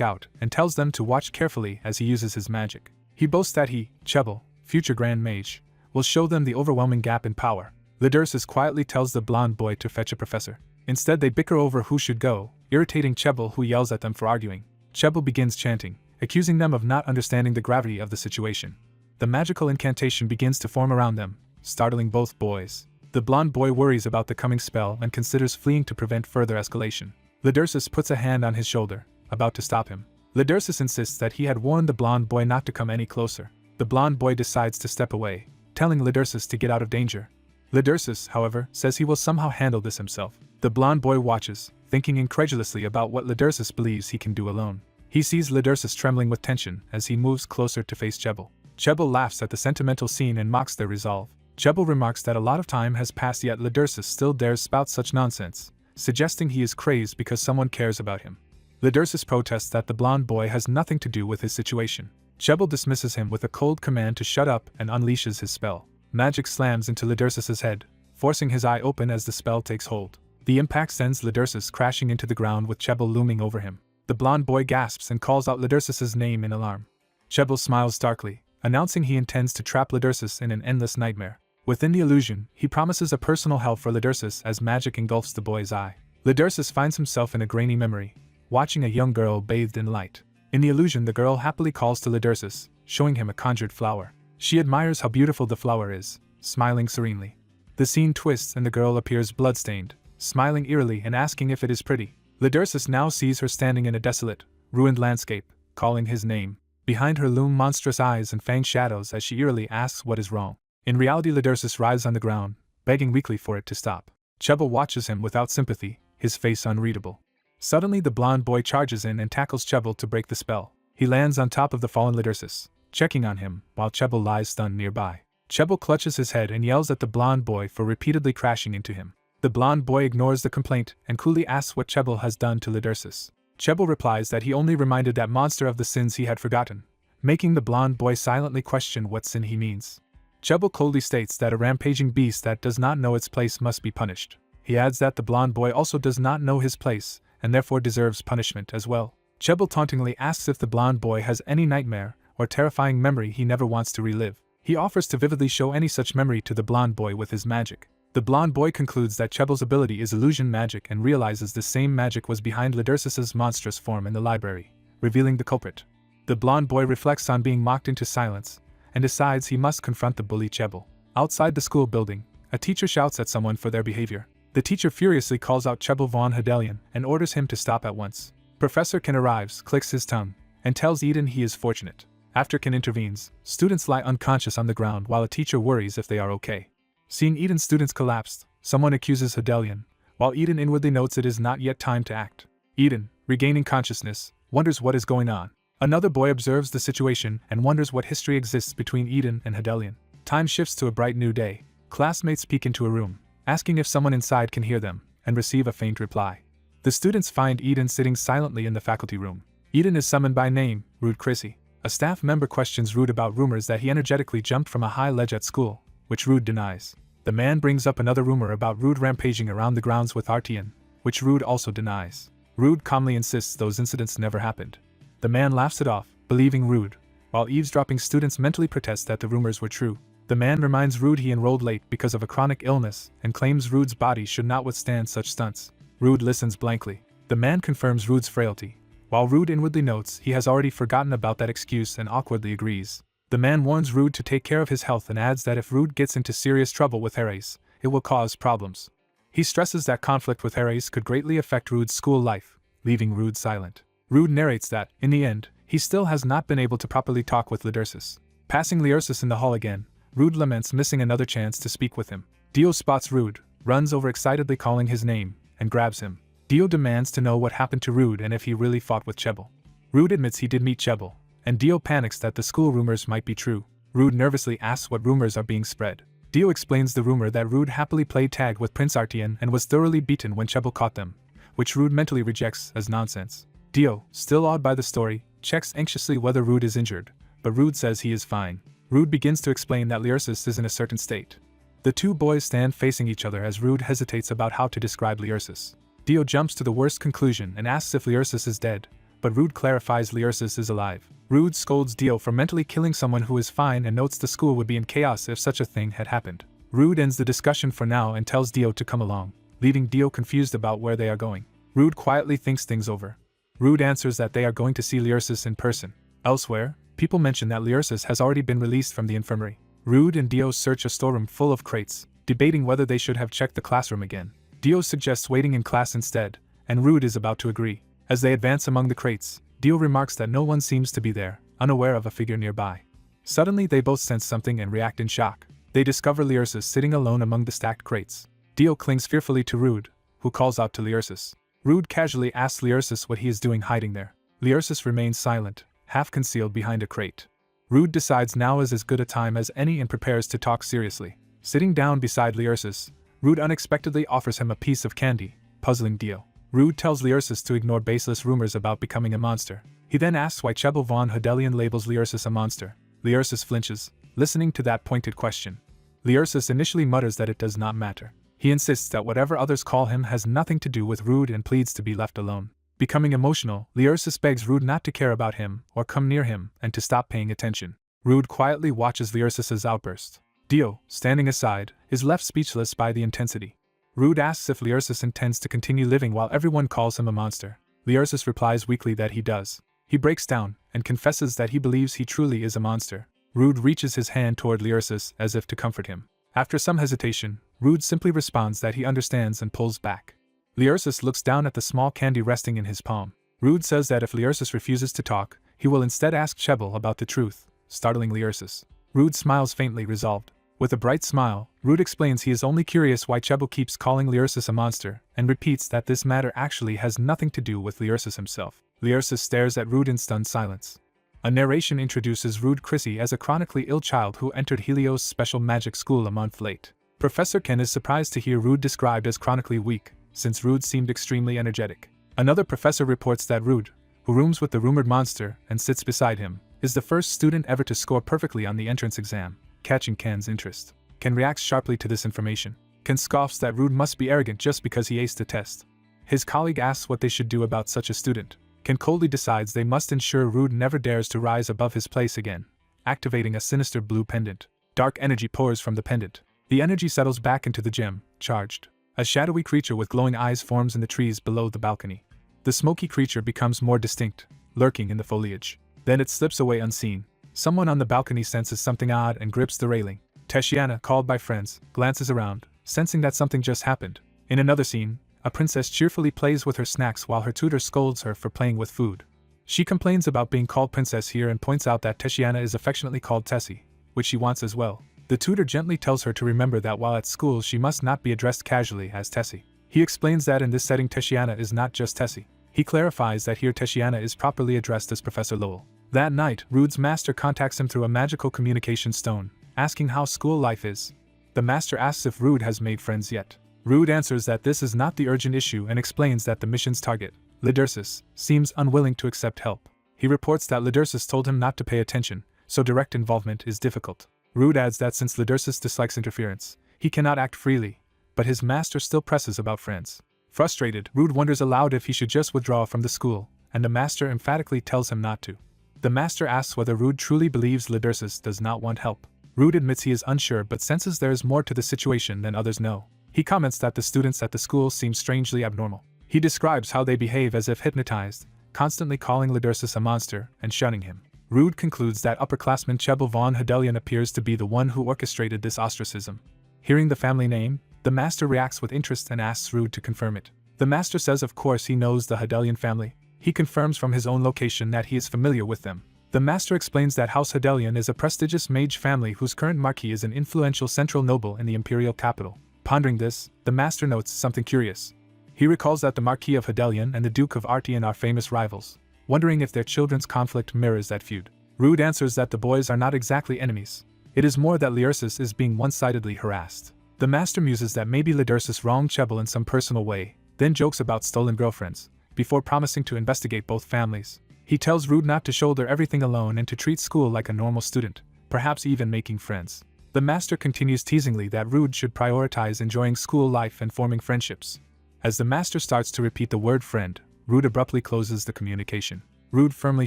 out and tells them to watch carefully as he uses his magic. He boasts that he, Chebel, future Grand Mage, will show them the overwhelming gap in power. Lydirsus quietly tells the blonde boy to fetch a professor. Instead they bicker over who should go, irritating Chebel, who yells at them for arguing. Chebel begins chanting, accusing them of not understanding the gravity of the situation. The magical incantation begins to form around them, startling both boys. The blonde boy worries about the coming spell and considers fleeing to prevent further escalation. Lydirsus puts a hand on his shoulder, about to stop him. Lydirsus insists that he had warned the blonde boy not to come any closer. The blonde boy decides to step away, telling Lydirsus to get out of danger. Lydirsus, however, says he will somehow handle this himself. The blonde boy watches, thinking incredulously about what Lydirsus believes he can do alone. He sees Lydirsus trembling with tension as he moves closer to face Chebel. Chebel laughs at the sentimental scene and mocks their resolve. Chebel remarks that a lot of time has passed yet Lydirsus still dares spout such nonsense, suggesting he is crazed because someone cares about him. Lydirsus protests that the blonde boy has nothing to do with his situation. Chebel dismisses him with a cold command to shut up and unleashes his spell. Magic slams into Lydirsus's head, forcing his eye open as the spell takes hold. The impact sends Lydirsus crashing into the ground with Chebel looming over him. The blonde boy gasps and calls out Lydirsus's name in alarm. Chebel smiles darkly, announcing he intends to trap Lydirsus in an endless nightmare. Within the illusion, he promises a personal help for Lydirsus as magic engulfs the boy's eye. Lydirsus finds himself in a grainy memory, watching a young girl bathed in light. In the illusion, the girl happily calls to Lydirsus, showing him a conjured flower. She admires how beautiful the flower is, smiling serenely. The scene twists and the girl appears bloodstained, smiling eerily and asking if it is pretty. Lydirsus now sees her standing in a desolate, ruined landscape, calling his name. Behind her loom monstrous eyes and fanged shadows as she eerily asks what is wrong. In reality, Lydirsus writhes on the ground, begging weakly for it to stop. Chebel watches him without sympathy, his face unreadable. Suddenly the blonde boy charges in and tackles Chebel to break the spell. He lands on top of the fallen Lydirsus, checking on him, while Chebel lies stunned nearby. Chebel clutches his head and yells at the blonde boy for repeatedly crashing into him. The blonde boy ignores the complaint and coolly asks what Chebel has done to Lydirsus. Chebel replies that he only reminded that monster of the sins he had forgotten, making the blonde boy silently question what sin he means. Chebel coldly states that a rampaging beast that does not know its place must be punished. He adds that the blonde boy also does not know his place, and therefore deserves punishment as well. Chebel tauntingly asks if the blonde boy has any nightmare or terrifying memory he never wants to relive. He offers to vividly show any such memory to the blonde boy with his magic. The blonde boy concludes that Chebel's ability is illusion magic and realizes the same magic was behind Lydirsus's monstrous form in the library, revealing the culprit. The blonde boy reflects on being mocked into silence, and decides he must confront the bully Chebel. Outside the school building, a teacher shouts at someone for their behavior. The teacher furiously calls out Chebel von Hedelion and orders him to stop at once. Professor Ken arrives, clicks his tongue, and tells Eden he is fortunate. After Ken intervenes, students lie unconscious on the ground while a teacher worries if they are okay. Seeing Eden's students collapsed, someone accuses Hedelion, while Eden inwardly notes it is not yet time to act. Eden, regaining consciousness, wonders what is going on. Another boy observes the situation and wonders what history exists between Eden and Hedelion. Time shifts to a bright new day. Classmates peek into a room, asking if someone inside can hear them, and receive a faint reply. The students find Eden sitting silently in the faculty room. Eden is summoned by name, Rude Chrissy. A staff member questions Rude about rumors that he energetically jumped from a high ledge at school, which Rude denies. The man brings up another rumor about Rude rampaging around the grounds with Artian, which Rude also denies. Rude calmly insists those incidents never happened. The man laughs it off, believing Rude, while eavesdropping students mentally protest that the rumors were true. The man reminds Rude he enrolled late because of a chronic illness and claims Rude's body should not withstand such stunts. Rude listens blankly. The man confirms Rude's frailty, while Rude inwardly notes he has already forgotten about that excuse and awkwardly agrees. The man warns Rude to take care of his health and adds that if Rude gets into serious trouble with Heres, it will cause problems. He stresses that conflict with Heres could greatly affect Rude's school life, leaving Rude silent. Rude narrates that, in the end, he still has not been able to properly talk with Lydersis. Passing Lydersis in the hall again, Rude laments missing another chance to speak with him. Dio spots Rude, runs over excitedly calling his name, and grabs him. Dio demands to know what happened to Rude and if he really fought with Chebel. Rude admits he did meet Chebel, and Dio panics that the school rumors might be true. Rude nervously asks what rumors are being spread. Dio explains the rumor that Rude happily played tag with Prince Artian and was thoroughly beaten when Chebel caught them, which Rude mentally rejects as nonsense. Dio, still awed by the story, checks anxiously whether Rude is injured, but Rude says he is fine. Rude begins to explain that Lydersis is in a certain state. The two boys stand facing each other as Rude hesitates about how to describe Lydersis. Dio jumps to the worst conclusion and asks if Lydersis is dead, but Rude clarifies Lydersis is alive. Rude scolds Dio for mentally killing someone who is fine and notes the school would be in chaos if such a thing had happened. Rude ends the discussion for now and tells Dio to come along, leaving Dio confused about where they are going. Rude quietly thinks things over. Rude answers that they are going to see Lydersis in person. Elsewhere, people mention that Lydersis has already been released from the infirmary. Rude and Dio search a storeroom full of crates, debating whether they should have checked the classroom again. Dio suggests waiting in class instead, and Rude is about to agree. As they advance among the crates, Dio remarks that no one seems to be there, unaware of a figure nearby. Suddenly they both sense something and react in shock. They discover Lydersis sitting alone among the stacked crates. Dio clings fearfully to Rude, who calls out to Lydersis. Rude casually asks Lydersis what he is doing hiding there. Lydersis remains silent, half concealed behind a crate. Rude decides now is as good a time as any and prepares to talk seriously. Sitting down beside Lydersis, Rude unexpectedly offers him a piece of candy, puzzling Dio. Rude tells Lydersis to ignore baseless rumors about becoming a monster. He then asks why Chebel von Hedelion labels Lydersis a monster. Lydersis flinches, listening to that pointed question. Lydersis initially mutters that it does not matter. He insists that whatever others call him has nothing to do with Rude and pleads to be left alone. Becoming emotional, Lydersis begs Rude not to care about him or come near him and to stop paying attention. Rude quietly watches Lydersis's outburst. Dio, standing aside, is left speechless by the intensity. Rude asks if Lydersis intends to continue living while everyone calls him a monster. Lydersis replies weakly that he does. He breaks down and confesses that he believes he truly is a monster. Rude reaches his hand toward Lydersis as if to comfort him. After some hesitation, Rude simply responds that he understands and pulls back. Lydersis looks down at the small candy resting in his palm. Rude says that if Lydersis refuses to talk, he will instead ask Chebel about the truth, startling Lydersis. Rude smiles faintly, resolved. With a bright smile, Rude explains he is only curious why Chebel keeps calling Lydersis a monster, and repeats that this matter actually has nothing to do with Lydersis himself. Lydersis stares at Rude in stunned silence. A narration introduces Rude Chrissy as a chronically ill child who entered Helios special magic school a month late. Professor Ken is surprised to hear Rude described as chronically weak, since Rude seemed extremely energetic. Another professor reports that Rude, who rooms with the rumored monster and sits beside him, is the first student ever to score perfectly on the entrance exam, catching Ken's interest. Ken reacts sharply to this information. Ken scoffs that Rude must be arrogant just because he aced the test. His colleague asks what they should do about such a student. Ken coldly decides they must ensure Rude never dares to rise above his place again, activating a sinister blue pendant. Dark energy pours from the pendant. The energy settles back into the gem, charged. A shadowy creature with glowing eyes forms in the trees below the balcony. The smoky creature becomes more distinct, lurking in the foliage. Then it slips away unseen. Someone on the balcony senses something odd and grips the railing. Teshiana, called by friends, glances around, sensing that something just happened. In another scene, a princess cheerfully plays with her snacks while her tutor scolds her for playing with food. She complains about being called princess here and points out that Teshiana is affectionately called Tessie, which she wants as well. The tutor gently tells her to remember that while at school she must not be addressed casually as Tessie. He explains that in this setting Teshiana is not just Tessie. He clarifies that here Teshiana is properly addressed as Professor Lowell. That night, Rude's master contacts him through a magical communication stone, asking how school life is. The master asks if Rude has made friends yet. Rude answers that this is not the urgent issue and explains that the mission's target, Lydersis, seems unwilling to accept help. He reports that Lydersis told him not to pay attention, so direct involvement is difficult. Rude adds that since Lydersis dislikes interference, he cannot act freely, but his master still presses about friends. Frustrated, Rude wonders aloud if he should just withdraw from the school, and the master emphatically tells him not to. The master asks whether Rude truly believes Lydersis does not want help. Rude admits he is unsure but senses there is more to the situation than others know. He comments that the students at the school seem strangely abnormal. He describes how they behave as if hypnotized, constantly calling Lydersis a monster and shunning him. Rude concludes that upperclassman Chebel von Hedelion appears to be the one who orchestrated this ostracism. Hearing the family name, the master reacts with interest and asks Rude to confirm it. The master says of course he knows the Hedelian family. He confirms from his own location that he is familiar with them. The master explains that House Hedelian is a prestigious mage family whose current marquis is an influential central noble in the imperial capital. Pondering this, the master notes something curious. He recalls that the Marquis of Hedelian and the Duke of Artian are famous rivals, wondering if their children's conflict mirrors that feud. Rude answers that the boys are not exactly enemies. It is more that Lyrsis is being one-sidedly harassed. The master muses that maybe Lyrsis wronged Chebel in some personal way, then jokes about stolen girlfriends, before promising to investigate both families. He tells Rude not to shoulder everything alone and to treat school like a normal student, perhaps even making friends. The master continues teasingly that Rude should prioritize enjoying school life and forming friendships. As the master starts to repeat the word friend, Rude abruptly closes the communication. Rude firmly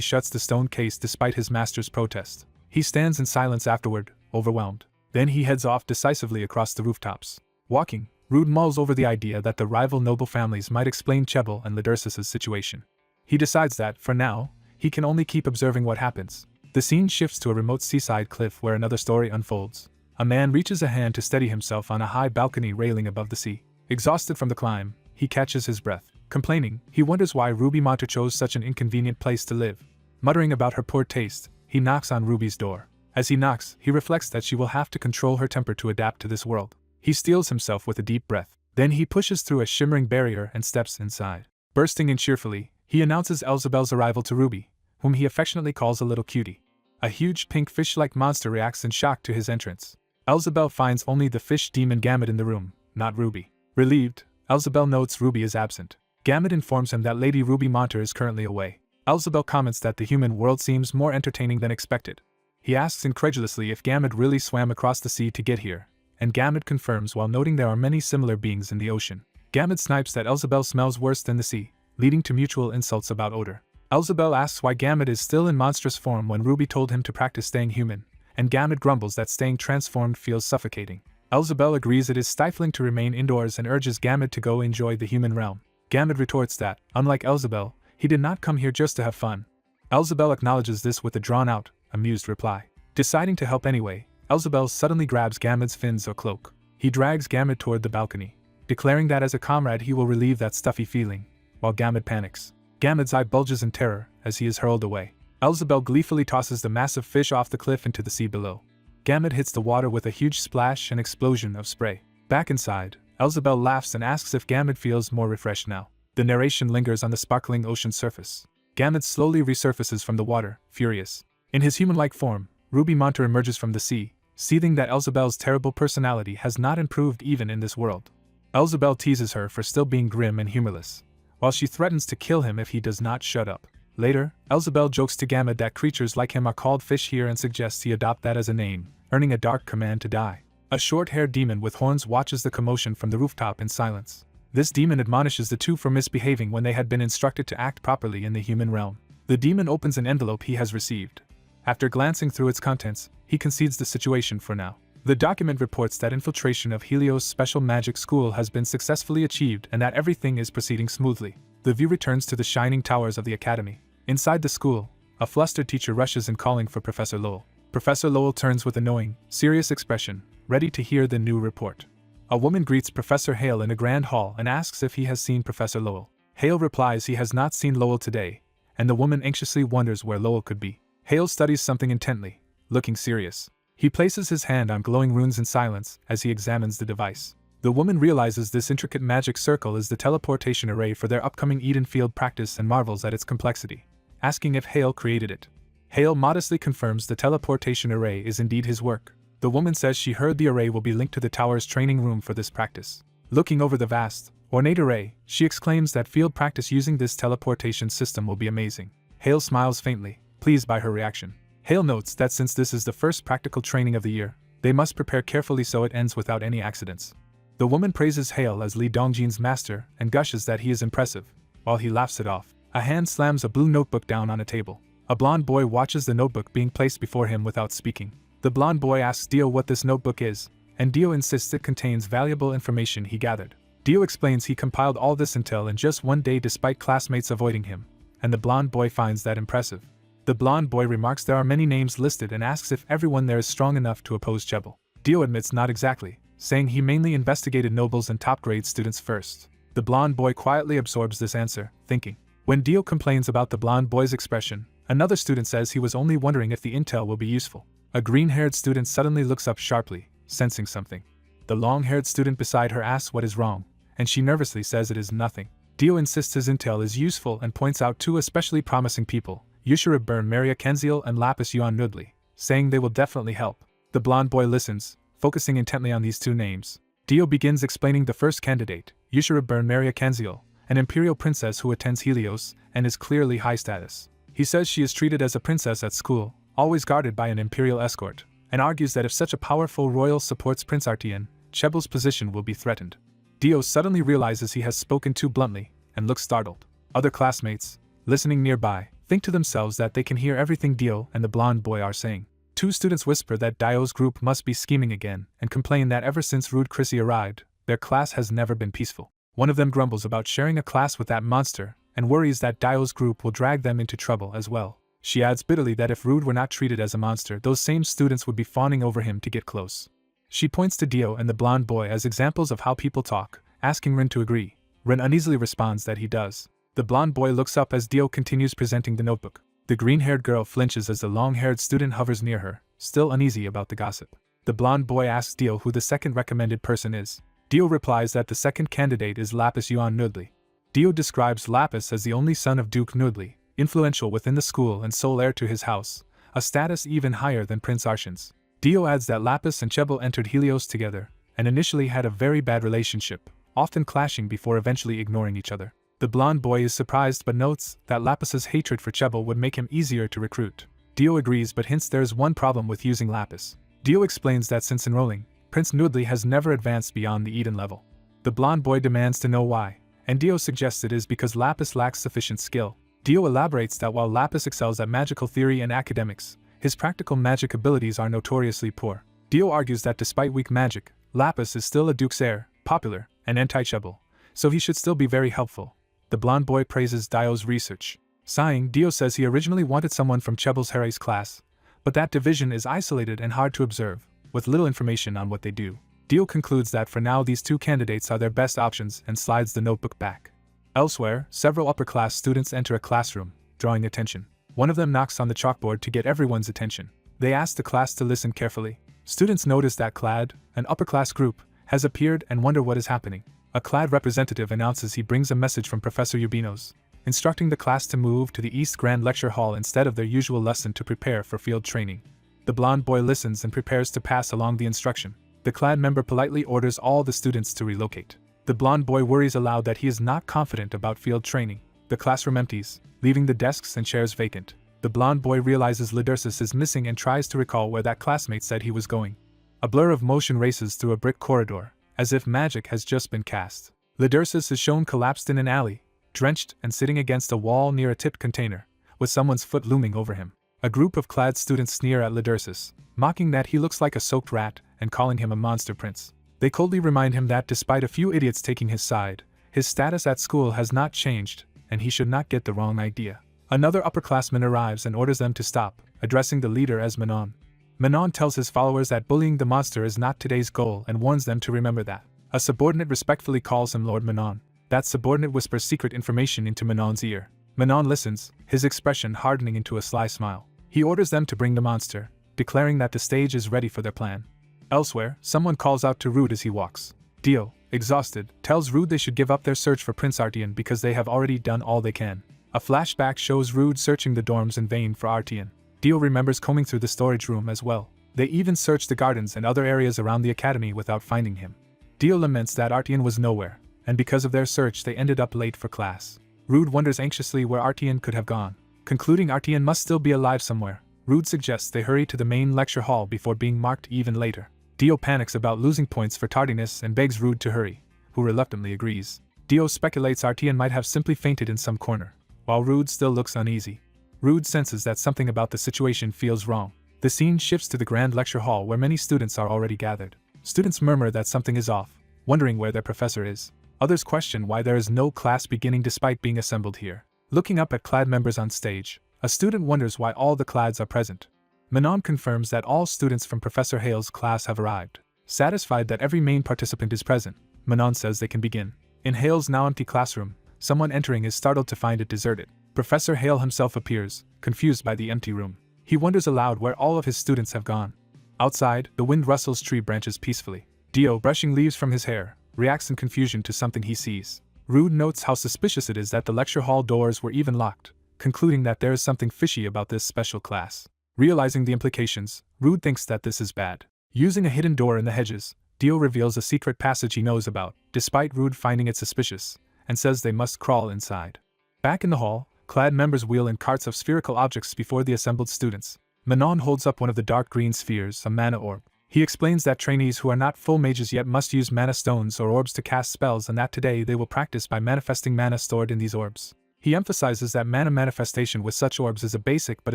shuts the stone case despite his master's protest. He stands in silence afterward, overwhelmed. Then he heads off decisively across the rooftops. Walking, Rude mulls over the idea that the rival noble families might explain Chebel and Lyrsis' situation. He decides that, for now, he can only keep observing what happens. The scene shifts to a remote seaside cliff where another story unfolds. A man reaches a hand to steady himself on a high balcony railing above the sea. Exhausted from the climb, he catches his breath. Complaining, he wonders why Ruby Monter chose such an inconvenient place to live. Muttering about her poor taste, he knocks on Ruby's door. As he knocks, he reflects that she will have to control her temper to adapt to this world. He steels himself with a deep breath. Then he pushes through a shimmering barrier and steps inside. Bursting in cheerfully, he announces Elzebel's arrival to Ruby, whom he affectionately calls a little cutie. A huge pink fish-like monster reacts in shock to his entrance. Elzebel finds only the fish demon Gamut in the room, not Ruby. Relieved, Elzebel notes Ruby is absent. Gamut informs him that Lady Ruby Monter is currently away. Elzebel comments that the human world seems more entertaining than expected. He asks incredulously if Gamut really swam across the sea to get here, and Gamut confirms while noting there are many similar beings in the ocean. Gamut snipes that Elzebel smells worse than the sea, leading to mutual insults about odor. Elzebel asks why Gamut is still in monstrous form when Ruby told him to practice staying human, and Gamut grumbles that staying transformed feels suffocating. Elzebel agrees it is stifling to remain indoors and urges Gamut to go enjoy the human realm. Gamut retorts that, unlike Elzebel, he did not come here just to have fun. Elzebel acknowledges this with a drawn-out, amused reply. Deciding to help anyway, Elzebel suddenly grabs Gamut's fins or cloak. He drags Gamut toward the balcony, declaring that as a comrade he will relieve that stuffy feeling, while Gamut panics. Gamut's eye bulges in terror as he is hurled away. Elzebel gleefully tosses the massive fish off the cliff into the sea below. Gamut hits the water with a huge splash and explosion of spray. Back inside, Elzebel laughs and asks if Gamut feels more refreshed now. The narration lingers on the sparkling ocean surface. Gamut slowly resurfaces from the water, furious. In his human-like form, Ruby Monter emerges from the sea, seething that Elzebel's terrible personality has not improved even in this world. Elzebel teases her for still being grim and humorless, while she threatens to kill him if he does not shut up. Later, Elzebel jokes to Gamut that creatures like him are called fish here and suggests he adopt that as a name, earning a dark command to die. A short-haired demon with horns watches the commotion from the rooftop in silence. This demon admonishes the two for misbehaving when they had been instructed to act properly in the human realm. The demon opens an envelope he has received. After glancing through its contents, he concedes the situation for now. The document reports that infiltration of Helios' special magic school has been successfully achieved and that everything is proceeding smoothly. The view returns to the shining towers of the academy. Inside the school, a flustered teacher rushes in calling for Professor Lowell. Professor Lowell turns with annoying, serious expression, ready to hear the new report. A woman greets Professor Hale in a grand hall and asks if he has seen Professor Lowell. Hale replies he has not seen Lowell today, and the woman anxiously wonders where Lowell could be. Hale studies something intently, looking serious. He places his hand on glowing runes in silence as he examines the device. The woman realizes this intricate magic circle is the teleportation array for their upcoming Eden Field practice and marvels at its complexity, asking if Hale created it. Hale modestly confirms the teleportation array is indeed his work. The woman says she heard the array will be linked to the tower's training room for this practice. Looking over the vast, ornate array, she exclaims that field practice using this teleportation system will be amazing. Hale smiles faintly, pleased by her reaction. Hale notes that since this is the first practical training of the year, they must prepare carefully so it ends without any accidents. The woman praises Hale as Li Dongjin's master and gushes that he is impressive, while he laughs it off. A hand slams a blue notebook down on a table. A blonde boy watches the notebook being placed before him without speaking. The blonde boy asks Dio what this notebook is, and Dio insists it contains valuable information he gathered. Dio explains he compiled all this intel in just one day despite classmates avoiding him, and the blonde boy finds that impressive. The blonde boy remarks there are many names listed and asks if everyone there is strong enough to oppose Chebel. Dio admits not exactly, saying he mainly investigated nobles and top-grade students first. The blonde boy quietly absorbs this answer, thinking. When Dio complains about the blonde boy's expression, another student says he was only wondering if the intel will be useful. A green-haired student suddenly looks up sharply, sensing something. The long-haired student beside her asks what is wrong, and she nervously says it is nothing. Dio insists his intel is useful and points out two especially promising people, Yushirib Bern Maria Kenziel and Lapis Yuan Nudli, saying they will definitely help. The blonde boy listens, focusing intently on these two names. Dio begins explaining the first candidate, Yushirib Bern Maria Kenziel, an imperial princess who attends Helios and is clearly high status. He says she is treated as a princess at school, always guarded by an imperial escort, and argues that if such a powerful royal supports Prince Artian, Chebel's position will be threatened. Dio suddenly realizes he has spoken too bluntly, and looks startled. Other classmates, listening nearby, think to themselves that they can hear everything Dio and the blonde boy are saying. Two students whisper that Dio's group must be scheming again, and complain that ever since Rude Chrissy arrived, their class has never been peaceful. One of them grumbles about sharing a class with that monster, and worries that Dio's group will drag them into trouble as well. She adds bitterly that if Rude were not treated as a monster, those same students would be fawning over him to get close. She points to Dio and the blonde boy as examples of how people talk, asking Rin to agree. Rin uneasily responds that he does. The blonde boy looks up as Dio continues presenting the notebook. The green-haired girl flinches as the long-haired student hovers near her, still uneasy about the gossip. The blonde boy asks Dio who the second recommended person is. Dio replies that the second candidate is Lapis Yuan Nudli. Dio describes Lapis as the only son of Duke Nudli, influential within the school and sole heir to his house, a status even higher than Prince Arshan's. Dio adds that Lapis and Chebel entered Helios together, and initially had a very bad relationship, often clashing before eventually ignoring each other. The blonde boy is surprised but notes that Lapis's hatred for Chebel would make him easier to recruit. Dio agrees but hints there is one problem with using Lapis. Dio explains that since enrolling, Prince Nudli has never advanced beyond the Eden level. The blonde boy demands to know why, and Dio suggests it is because Lapis lacks sufficient skill. Dio elaborates that while Lapis excels at magical theory and academics, his practical magic abilities are notoriously poor. Dio argues that despite weak magic, Lapis is still a Duke's heir, popular, and anti-Chebel, so he should still be very helpful. The blonde boy praises Dio's research. Sighing, Dio says he originally wanted someone from Chebel's Harry's class, but that division is isolated and hard to observe, with little information on what they do. Dio concludes that for now these two candidates are their best options and slides the notebook back. Elsewhere, several upper-class students enter a classroom, drawing attention. One of them knocks on the chalkboard to get everyone's attention. They ask the class to listen carefully. Students notice that Clad, an upper-class group, has appeared and wonder what is happening. A Clad representative announces he brings a message from Professor Ubinos, instructing the class to move to the East Grand Lecture Hall instead of their usual lesson to prepare for field training. The blonde boy listens and prepares to pass along the instruction. The Clad member politely orders all the students to relocate. The blonde boy worries aloud that he is not confident about field training. The classroom empties, leaving the desks and chairs vacant. The blonde boy realizes Lidursus is missing and tries to recall where that classmate said he was going. A blur of motion races through a brick corridor, as if magic has just been cast. Lidursus is shown collapsed in an alley, drenched and sitting against a wall near a tipped container, with someone's foot looming over him. A group of Clad students sneer at Lidursus, mocking that he looks like a soaked rat and calling him a monster prince. They coldly remind him that despite a few idiots taking his side, his status at school has not changed, and he should not get the wrong idea. Another upperclassman arrives and orders them to stop, addressing the leader as Manon. Manon tells his followers that bullying the monster is not today's goal and warns them to remember that. A subordinate respectfully calls him Lord Manon. That subordinate whispers secret information into Manon's ear. Manon listens, his expression hardening into a sly smile. He orders them to bring the monster, declaring that the stage is ready for their plan. Elsewhere, someone calls out to Rude as he walks. Dio, exhausted, tells Rude they should give up their search for Prince Artian because they have already done all they can. A flashback shows Rude searching the dorms in vain for Artian. Dio remembers combing through the storage room as well. They even searched the gardens and other areas around the academy without finding him. Dio laments that Artian was nowhere, and because of their search they ended up late for class. Rude wonders anxiously where Artian could have gone. Concluding Artian must still be alive somewhere, Rude suggests they hurry to the main lecture hall before being marked even later. Dio panics about losing points for tardiness and begs Rude to hurry, who reluctantly agrees. Dio speculates Artian might have simply fainted in some corner, while Rude still looks uneasy. Rude senses that something about the situation feels wrong. The scene shifts to the Grand Lecture Hall where many students are already gathered. Students murmur that something is off, wondering where their professor is. Others question why there is no class beginning despite being assembled here. Looking up at Clad members on stage, a student wonders why all the Clads are present. Manon confirms that all students from Professor Hale's class have arrived. Satisfied that every main participant is present, Manon says they can begin. In Hale's now empty classroom, someone entering is startled to find it deserted. Professor Hale himself appears, confused by the empty room. He wonders aloud where all of his students have gone. Outside, the wind rustles tree branches peacefully. Dio, brushing leaves from his hair, reacts in confusion to something he sees. Rude notes how suspicious it is that the lecture hall doors were even locked, concluding that there is something fishy about this special class. Realizing the implications, Rude thinks that this is bad. Using a hidden door in the hedges, Dio reveals a secret passage he knows about, despite Rude finding it suspicious, and says they must crawl inside. Back in the hall, clad members wheel in carts of spherical objects before the assembled students. Manon holds up one of the dark green spheres, a mana orb. He explains that trainees who are not full mages yet must use mana stones or orbs to cast spells, and that today they will practice by manifesting mana stored in these orbs. He emphasizes that mana manifestation with such orbs is a basic but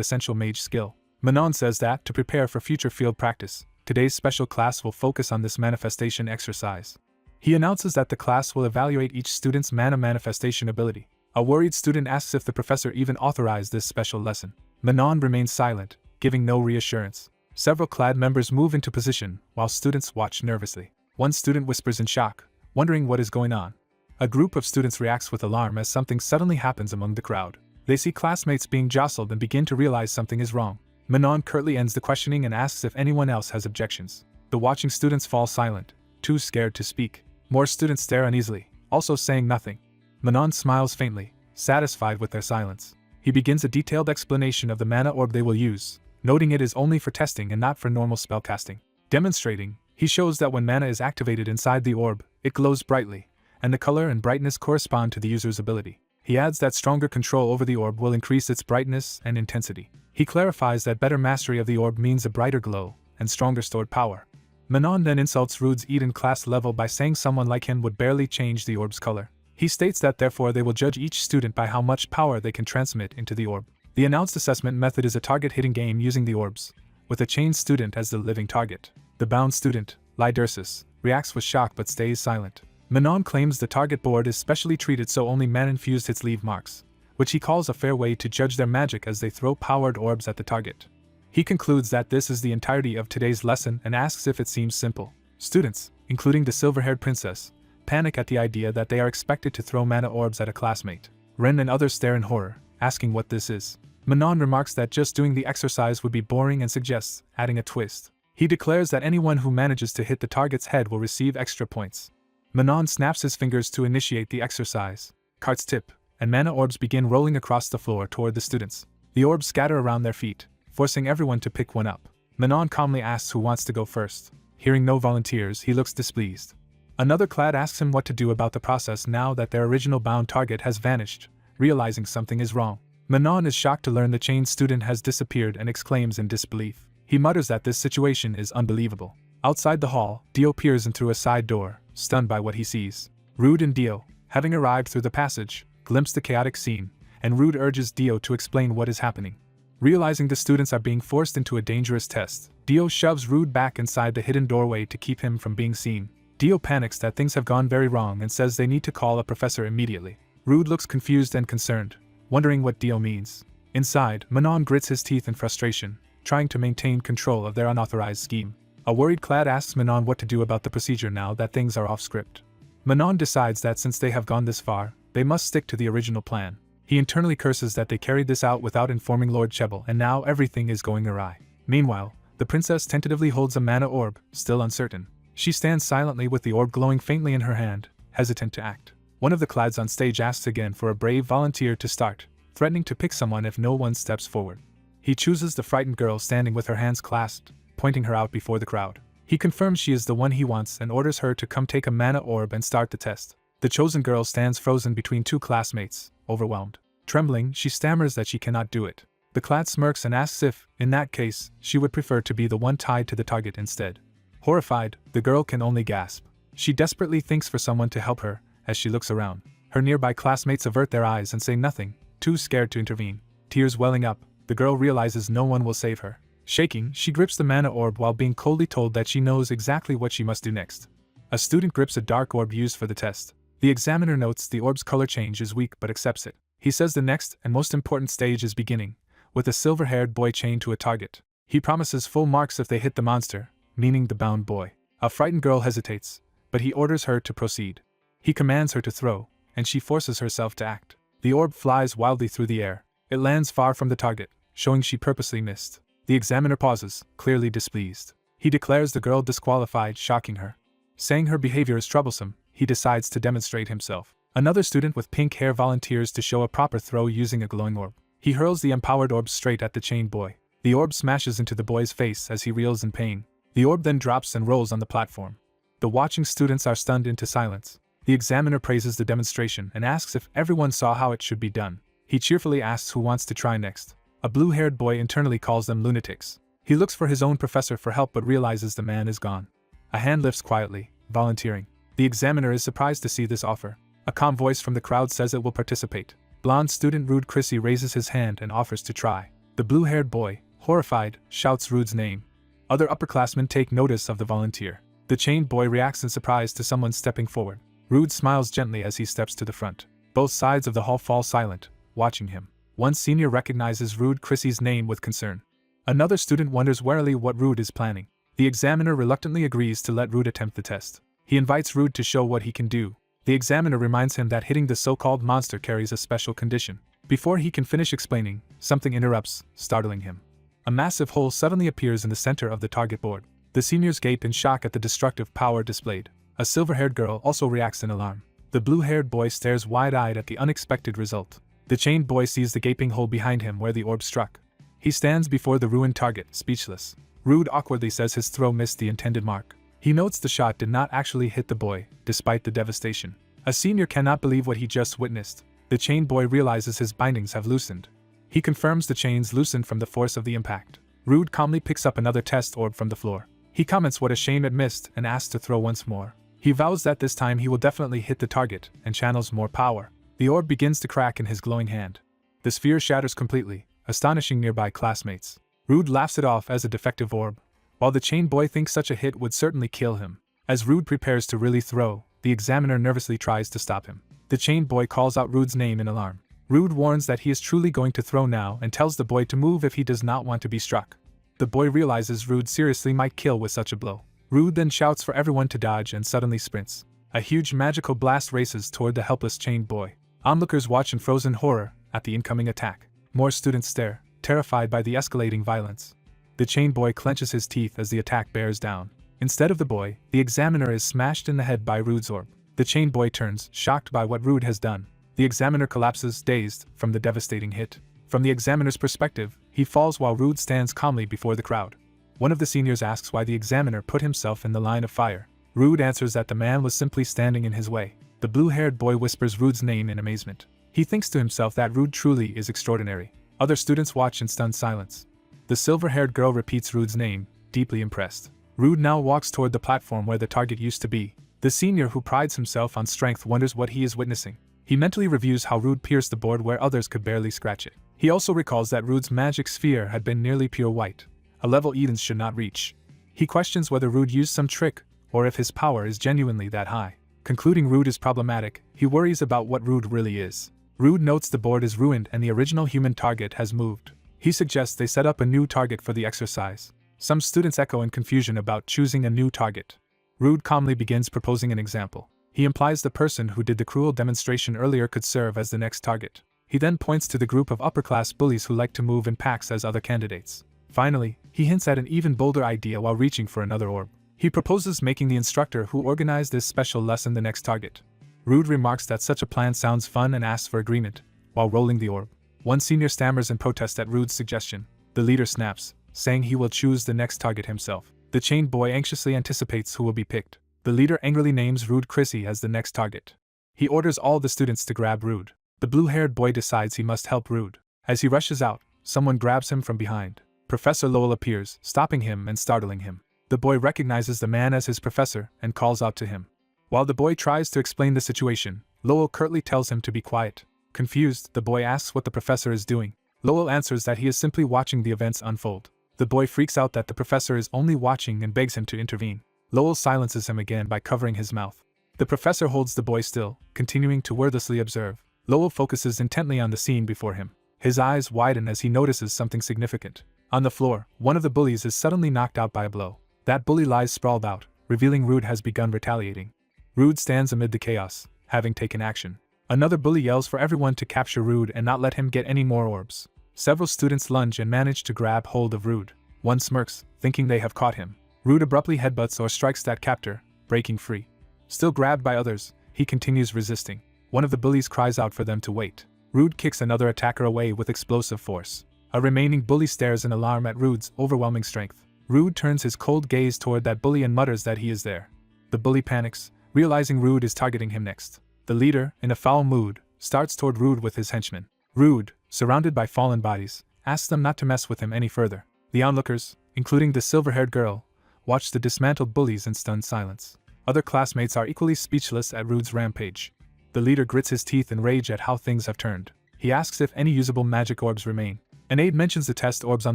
essential mage skill. Manon says that, to prepare for future field practice, today's special class will focus on this manifestation exercise. He announces that the class will evaluate each student's mana manifestation ability. A worried student asks if the professor even authorized this special lesson. Manon remains silent, giving no reassurance. Several clad members move into position, while students watch nervously. One student whispers in shock, wondering what is going on. A group of students reacts with alarm as something suddenly happens among the crowd. They see classmates being jostled and begin to realize something is wrong. Manon curtly ends the questioning and asks if anyone else has objections. The watching students fall silent, too scared to speak. More students stare uneasily, also saying nothing. Manon smiles faintly, satisfied with their silence. He begins a detailed explanation of the mana orb they will use, noting it is only for testing and not for normal spellcasting. Demonstrating, he shows that when mana is activated inside the orb, it glows brightly, and the color and brightness correspond to the user's ability. He adds that stronger control over the orb will increase its brightness and intensity. He clarifies that better mastery of the orb means a brighter glow and stronger stored power. Manon then insults Rude's Eden class level by saying someone like him would barely change the orb's color. He states that therefore they will judge each student by how much power they can transmit into the orb. The announced assessment method is a target-hitting game using the orbs, with a chained student as the living target. The bound student, Lydersis, reacts with shock but stays silent. Manon claims the target board is specially treated so only mana-infused hits leave marks, which he calls a fair way to judge their magic as they throw powered orbs at the target. He concludes that this is the entirety of today's lesson and asks if it seems simple. Students, including the silver-haired princess, panic at the idea that they are expected to throw mana orbs at a classmate. Ren and others stare in horror, asking what this is. Manon remarks that just doing the exercise would be boring and suggests adding a twist. He declares that anyone who manages to hit the target's head will receive extra points. Manon snaps his fingers to initiate the exercise. Carts tip, and mana orbs begin rolling across the floor toward the students. The orbs scatter around their feet, forcing everyone to pick one up. Manon calmly asks who wants to go first. Hearing no volunteers, he looks displeased. Another clad asks him what to do about the process now that their original bound target has vanished, realizing something is wrong. Manon is shocked to learn the chained student has disappeared and exclaims in disbelief. He mutters that this situation is unbelievable. Outside the hall, Dio peers in through a side door, stunned by what he sees. Rude and Dio, having arrived through the passage, glimpse the chaotic scene, and Rude urges Dio to explain what is happening. Realizing the students are being forced into a dangerous test, Dio shoves Rude back inside the hidden doorway to keep him from being seen. Dio panics that things have gone very wrong and says they need to call a professor immediately. Rude looks confused and concerned, wondering what Dio means. Inside, Manon grits his teeth in frustration, trying to maintain control of their unauthorized scheme. A worried clad asks Manon what to do about the procedure now that things are off script. Manon decides that since they have gone this far, they must stick to the original plan. He internally curses that they carried this out without informing Lord Chebel and now everything is going awry. Meanwhile, the princess tentatively holds a mana orb, still uncertain. She stands silently with the orb glowing faintly in her hand, hesitant to act. One of the clads on stage asks again for a brave volunteer to start, threatening to pick someone if no one steps forward. He chooses the frightened girl standing with her hands clasped, pointing her out before the crowd. He confirms she is the one he wants and orders her to come take a mana orb and start the test. The chosen girl stands frozen between two classmates, overwhelmed. Trembling, she stammers that she cannot do it. The clad smirks and asks if, in that case, she would prefer to be the one tied to the target instead. Horrified, the girl can only gasp. She desperately thinks for someone to help her, as she looks around. Her nearby classmates avert their eyes and say nothing, too scared to intervene. Tears welling up, the girl realizes no one will save her. Shaking, she grips the mana orb while being coldly told that she knows exactly what she must do next. A student grips a dark orb used for the test. The examiner notes the orb's color change is weak but accepts it. He says the next and most important stage is beginning, with a silver-haired boy chained to a target. He promises full marks if they hit the monster, meaning the bound boy. A frightened girl hesitates, but he orders her to proceed. He commands her to throw, and she forces herself to act. The orb flies wildly through the air. It lands far from the target, showing she purposely missed. The examiner pauses, clearly displeased. He declares the girl disqualified, shocking her. Saying her behavior is troublesome, he decides to demonstrate himself. Another student with pink hair volunteers to show a proper throw using a glowing orb. He hurls the empowered orb straight at the chained boy. The orb smashes into the boy's face as he reels in pain. The orb then drops and rolls on the platform. The watching students are stunned into silence. The examiner praises the demonstration and asks if everyone saw how it should be done. He cheerfully asks who wants to try next. A blue-haired boy internally calls them lunatics. He looks for his own professor for help but realizes the man is gone. A hand lifts quietly, volunteering. The examiner is surprised to see this offer. A calm voice from the crowd says it will participate. Blonde student Rude Chrissy raises his hand and offers to try. The blue-haired boy, horrified, shouts Rude's name. Other upperclassmen take notice of the volunteer. The chained boy reacts in surprise to someone stepping forward. Rude smiles gently as he steps to the front. Both sides of the hall fall silent, watching him. One senior recognizes Rude Chrissy's name with concern. Another student wonders warily what Rude is planning. The examiner reluctantly agrees to let Rude attempt the test. He invites Rude to show what he can do. The examiner reminds him that hitting the so-called monster carries a special condition. Before he can finish explaining, something interrupts, startling him. A massive hole suddenly appears in the center of the target board. The seniors gape in shock at the destructive power displayed. A silver-haired girl also reacts in alarm. The blue-haired boy stares wide-eyed at the unexpected result. The chained boy sees the gaping hole behind him where the orb struck. He stands before the ruined target, speechless. Rude awkwardly says his throw missed the intended mark. He notes the shot did not actually hit the boy, despite the devastation. A senior cannot believe what he just witnessed. The chained boy realizes his bindings have loosened. He confirms the chains loosened from the force of the impact. Rude calmly picks up another test orb from the floor. He comments what a shame it missed and asks to throw once more. He vows that this time he will definitely hit the target and channels more power. The orb begins to crack in his glowing hand. The sphere shatters completely, astonishing nearby classmates. Rude laughs it off as a defective orb, while the chained boy thinks such a hit would certainly kill him. As Rude prepares to really throw, the examiner nervously tries to stop him. The chained boy calls out Rude's name in alarm. Rude warns that he is truly going to throw now and tells the boy to move if he does not want to be struck. The boy realizes Rude seriously might kill with such a blow. Rude then shouts for everyone to dodge and suddenly sprints. A huge magical blast races toward the helpless chained boy. Onlookers watch in frozen horror at the incoming attack. More students stare, terrified by the escalating violence. The chained boy clenches his teeth as the attack bears down. Instead of the boy, the examiner is smashed in the head by Rude's orb. The chained boy turns, shocked by what Rude has done. The examiner collapses, dazed, from the devastating hit. From the examiner's perspective, he falls while Rude stands calmly before the crowd. One of the seniors asks why the examiner put himself in the line of fire. Rude answers that the man was simply standing in his way. The blue-haired boy whispers Rude's name in amazement. He thinks to himself that Rude truly is extraordinary. Other students watch in stunned silence. The silver-haired girl repeats Rude's name, deeply impressed. Rude now walks toward the platform where the target used to be. The senior who prides himself on strength wonders what he is witnessing. He mentally reviews how Rude pierced the board where others could barely scratch it. He also recalls that Rude's magic sphere had been nearly pure white, a level Edens should not reach. He questions whether Rude used some trick, or if his power is genuinely that high. Concluding Rude is problematic, he worries about what Rude really is. Rude notes the board is ruined and the original human target has moved. He suggests they set up a new target for the exercise. Some students echo in confusion about choosing a new target. Rude calmly begins proposing an example. He implies the person who did the cruel demonstration earlier could serve as the next target. He then points to the group of upper-class bullies who like to move in packs as other candidates. Finally, he hints at an even bolder idea while reaching for another orb. He proposes making the instructor who organized this special lesson the next target. Rude remarks that such a plan sounds fun and asks for agreement, while rolling the orb. One senior stammers in protest at Rude's suggestion. The leader snaps, saying he will choose the next target himself. The chained boy anxiously anticipates who will be picked. The leader angrily names Rude Chrissy as the next target. He orders all the students to grab Rude. The blue-haired boy decides he must help Rude. As he rushes out, someone grabs him from behind. Professor Lowell appears, stopping him and startling him. The boy recognizes the man as his professor and calls out to him. While the boy tries to explain the situation, Lowell curtly tells him to be quiet. Confused, the boy asks what the professor is doing. Lowell answers that he is simply watching the events unfold. The boy freaks out that the professor is only watching and begs him to intervene. Lowell silences him again by covering his mouth. The professor holds the boy still, continuing to wordlessly observe. Lowell focuses intently on the scene before him. His eyes widen as he notices something significant. On the floor, one of the bullies is suddenly knocked out by a blow. That bully lies sprawled out, revealing Rude has begun retaliating. Rude stands amid the chaos, having taken action. Another bully yells for everyone to capture Rude and not let him get any more orbs. Several students lunge and manage to grab hold of Rude. One smirks, thinking they have caught him. Rude abruptly headbutts or strikes that captor, breaking free. Still grabbed by others, he continues resisting. One of the bullies cries out for them to wait. Rude kicks another attacker away with explosive force. A remaining bully stares in alarm at Rude's overwhelming strength. Rude turns his cold gaze toward that bully and mutters that he is there. The bully panics, realizing Rude is targeting him next. The leader, in a foul mood, starts toward Rude with his henchmen. Rude, surrounded by fallen bodies, asks them not to mess with him any further. The onlookers, including the silver-haired girl, watch the dismantled bullies in stunned silence. Other classmates are equally speechless at Rude's rampage. The leader grits his teeth in rage at how things have turned. He asks if any usable magic orbs remain. An aide mentions the test orbs on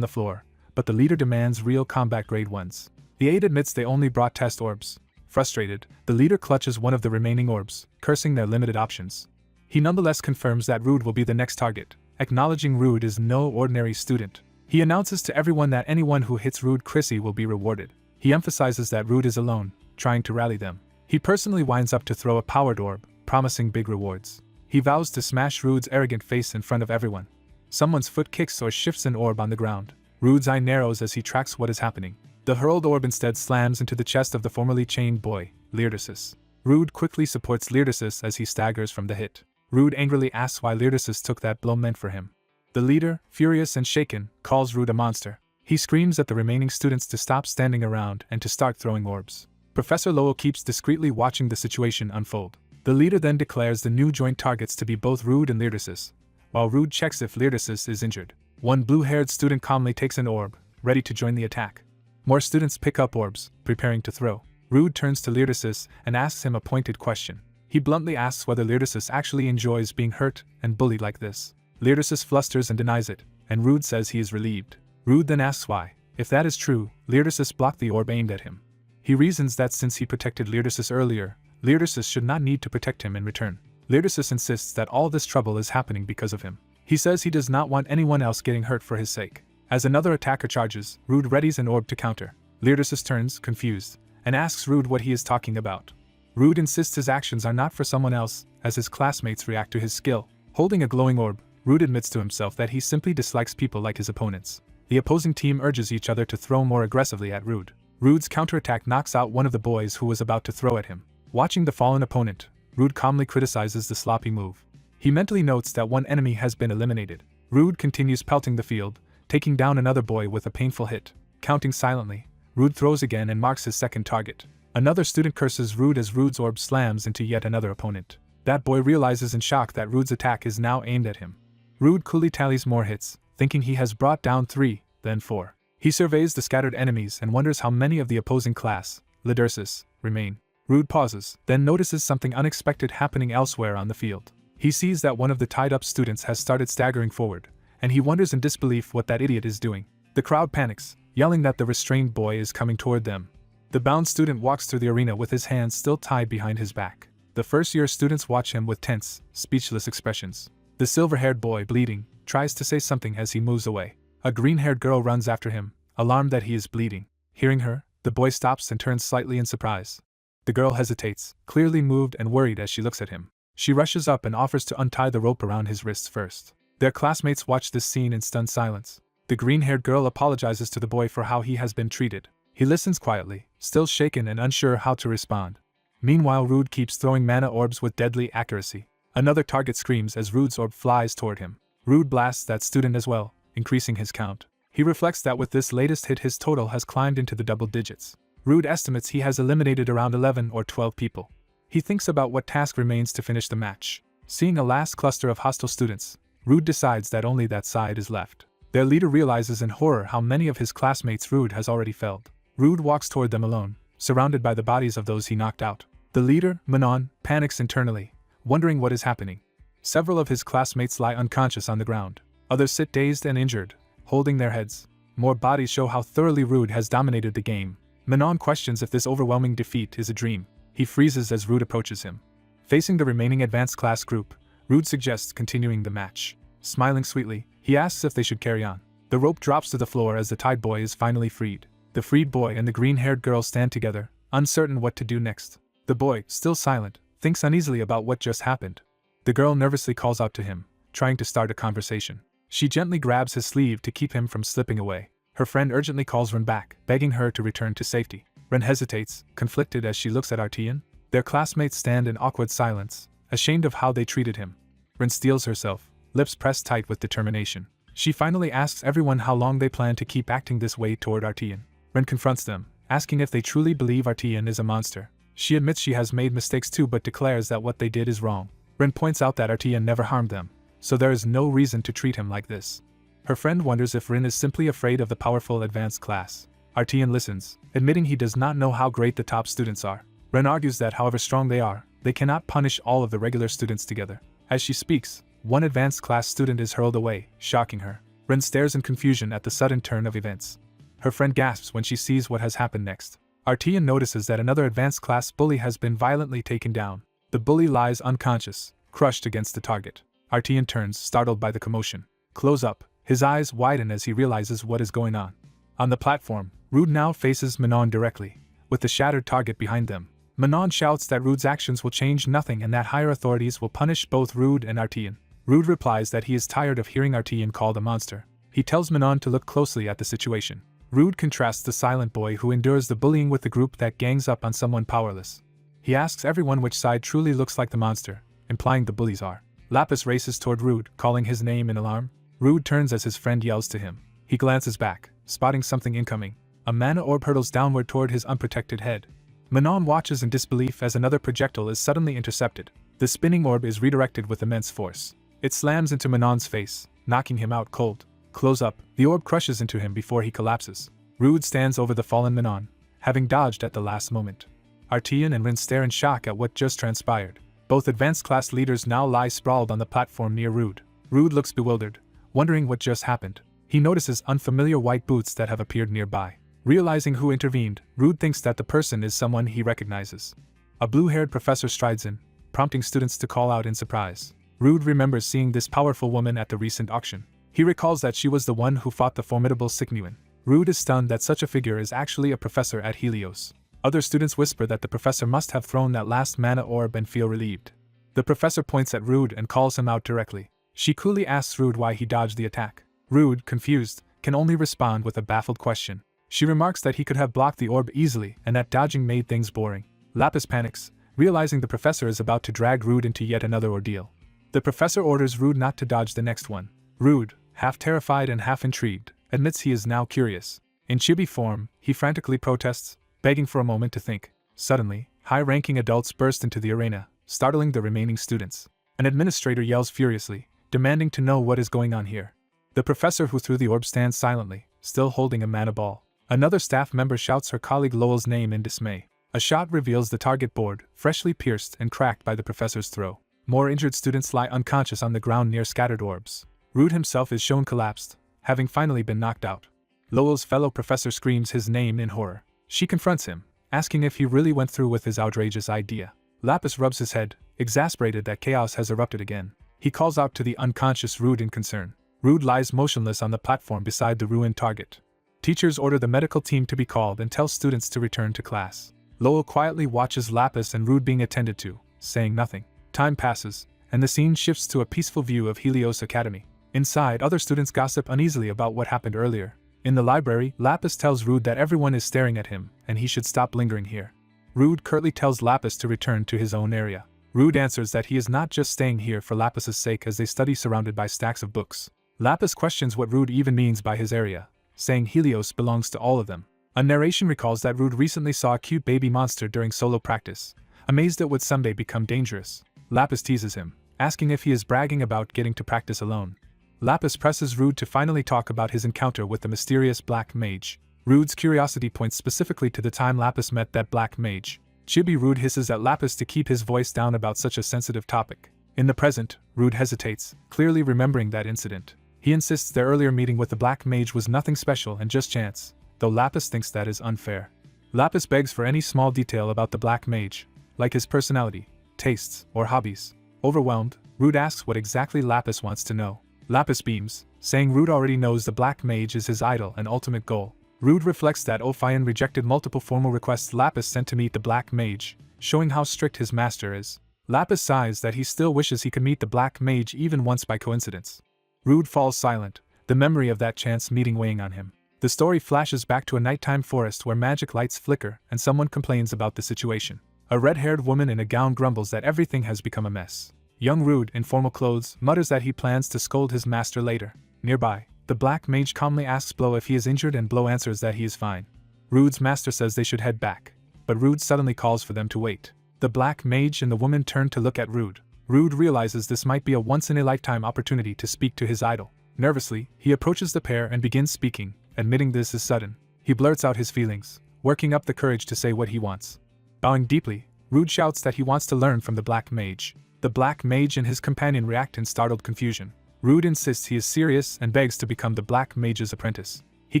the floor, but the leader demands real combat-grade ones. The aide admits they only brought test orbs. Frustrated, the leader clutches one of the remaining orbs, cursing their limited options. He nonetheless confirms that Rude will be the next target, acknowledging Rude is no ordinary student. He announces to everyone that anyone who hits Rude Chrissy will be rewarded. He emphasizes that Rude is alone, trying to rally them. He personally winds up to throw a powered orb, promising big rewards. He vows to smash Rude's arrogant face in front of everyone. Someone's foot kicks or shifts an orb on the ground. Rude's eye narrows as he tracks what is happening. The hurled orb instead slams into the chest of the formerly chained boy, Leardasis. Rude quickly supports Leardasis as he staggers from the hit. Rude angrily asks why Leardasis took that blow meant for him. The leader, furious and shaken, calls Rude a monster. He screams at the remaining students to stop standing around and to start throwing orbs. Professor Lowell keeps discreetly watching the situation unfold. The leader then declares the new joint targets to be both Rude and Leardasis, while Rude checks if Leardasis is injured. One blue-haired student calmly takes an orb, ready to join the attack. More students pick up orbs, preparing to throw. Rude turns to Leardasis and asks him a pointed question. He bluntly asks whether Leardasis actually enjoys being hurt and bullied like this. Leardasis flusters and denies it, and Rude says he is relieved. Rude then asks why. If that is true, Leardasis blocked the orb aimed at him. He reasons that since he protected Leardasis earlier, Leardasis should not need to protect him in return. Leardasis insists that all this trouble is happening because of him. He says he does not want anyone else getting hurt for his sake. As another attacker charges, Rude readies an orb to counter. Leardasis turns, confused, and asks Rude what he is talking about. Rude insists his actions are not for someone else, as his classmates react to his skill. Holding a glowing orb, Rude admits to himself that he simply dislikes people like his opponents. The opposing team urges each other to throw more aggressively at Rude. Rude's counterattack knocks out one of the boys who was about to throw at him. Watching the fallen opponent, Rude calmly criticizes the sloppy move. He mentally notes that one enemy has been eliminated. Rude continues pelting the field, taking down another boy with a painful hit. Counting silently, Rude throws again and marks his second target. Another student curses Rude as Rude's orb slams into yet another opponent. That boy realizes in shock that Rude's attack is now aimed at him. Rude coolly tallies more hits, thinking he has brought down 3, then 4. He surveys the scattered enemies and wonders how many of the opposing class, Leardasis, remain. Rude pauses, then notices something unexpected happening elsewhere on the field. He sees that one of the tied-up students has started staggering forward, and he wonders in disbelief what that idiot is doing. The crowd panics, yelling that the restrained boy is coming toward them. The bound student walks through the arena with his hands still tied behind his back. The first-year students watch him with tense, speechless expressions. The silver-haired boy, bleeding, tries to say something as he moves away. A green-haired girl runs after him, alarmed that he is bleeding. Hearing her, the boy stops and turns slightly in surprise. The girl hesitates, clearly moved and worried as she looks at him. She rushes up and offers to untie the rope around his wrists first. Their classmates watch this scene in stunned silence. The green-haired girl apologizes to the boy for how he has been treated. He listens quietly, still shaken and unsure how to respond. Meanwhile, Rude keeps throwing mana orbs with deadly accuracy. Another target screams as Rude's orb flies toward him. Rude blasts that student as well, increasing his count. He reflects that with this latest hit his total has climbed into the double digits. Rude estimates he has eliminated around 11 or 12 people. He thinks about what task remains to finish the match. Seeing a last cluster of hostile students, Rude decides that only that side is left. Their leader realizes in horror how many of his classmates Rude has already felled. Rude walks toward them alone, surrounded by the bodies of those he knocked out. The leader, Manon, panics internally, wondering what is happening. Several of his classmates lie unconscious on the ground. Others sit dazed and injured, holding their heads. More bodies show how thoroughly Rude has dominated the game. Manon questions if this overwhelming defeat is a dream. He freezes as Rude approaches him. Facing the remaining advanced class group, Rude suggests continuing the match. Smiling sweetly, he asks if they should carry on. The rope drops to the floor as the tied boy is finally freed. The freed boy and the green-haired girl stand together, uncertain what to do next. The boy, still silent, thinks uneasily about what just happened. The girl nervously calls out to him, trying to start a conversation. She gently grabs his sleeve to keep him from slipping away. Her friend urgently calls Ren back, begging her to return to safety. Ren hesitates, conflicted as she looks at Artian. Their classmates stand in awkward silence, ashamed of how they treated him. Ren steels herself, lips pressed tight with determination. She finally asks everyone how long they plan to keep acting this way toward Artian. Ren confronts them, asking if they truly believe Artian is a monster. She admits she has made mistakes too but declares that what they did is wrong. Ren points out that Artian never harmed them, so there is no reason to treat him like this. Her friend wonders if Ren is simply afraid of the powerful advanced class. Artian listens, admitting he does not know how great the top students are. Ren argues that however strong they are, they cannot punish all of the regular students together. As she speaks, one advanced class student is hurled away, shocking her. Ren stares in confusion at the sudden turn of events. Her friend gasps when she sees what has happened next. Artian notices that another advanced class bully has been violently taken down. The bully lies unconscious, crushed against the target. Artian turns, startled by the commotion. Close up, his eyes widen as he realizes what is going on. On the platform, Rude now faces Manon directly, with the shattered target behind them. Manon shouts that Rude's actions will change nothing and that higher authorities will punish both Rude and Artian. Rude replies that he is tired of hearing Artian called a monster. He tells Manon to look closely at the situation. Rude contrasts the silent boy who endures the bullying with the group that gangs up on someone powerless. He asks everyone which side truly looks like the monster, implying the bullies are. Lapis races toward Rude, calling his name in alarm. Rude turns as his friend yells to him. He glances back, spotting something incoming. A mana orb hurtles downward toward his unprotected head. Manon watches in disbelief as another projectile is suddenly intercepted. The spinning orb is redirected with immense force. It slams into Manon's face, knocking him out cold. Close up, the orb crushes into him before he collapses. Rude stands over the fallen Manon, having dodged at the last moment. Artian and Rin stare in shock at what just transpired. Both advanced class leaders now lie sprawled on the platform near Rude. Rude looks bewildered, wondering what just happened. He notices unfamiliar white boots that have appeared nearby. Realizing who intervened, Rude thinks that the person is someone he recognizes. A blue-haired professor strides in, prompting students to call out in surprise. Rude remembers seeing this powerful woman at the recent auction. He recalls that she was the one who fought the formidable Signuin. Rude is stunned that such a figure is actually a professor at Helios. Other students whisper that the professor must have thrown that last mana orb and feel relieved. The professor points at Rude and calls him out directly. She coolly asks Rude why he dodged the attack. Rude, confused, can only respond with a baffled question. She remarks that he could have blocked the orb easily and that dodging made things boring. Lapis panics, realizing the professor is about to drag Rude into yet another ordeal. The professor orders Rude not to dodge the next one. Rude, half terrified and half intrigued, admits he is now curious. In chibi form, he frantically protests, begging for a moment to think. Suddenly, high-ranking adults burst into the arena, startling the remaining students. An administrator yells furiously, demanding to know what is going on here. The professor who threw the orb stands silently, still holding a mana ball. Another staff member shouts her colleague Lowell's name in dismay. A shot reveals the target board, freshly pierced and cracked by the professor's throw. More injured students lie unconscious on the ground near scattered orbs. Rude himself is shown collapsed, having finally been knocked out. Lowell's fellow professor screams his name in horror. She confronts him, asking if he really went through with his outrageous idea. Lapis rubs his head, exasperated that chaos has erupted again. He calls out to the unconscious Rude in concern. Rude lies motionless on the platform beside the ruined target. Teachers order the medical team to be called and tell students to return to class. Lowell quietly watches Lapis and Rude being attended to, saying nothing. Time passes, and the scene shifts to a peaceful view of Helios Academy. Inside, other students gossip uneasily about what happened earlier. In the library, Lapis tells Rude that everyone is staring at him, and he should stop lingering here. Rude curtly tells Lapis to return to his own area. Rude answers that he is not just staying here for Lapis's sake as they study surrounded by stacks of books. Lapis questions what Rude even means by his area, saying Helios belongs to all of them. A narration recalls that Rude recently saw a cute baby monster during solo practice, amazed it would someday become dangerous. Lapis teases him, asking if he is bragging about getting to practice alone. Lapis presses Rude to finally talk about his encounter with the mysterious Black Mage. Rude's curiosity points specifically to the time Lapis met that Black Mage. Chibi Rude hisses at Lapis to keep his voice down about such a sensitive topic. In the present, Rude hesitates, clearly remembering that incident. He insists their earlier meeting with the Black Mage was nothing special and just chance, though Lapis thinks that is unfair. Lapis begs for any small detail about the Black Mage, like his personality, tastes, or hobbies. Overwhelmed, Rude asks what exactly Lapis wants to know. Lapis beams, saying Rude already knows the Black Mage is his idol and ultimate goal. Rude reflects that Ophion rejected multiple formal requests Lapis sent to meet the Black Mage, showing how strict his master is. Lapis sighs that he still wishes he could meet the Black Mage even once by coincidence. Rude falls silent, the memory of that chance meeting weighing on him. The story flashes back to a nighttime forest where magic lights flicker and someone complains about the situation. A red-haired woman in a gown grumbles that everything has become a mess. Young Rude, in formal clothes, mutters that he plans to scold his master later. Nearby, the Black Mage calmly asks Blow if he is injured and Blow answers that he is fine. Rude's master says they should head back, but Rude suddenly calls for them to wait. The Black Mage and the woman turn to look at Rude. Rude realizes this might be a once-in-a-lifetime opportunity to speak to his idol. Nervously, he approaches the pair and begins speaking, admitting this is sudden. He blurts out his feelings, working up the courage to say what he wants. Bowing deeply, Rude shouts that he wants to learn from the Black Mage. The Black Mage and his companion react in startled confusion. Rude insists he is serious and begs to become the Black Mage's apprentice. He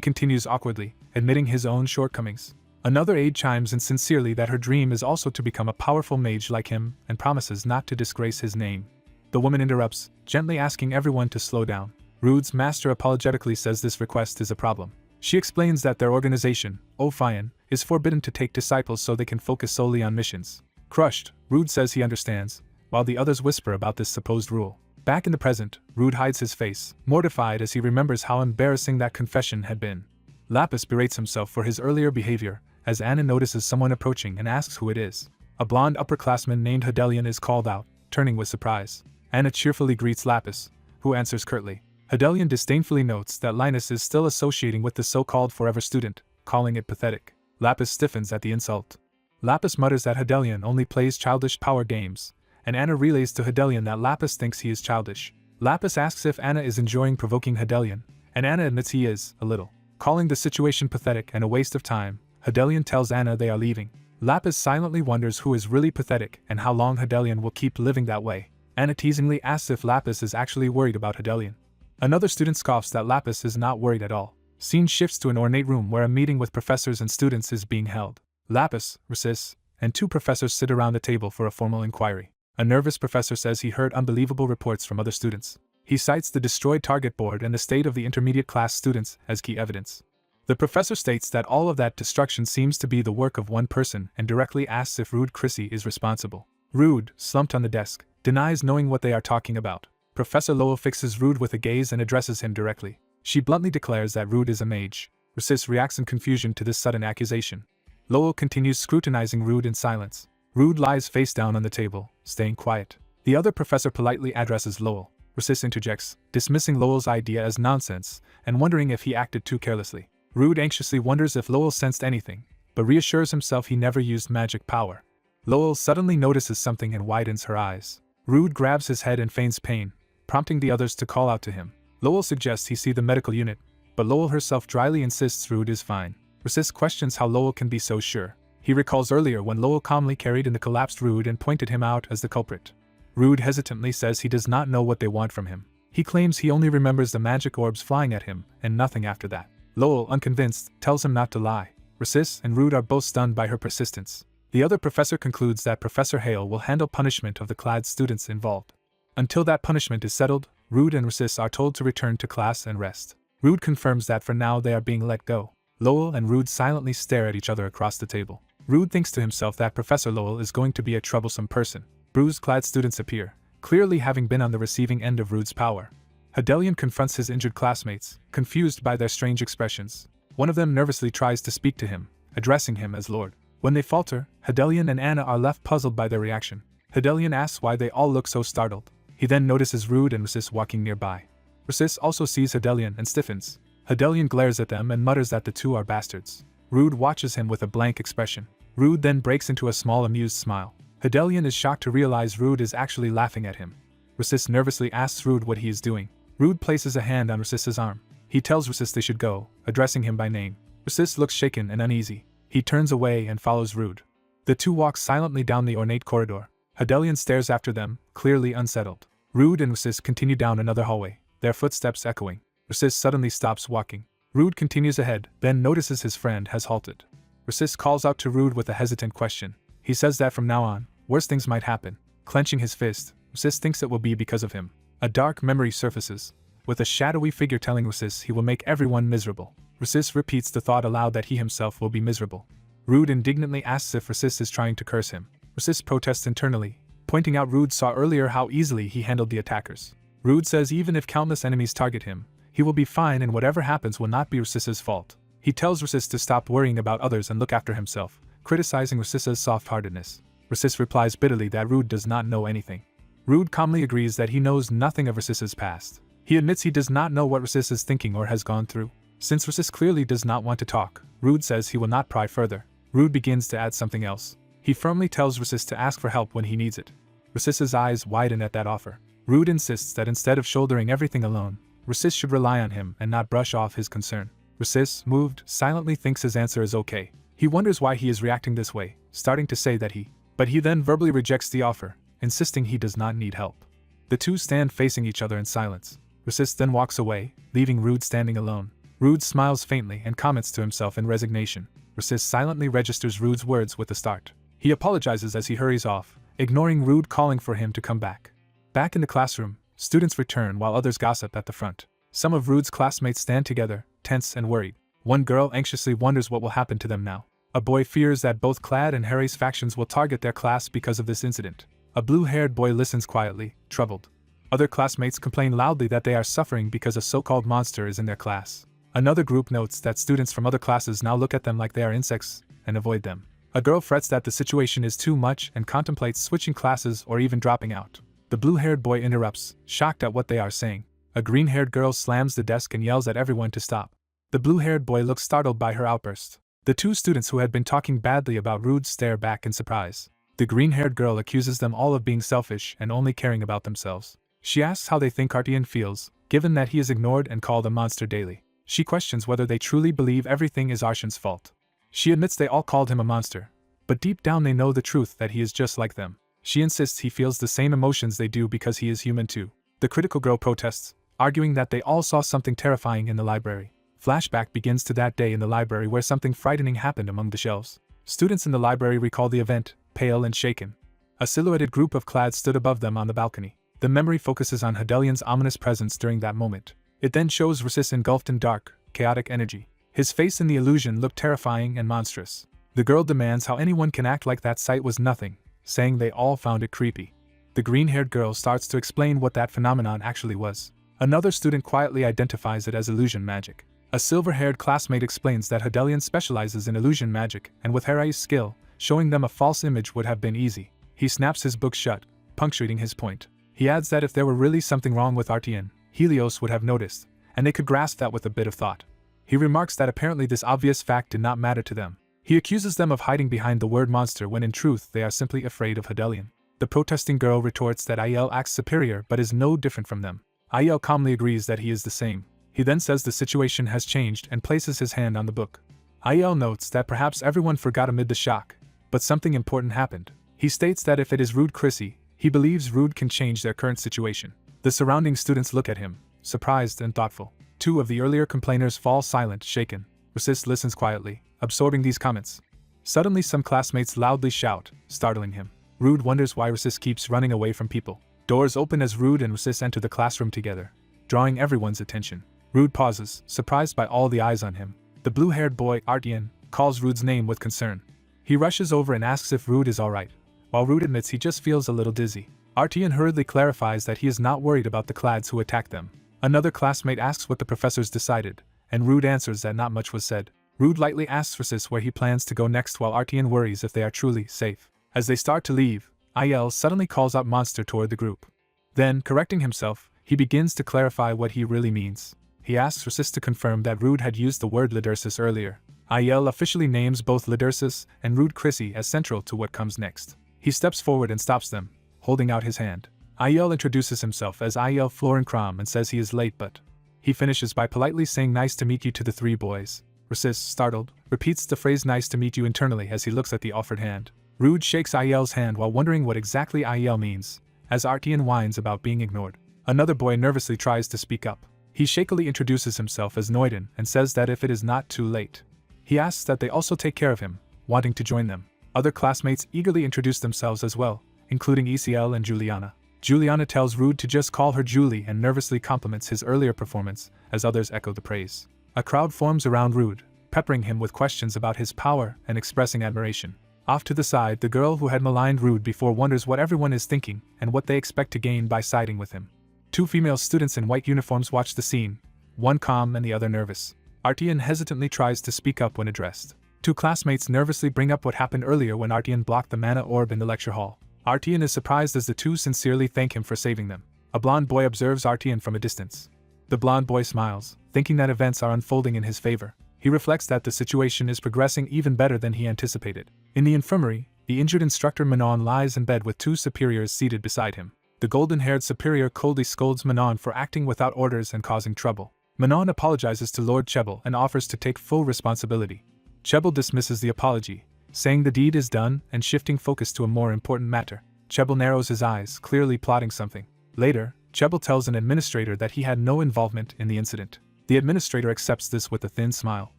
continues awkwardly, admitting his own shortcomings. Another aide chimes in sincerely that her dream is also to become a powerful mage like him and promises not to disgrace his name. The woman interrupts, gently asking everyone to slow down. Rude's master apologetically says this request is a problem. She explains that their organization, Ophion, is forbidden to take disciples so they can focus solely on missions. Crushed, Rude says he understands, while the others whisper about this supposed rule. Back in the present, Rude hides his face, mortified as he remembers how embarrassing that confession had been. Lapis berates himself for his earlier behavior, as Anna notices someone approaching and asks who it is. A blonde upperclassman named Hedelion is called out, turning with surprise. Anna cheerfully greets Lapis, who answers curtly. Hedelion disdainfully notes that Linus is still associating with the so-called forever student, calling it pathetic. Lapis stiffens at the insult. Lapis mutters that Hedelion only plays childish power games, and Anna relays to Hedelion that Lapis thinks he is childish. Lapis asks if Anna is enjoying provoking Hedelion, and Anna admits he is, a little. Calling the situation pathetic and a waste of time, Hedelion tells Anna they are leaving. Lapis silently wonders who is really pathetic and how long Hedelion will keep living that way. Anna teasingly asks if Lapis is actually worried about Hedelion. Another student scoffs that Lapis is not worried at all. Scene shifts to an ornate room where a meeting with professors and students is being held. Lapis, Rhesus, and two professors sit around the table for a formal inquiry. A nervous professor says he heard unbelievable reports from other students. He cites the destroyed target board and the state of the intermediate class students as key evidence. The professor states that all of that destruction seems to be the work of one person and directly asks if Rude Chrissy is responsible. Rude, slumped on the desk, denies knowing what they are talking about. Professor Lowell fixes Rude with a gaze and addresses him directly. She bluntly declares that Rude is a mage. Rhesus reacts in confusion to this sudden accusation. Lowell continues scrutinizing Rude in silence. Rude lies face down on the table, staying quiet. The other professor politely addresses Lowell. Rhesus interjects, dismissing Lowell's idea as nonsense and wondering if he acted too carelessly. Rude anxiously wonders if Lowell sensed anything, but reassures himself he never used magic power. Lowell suddenly notices something and widens her eyes. Rude grabs his head and feigns pain, prompting the others to call out to him. Lowell suggests he see the medical unit, but Lowell herself dryly insists Rude is fine. Rhesus questions how Lowell can be so sure. He recalls earlier when Lowell calmly carried in the collapsed Rude and pointed him out as the culprit. Rude hesitantly says he does not know what they want from him. He claims he only remembers the magic orbs flying at him and nothing after that. Lowell, unconvinced, tells him not to lie. Rhesus and Rude are both stunned by her persistence. The other professor concludes that Professor Hale will handle punishment of the clad students involved. Until that punishment is settled, Rude and Rhesus are told to return to class and rest. Rude confirms that for now they are being let go. Lowell and Rude silently stare at each other across the table. Rude thinks to himself that Professor Lowell is going to be a troublesome person. Bruise-clad students appear, clearly having been on the receiving end of Rude's power. Hedelion confronts his injured classmates, confused by their strange expressions. One of them nervously tries to speak to him, addressing him as Lord. When they falter, Hedelion and Anna are left puzzled by their reaction. Hedelion asks why they all look so startled. He then notices Rude and Rhesus walking nearby. Rhesus also sees Hedelion and stiffens. Hedelion glares at them and mutters that the two are bastards. Rude watches him with a blank expression. Rude then breaks into a small amused smile. Hedelion is shocked to realize Rude is actually laughing at him. Rhesus nervously asks Rude what he is doing. Rude places a hand on Rhesus's arm. He tells Rhesus they should go, addressing him by name. Rhesus looks shaken and uneasy. He turns away and follows Rude. The two walk silently down the ornate corridor. Hedelion stares after them, clearly unsettled. Rude and Rhesus continue down another hallway, their footsteps echoing. Rhesus suddenly stops walking. Rude continues ahead, then notices his friend has halted. Rhesus calls out to Rude with a hesitant question. He says that from now on, worse things might happen. Clenching his fist, Rhesus thinks it will be because of him. A dark memory surfaces, with a shadowy figure telling Rhesus he will make everyone miserable. Rhesus repeats the thought aloud that he himself will be miserable. Rude indignantly asks if Rhesus is trying to curse him. Rhesus protests internally, pointing out Rude saw earlier how easily he handled the attackers. Rude says even if countless enemies target him, he will be fine and whatever happens will not be Rusissa's fault. He tells Rusis to stop worrying about others and look after himself, criticizing Rusissa's soft-heartedness. Rusis replies bitterly that Rude does not know anything. Rude calmly agrees that he knows nothing of Rusissa's past. He admits he does not know what Rusis is thinking or has gone through. Since Rusis clearly does not want to talk, Rude says he will not pry further. Rude begins to add something else. He firmly tells Rusis to ask for help when he needs it. Rusissa's eyes widen at that offer. Rude insists that instead of shouldering everything alone, Rusis should rely on him and not brush off his concern. Rusis, moved, silently thinks his answer is okay. He wonders why he is reacting this way, starting to say that but he then verbally rejects the offer, insisting he does not need help. The two stand facing each other in silence. Rusis then walks away, leaving Rude standing alone. Rude smiles faintly and comments to himself in resignation. Rusis silently registers Rude's words with a start. He apologizes as he hurries off, ignoring Rude calling for him to come back. Back in the classroom, students return while others gossip at the front. Some of Rude's classmates stand together, tense and worried. One girl anxiously wonders what will happen to them now. A boy fears that both Clad and Harry's factions will target their class because of this incident. A blue-haired boy listens quietly, troubled. Other classmates complain loudly that they are suffering because a so-called monster is in their class. Another group notes that students from other classes now look at them like they are insects and avoid them. A girl frets that the situation is too much and contemplates switching classes or even dropping out. The blue-haired boy interrupts, shocked at what they are saying. A green-haired girl slams the desk and yells at everyone to stop. The blue-haired boy looks startled by her outburst. The two students who had been talking badly about Rude stare back in surprise. The green-haired girl accuses them all of being selfish and only caring about themselves. She asks how they think Artian feels, given that he is ignored and called a monster daily. She questions whether they truly believe everything is Arshan's fault. She admits they all called him a monster, but deep down they know the truth that he is just like them. She insists he feels the same emotions they do because he is human too. The critical girl protests, arguing that they all saw something terrifying in the library. Flashback begins to that day in the library where something frightening happened among the shelves. Students in the library recall the event, pale and shaken. A silhouetted group of Clads stood above them on the balcony. The memory focuses on Hedelian's ominous presence during that moment. It then shows Rusis engulfed in dark, chaotic energy. His face in the illusion looked terrifying and monstrous. The girl demands how anyone can act like that sight was nothing, saying they all found it creepy. The green-haired girl starts to explain what that phenomenon actually was. Another student quietly identifies it as illusion magic. A silver-haired classmate explains that Hedelian specializes in illusion magic, and with Harry's skill, showing them a false image would have been easy. He snaps his book shut, punctuating his point. He adds that if there were really something wrong with Artian, Helios would have noticed, and they could grasp that with a bit of thought. He remarks that apparently this obvious fact did not matter to them. He accuses them of hiding behind the word monster when in truth they are simply afraid of Hedelian. The protesting girl retorts that Aiel acts superior but is no different from them. Aiel calmly agrees that he is the same. He then says the situation has changed and places his hand on the book. Aiel notes that perhaps everyone forgot amid the shock, but something important happened. He states that if it is Rude Chrissy, he believes Rude can change their current situation. The surrounding students look at him, surprised and thoughtful. Two of the earlier complainers fall silent, shaken. Rusis listens quietly, absorbing these comments. Suddenly some classmates loudly shout, startling him. Rude wonders why Rusis keeps running away from people. Doors open as Rude and Rusis enter the classroom together, drawing everyone's attention. Rude pauses, surprised by all the eyes on him. The blue-haired boy, Artian, calls Rude's name with concern. He rushes over and asks if Rude is alright, while Rude admits he just feels a little dizzy. Artian hurriedly clarifies that he is not worried about the Clads who attacked them. Another classmate asks what the professors decided, and Rude answers that not much was said. Rude lightly asks Rusis where he plans to go next while Artian worries if they are truly safe. As they start to leave, Aiel suddenly calls out monster toward the group. Then, correcting himself, he begins to clarify what he really means. He asks Rusis to confirm that Rude had used the word Lidursus earlier. Aiel officially names both Lidursus and Rude Chrissy as central to what comes next. He steps forward and stops them, holding out his hand. Aiel introduces himself as Aiel Florenkram and says he is late but he finishes by politely saying nice to meet you to the three boys. Rusis, startled, repeats the phrase nice to meet you internally as he looks at the offered hand. Rude shakes Aiel's hand while wondering what exactly Aiel means, as Artian whines about being ignored. Another boy nervously tries to speak up. He shakily introduces himself as Noiden and says that if it is not too late. He asks that they also take care of him, wanting to join them. Other classmates eagerly introduce themselves as well, including ECL and Juliana. Juliana tells Rude to just call her Julie and nervously compliments his earlier performance, as others echo the praise. A crowd forms around Rude, peppering him with questions about his power and expressing admiration. Off to the side, the girl who had maligned Rude before wonders what everyone is thinking and what they expect to gain by siding with him. Two female students in white uniforms watch the scene, one calm and the other nervous. Artian hesitantly tries to speak up when addressed. Two classmates nervously bring up what happened earlier when Artian blocked the mana orb in the lecture hall. Artian is surprised as the two sincerely thank him for saving them. A blonde boy observes Artian from a distance. The blonde boy smiles, thinking that events are unfolding in his favor. He reflects that the situation is progressing even better than he anticipated. In the infirmary, the injured instructor Manon lies in bed with two superiors seated beside him. The golden-haired superior coldly scolds Manon for acting without orders and causing trouble. Manon apologizes to Lord Chebel and offers to take full responsibility. Chebel dismisses the apology, saying the deed is done and shifting focus to a more important matter. Chebel narrows his eyes, clearly plotting something. Later, Chebel tells an administrator that he had no involvement in the incident. The administrator accepts this with a thin smile.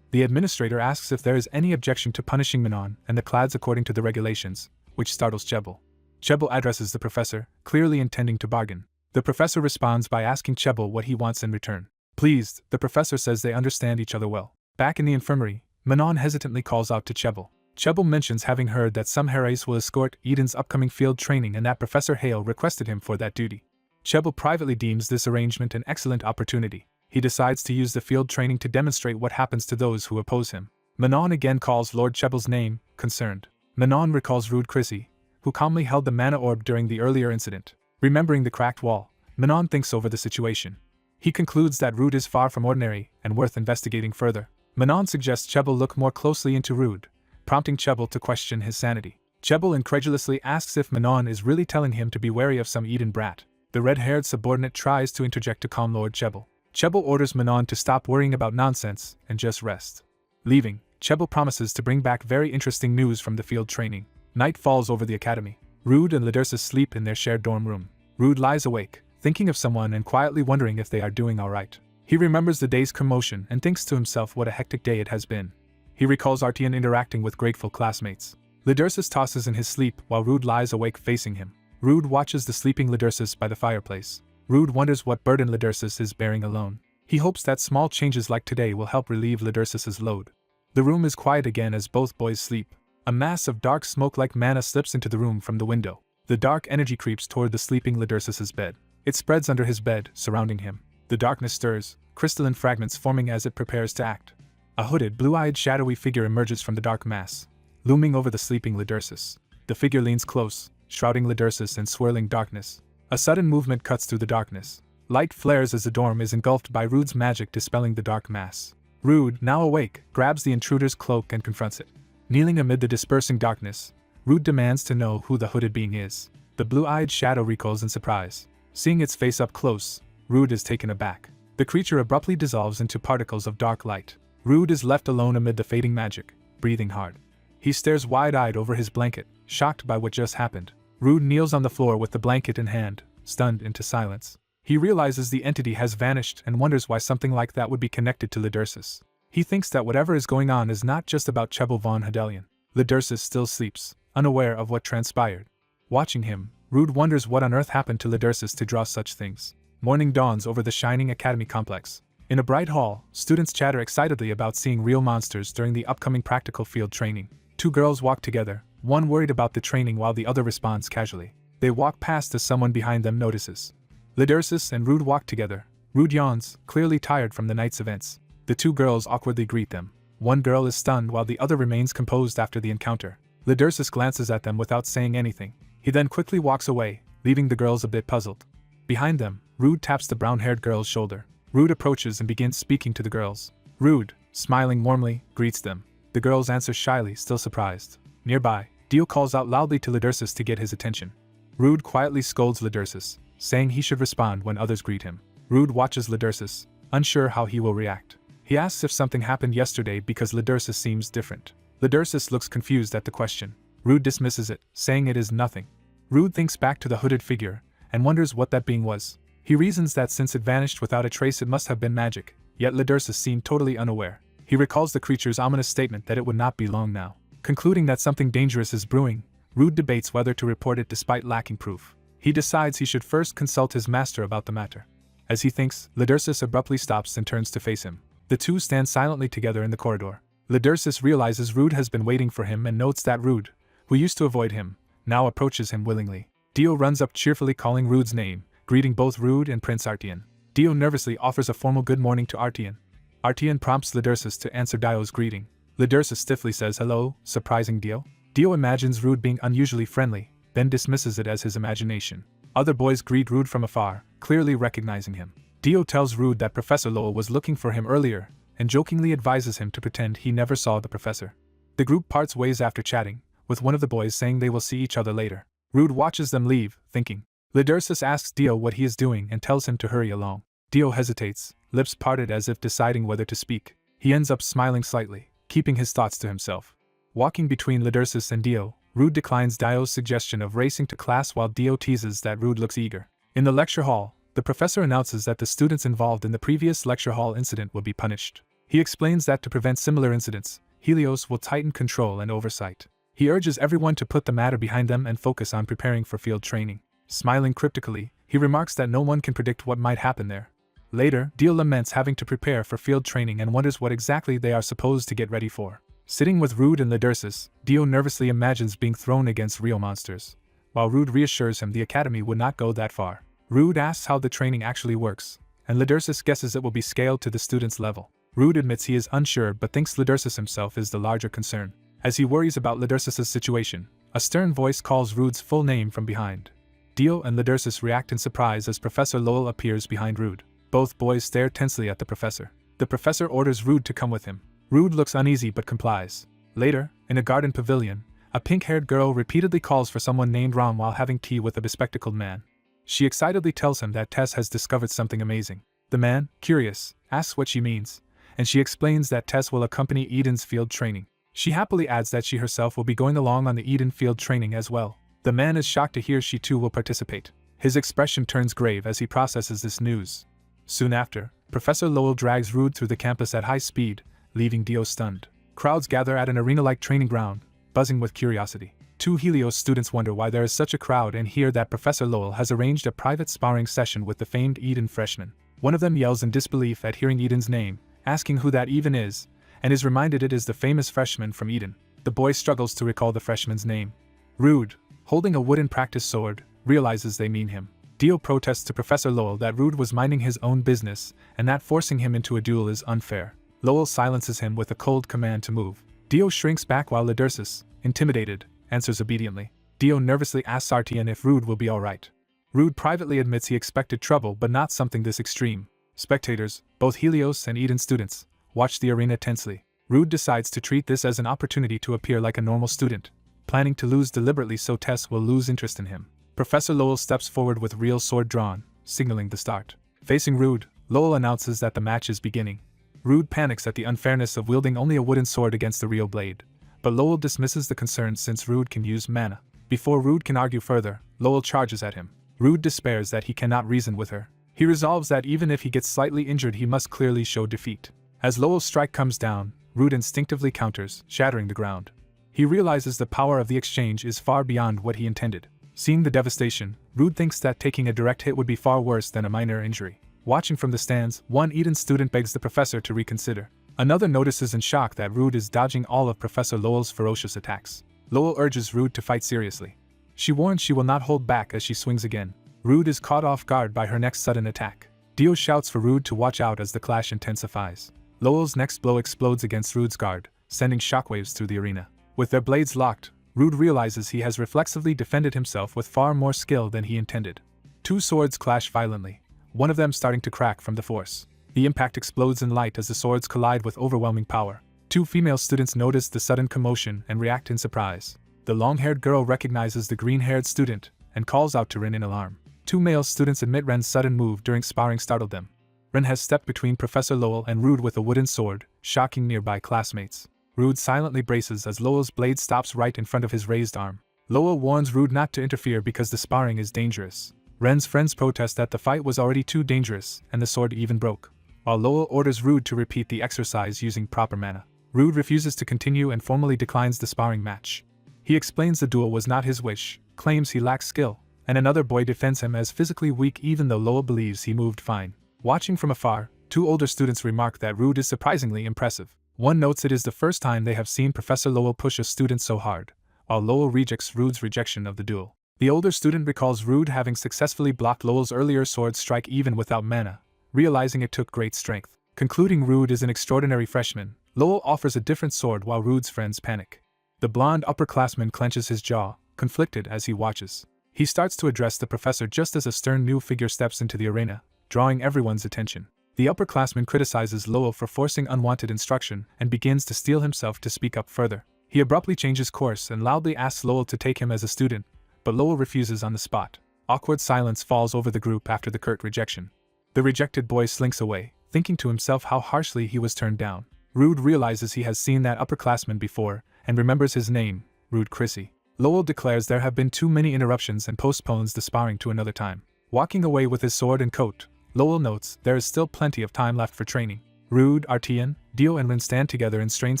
The administrator asks if there is any objection to punishing Manon and the Clads according to the regulations, which startles Chebel. Chebel addresses the professor, clearly intending to bargain. The professor responds by asking Chebel what he wants in return. Pleased, the professor says they understand each other well. Back in the infirmary, Manon hesitantly calls out to Chebel. Chebel mentions having heard that some Harris will escort Eden's upcoming field training and that Professor Hale requested him for that duty. Chebel privately deems this arrangement an excellent opportunity. He decides to use the field training to demonstrate what happens to those who oppose him. Manon again calls Lord Chebel's name, concerned. Manon recalls Rude Chrissy, who calmly held the mana orb during the earlier incident. Remembering the cracked wall, Manon thinks over the situation. He concludes that Rude is far from ordinary and worth investigating further. Manon suggests Chebel look more closely into Rude, prompting Chebel to question his sanity. Chebel incredulously asks if Manon is really telling him to be wary of some Eden brat. The red-haired subordinate tries to interject to calm Lord Chebel. Chebel orders Manon to stop worrying about nonsense and just rest. Leaving, Chebel promises to bring back very interesting news from the field training. Night falls over the academy. Rude and Lidersa sleep in their shared dorm room. Rude lies awake, thinking of someone and quietly wondering if they are doing alright. He remembers the day's commotion and thinks to himself what a hectic day it has been. He recalls Artian interacting with grateful classmates. Lidersus tosses in his sleep while Rude lies awake facing him. Rude watches the sleeping Lidersus by the fireplace. Rude wonders what burden Lidersus is bearing alone. He hopes that small changes like today will help relieve Lidersus's load. The room is quiet again as both boys sleep. A mass of dark smoke like mana slips into the room from the window. The dark energy creeps toward the sleeping Lidersus's bed. It spreads under his bed, surrounding him. The darkness stirs, crystalline fragments forming as it prepares to act. A hooded, blue-eyed, shadowy figure emerges from the dark mass, looming over the sleeping Lidersus. The figure leans close, shrouding Lidersus in swirling darkness. A sudden movement cuts through the darkness. Light flares as the dorm is engulfed by Rude's magic dispelling the dark mass. Rude, now awake, grabs the intruder's cloak and confronts it. Kneeling amid the dispersing darkness, Rude demands to know who the hooded being is. The blue-eyed shadow recoils in surprise. Seeing its face up close, Rude is taken aback. The creature abruptly dissolves into particles of dark light. Rude is left alone amid the fading magic, breathing hard. He stares wide-eyed over his blanket, shocked by what just happened. Rude kneels on the floor with the blanket in hand, stunned into silence. He realizes the entity has vanished and wonders why something like that would be connected to Lidersus. He thinks that whatever is going on is not just about Chebel von Hedelion. Lidersus still sleeps, unaware of what transpired. Watching him, Rude wonders what on earth happened to Lidersus to draw such things. Morning dawns over the shining academy complex. In a bright hall, students chatter excitedly about seeing real monsters during the upcoming practical field training. Two girls walk together, one worried about the training while the other responds casually. They walk past as someone behind them notices. Lidersus and Rude walk together. Rude yawns, clearly tired from the night's events. The two girls awkwardly greet them. One girl is stunned while the other remains composed after the encounter. Lidersus glances at them without saying anything. He then quickly walks away, leaving the girls a bit puzzled. Behind them, Rude taps the brown-haired girl's shoulder. Rude approaches and begins speaking to the girls. Rude, smiling warmly, greets them. The girls answer shyly, still surprised. Nearby, Dio calls out loudly to Lidersus to get his attention. Rude quietly scolds Lidersus, saying he should respond when others greet him. Rude watches Lidersus, unsure how he will react. He asks if something happened yesterday because Lidersus seems different. Lidersus looks confused at the question. Rude dismisses it, saying it is nothing. Rude thinks back to the hooded figure, and wonders what that being was. He reasons that since it vanished without a trace it must have been magic, yet Lidersus seemed totally unaware. He recalls the creature's ominous statement that it would not be long now. Concluding that something dangerous is brewing, Rude debates whether to report it despite lacking proof. He decides he should first consult his master about the matter. As he thinks, Lidersus abruptly stops and turns to face him. The two stand silently together in the corridor. Lidersus realizes Rude has been waiting for him and notes that Rude, who used to avoid him, now approaches him willingly. Dio runs up cheerfully calling Rude's name, greeting both Rude and Prince Artian. Dio nervously offers a formal good morning to Artian. Artian prompts Lidursus to answer Dio's greeting. Lidursus stiffly says hello, surprising Dio. Dio imagines Rude being unusually friendly, then dismisses it as his imagination. Other boys greet Rude from afar, clearly recognizing him. Dio tells Rude that Professor Lowell was looking for him earlier, and jokingly advises him to pretend he never saw the professor. The group parts ways after chatting, with one of the boys saying they will see each other later. Rude watches them leave, thinking. Lidursus asks Dio what he is doing and tells him to hurry along. Dio hesitates, lips parted as if deciding whether to speak. He ends up smiling slightly, keeping his thoughts to himself. Walking between Lidursus and Dio, Rude declines Dio's suggestion of racing to class while Dio teases that Rude looks eager. In the lecture hall, the professor announces that the students involved in the previous lecture hall incident will be punished. He explains that to prevent similar incidents, Helios will tighten control and oversight. He urges everyone to put the matter behind them and focus on preparing for field training. Smiling cryptically, he remarks that no one can predict what might happen there. Later, Dio laments having to prepare for field training and wonders what exactly they are supposed to get ready for. Sitting with Rude and Lidursus, Dio nervously imagines being thrown against real monsters, while Rude reassures him the academy would not go that far. Rude asks how the training actually works, and Lidursus guesses it will be scaled to the student's level. Rude admits he is unsure but thinks Lidursus himself is the larger concern. As he worries about Lidursus' situation, a stern voice calls Rude's full name from behind. Dio and Lidursus react in surprise as Professor Lowell appears behind Rude. Both boys stare tensely at the professor. The professor orders Rude to come with him. Rude looks uneasy but complies. Later, in a garden pavilion, a pink-haired girl repeatedly calls for someone named Ram while having tea with a bespectacled man. She excitedly tells him that Tess has discovered something amazing. The man, curious, asks what she means, and she explains that Tess will accompany Eden's field training. She happily adds that she herself will be going along on the Eden field training as well. The man is shocked to hear she too will participate. His expression turns grave as he processes this news. Soon after, Professor Lowell drags Rude through the campus at high speed, leaving Dio stunned. Crowds gather at an arena-like training ground, buzzing with curiosity. Two Helios students wonder why there is such a crowd and hear that Professor Lowell has arranged a private sparring session with the famed Eden freshman. One of them yells in disbelief at hearing Eden's name, asking who that even is, and is reminded it is the famous freshman from Eden. The boy struggles to recall the freshman's name. Rude, holding a wooden practice sword, realizes they mean him. Dio protests to Professor Lowell that Rude was minding his own business and that forcing him into a duel is unfair. Lowell silences him with a cold command to move. Dio shrinks back while Lidursus, intimidated, answers obediently. Dio nervously asks Artian if Rude will be alright. Rude privately admits he expected trouble but not something this extreme. Spectators, both Helios and Eden students, watch the arena tensely. Rude decides to treat this as an opportunity to appear like a normal student, planning to lose deliberately so Tess will lose interest in him. Professor Lowell steps forward with real sword drawn, signaling the start. Facing Rude, Lowell announces that the match is beginning. Rude panics at the unfairness of wielding only a wooden sword against the real blade, but Lowell dismisses the concern since Rude can use mana. Before Rude can argue further, Lowell charges at him. Rude despairs that he cannot reason with her. He resolves that even if he gets slightly injured he must clearly show defeat. As Lowell's strike comes down, Rude instinctively counters, shattering the ground. He realizes the power of the exchange is far beyond what he intended. Seeing the devastation, Rude thinks that taking a direct hit would be far worse than a minor injury. Watching from the stands, one Eden student begs the professor to reconsider. Another notices in shock that Rude is dodging all of Professor Lowell's ferocious attacks. Lowell urges Rude to fight seriously. She warns she will not hold back as she swings again. Rude is caught off guard by her next sudden attack. Dio shouts for Rude to watch out as the clash intensifies. Lowell's next blow explodes against Rude's guard, sending shockwaves through the arena. With their blades locked, Rude realizes he has reflexively defended himself with far more skill than he intended. Two swords clash violently, one of them starting to crack from the force. The impact explodes in light as the swords collide with overwhelming power. Two female students notice the sudden commotion and react in surprise. The long-haired girl recognizes the green-haired student and calls out to Rin in alarm. Two male students admit Ren's sudden move during sparring startled them. Ren has stepped between Professor Lowell and Rude with a wooden sword, shocking nearby classmates. Rude silently braces as Lowell's blade stops right in front of his raised arm. Lowell warns Rude not to interfere because the sparring is dangerous. Ren's friends protest that the fight was already too dangerous and the sword even broke, while Lowell orders Rude to repeat the exercise using proper mana. Rude refuses to continue and formally declines the sparring match. He explains the duel was not his wish, claims he lacks skill, and another boy defends him as physically weak even though Lowell believes he moved fine. Watching from afar, two older students remark that Rude is surprisingly impressive. One notes it is the first time they have seen Professor Lowell push a student so hard, while Lowell rejects Rude's rejection of the duel. The older student recalls Rude having successfully blocked Lowell's earlier sword strike even without mana, realizing it took great strength. Concluding Rude is an extraordinary freshman, Lowell offers a different sword while Rude's friends panic. The blonde upperclassman clenches his jaw, conflicted as he watches. He starts to address the professor just as a stern new figure steps into the arena, drawing everyone's attention. The upperclassman criticizes Lowell for forcing unwanted instruction and begins to steel himself to speak up further. He abruptly changes course and loudly asks Lowell to take him as a student, but Lowell refuses on the spot. Awkward silence falls over the group after the curt rejection. The rejected boy slinks away, thinking to himself how harshly he was turned down. Rude realizes he has seen that upperclassman before and remembers his name, Rude Chrissy. Lowell declares there have been too many interruptions and postpones the sparring to another time. Walking away with his sword and coat, Lowell notes there is still plenty of time left for training. Rude, Artian, Dio and Rin stand together in strained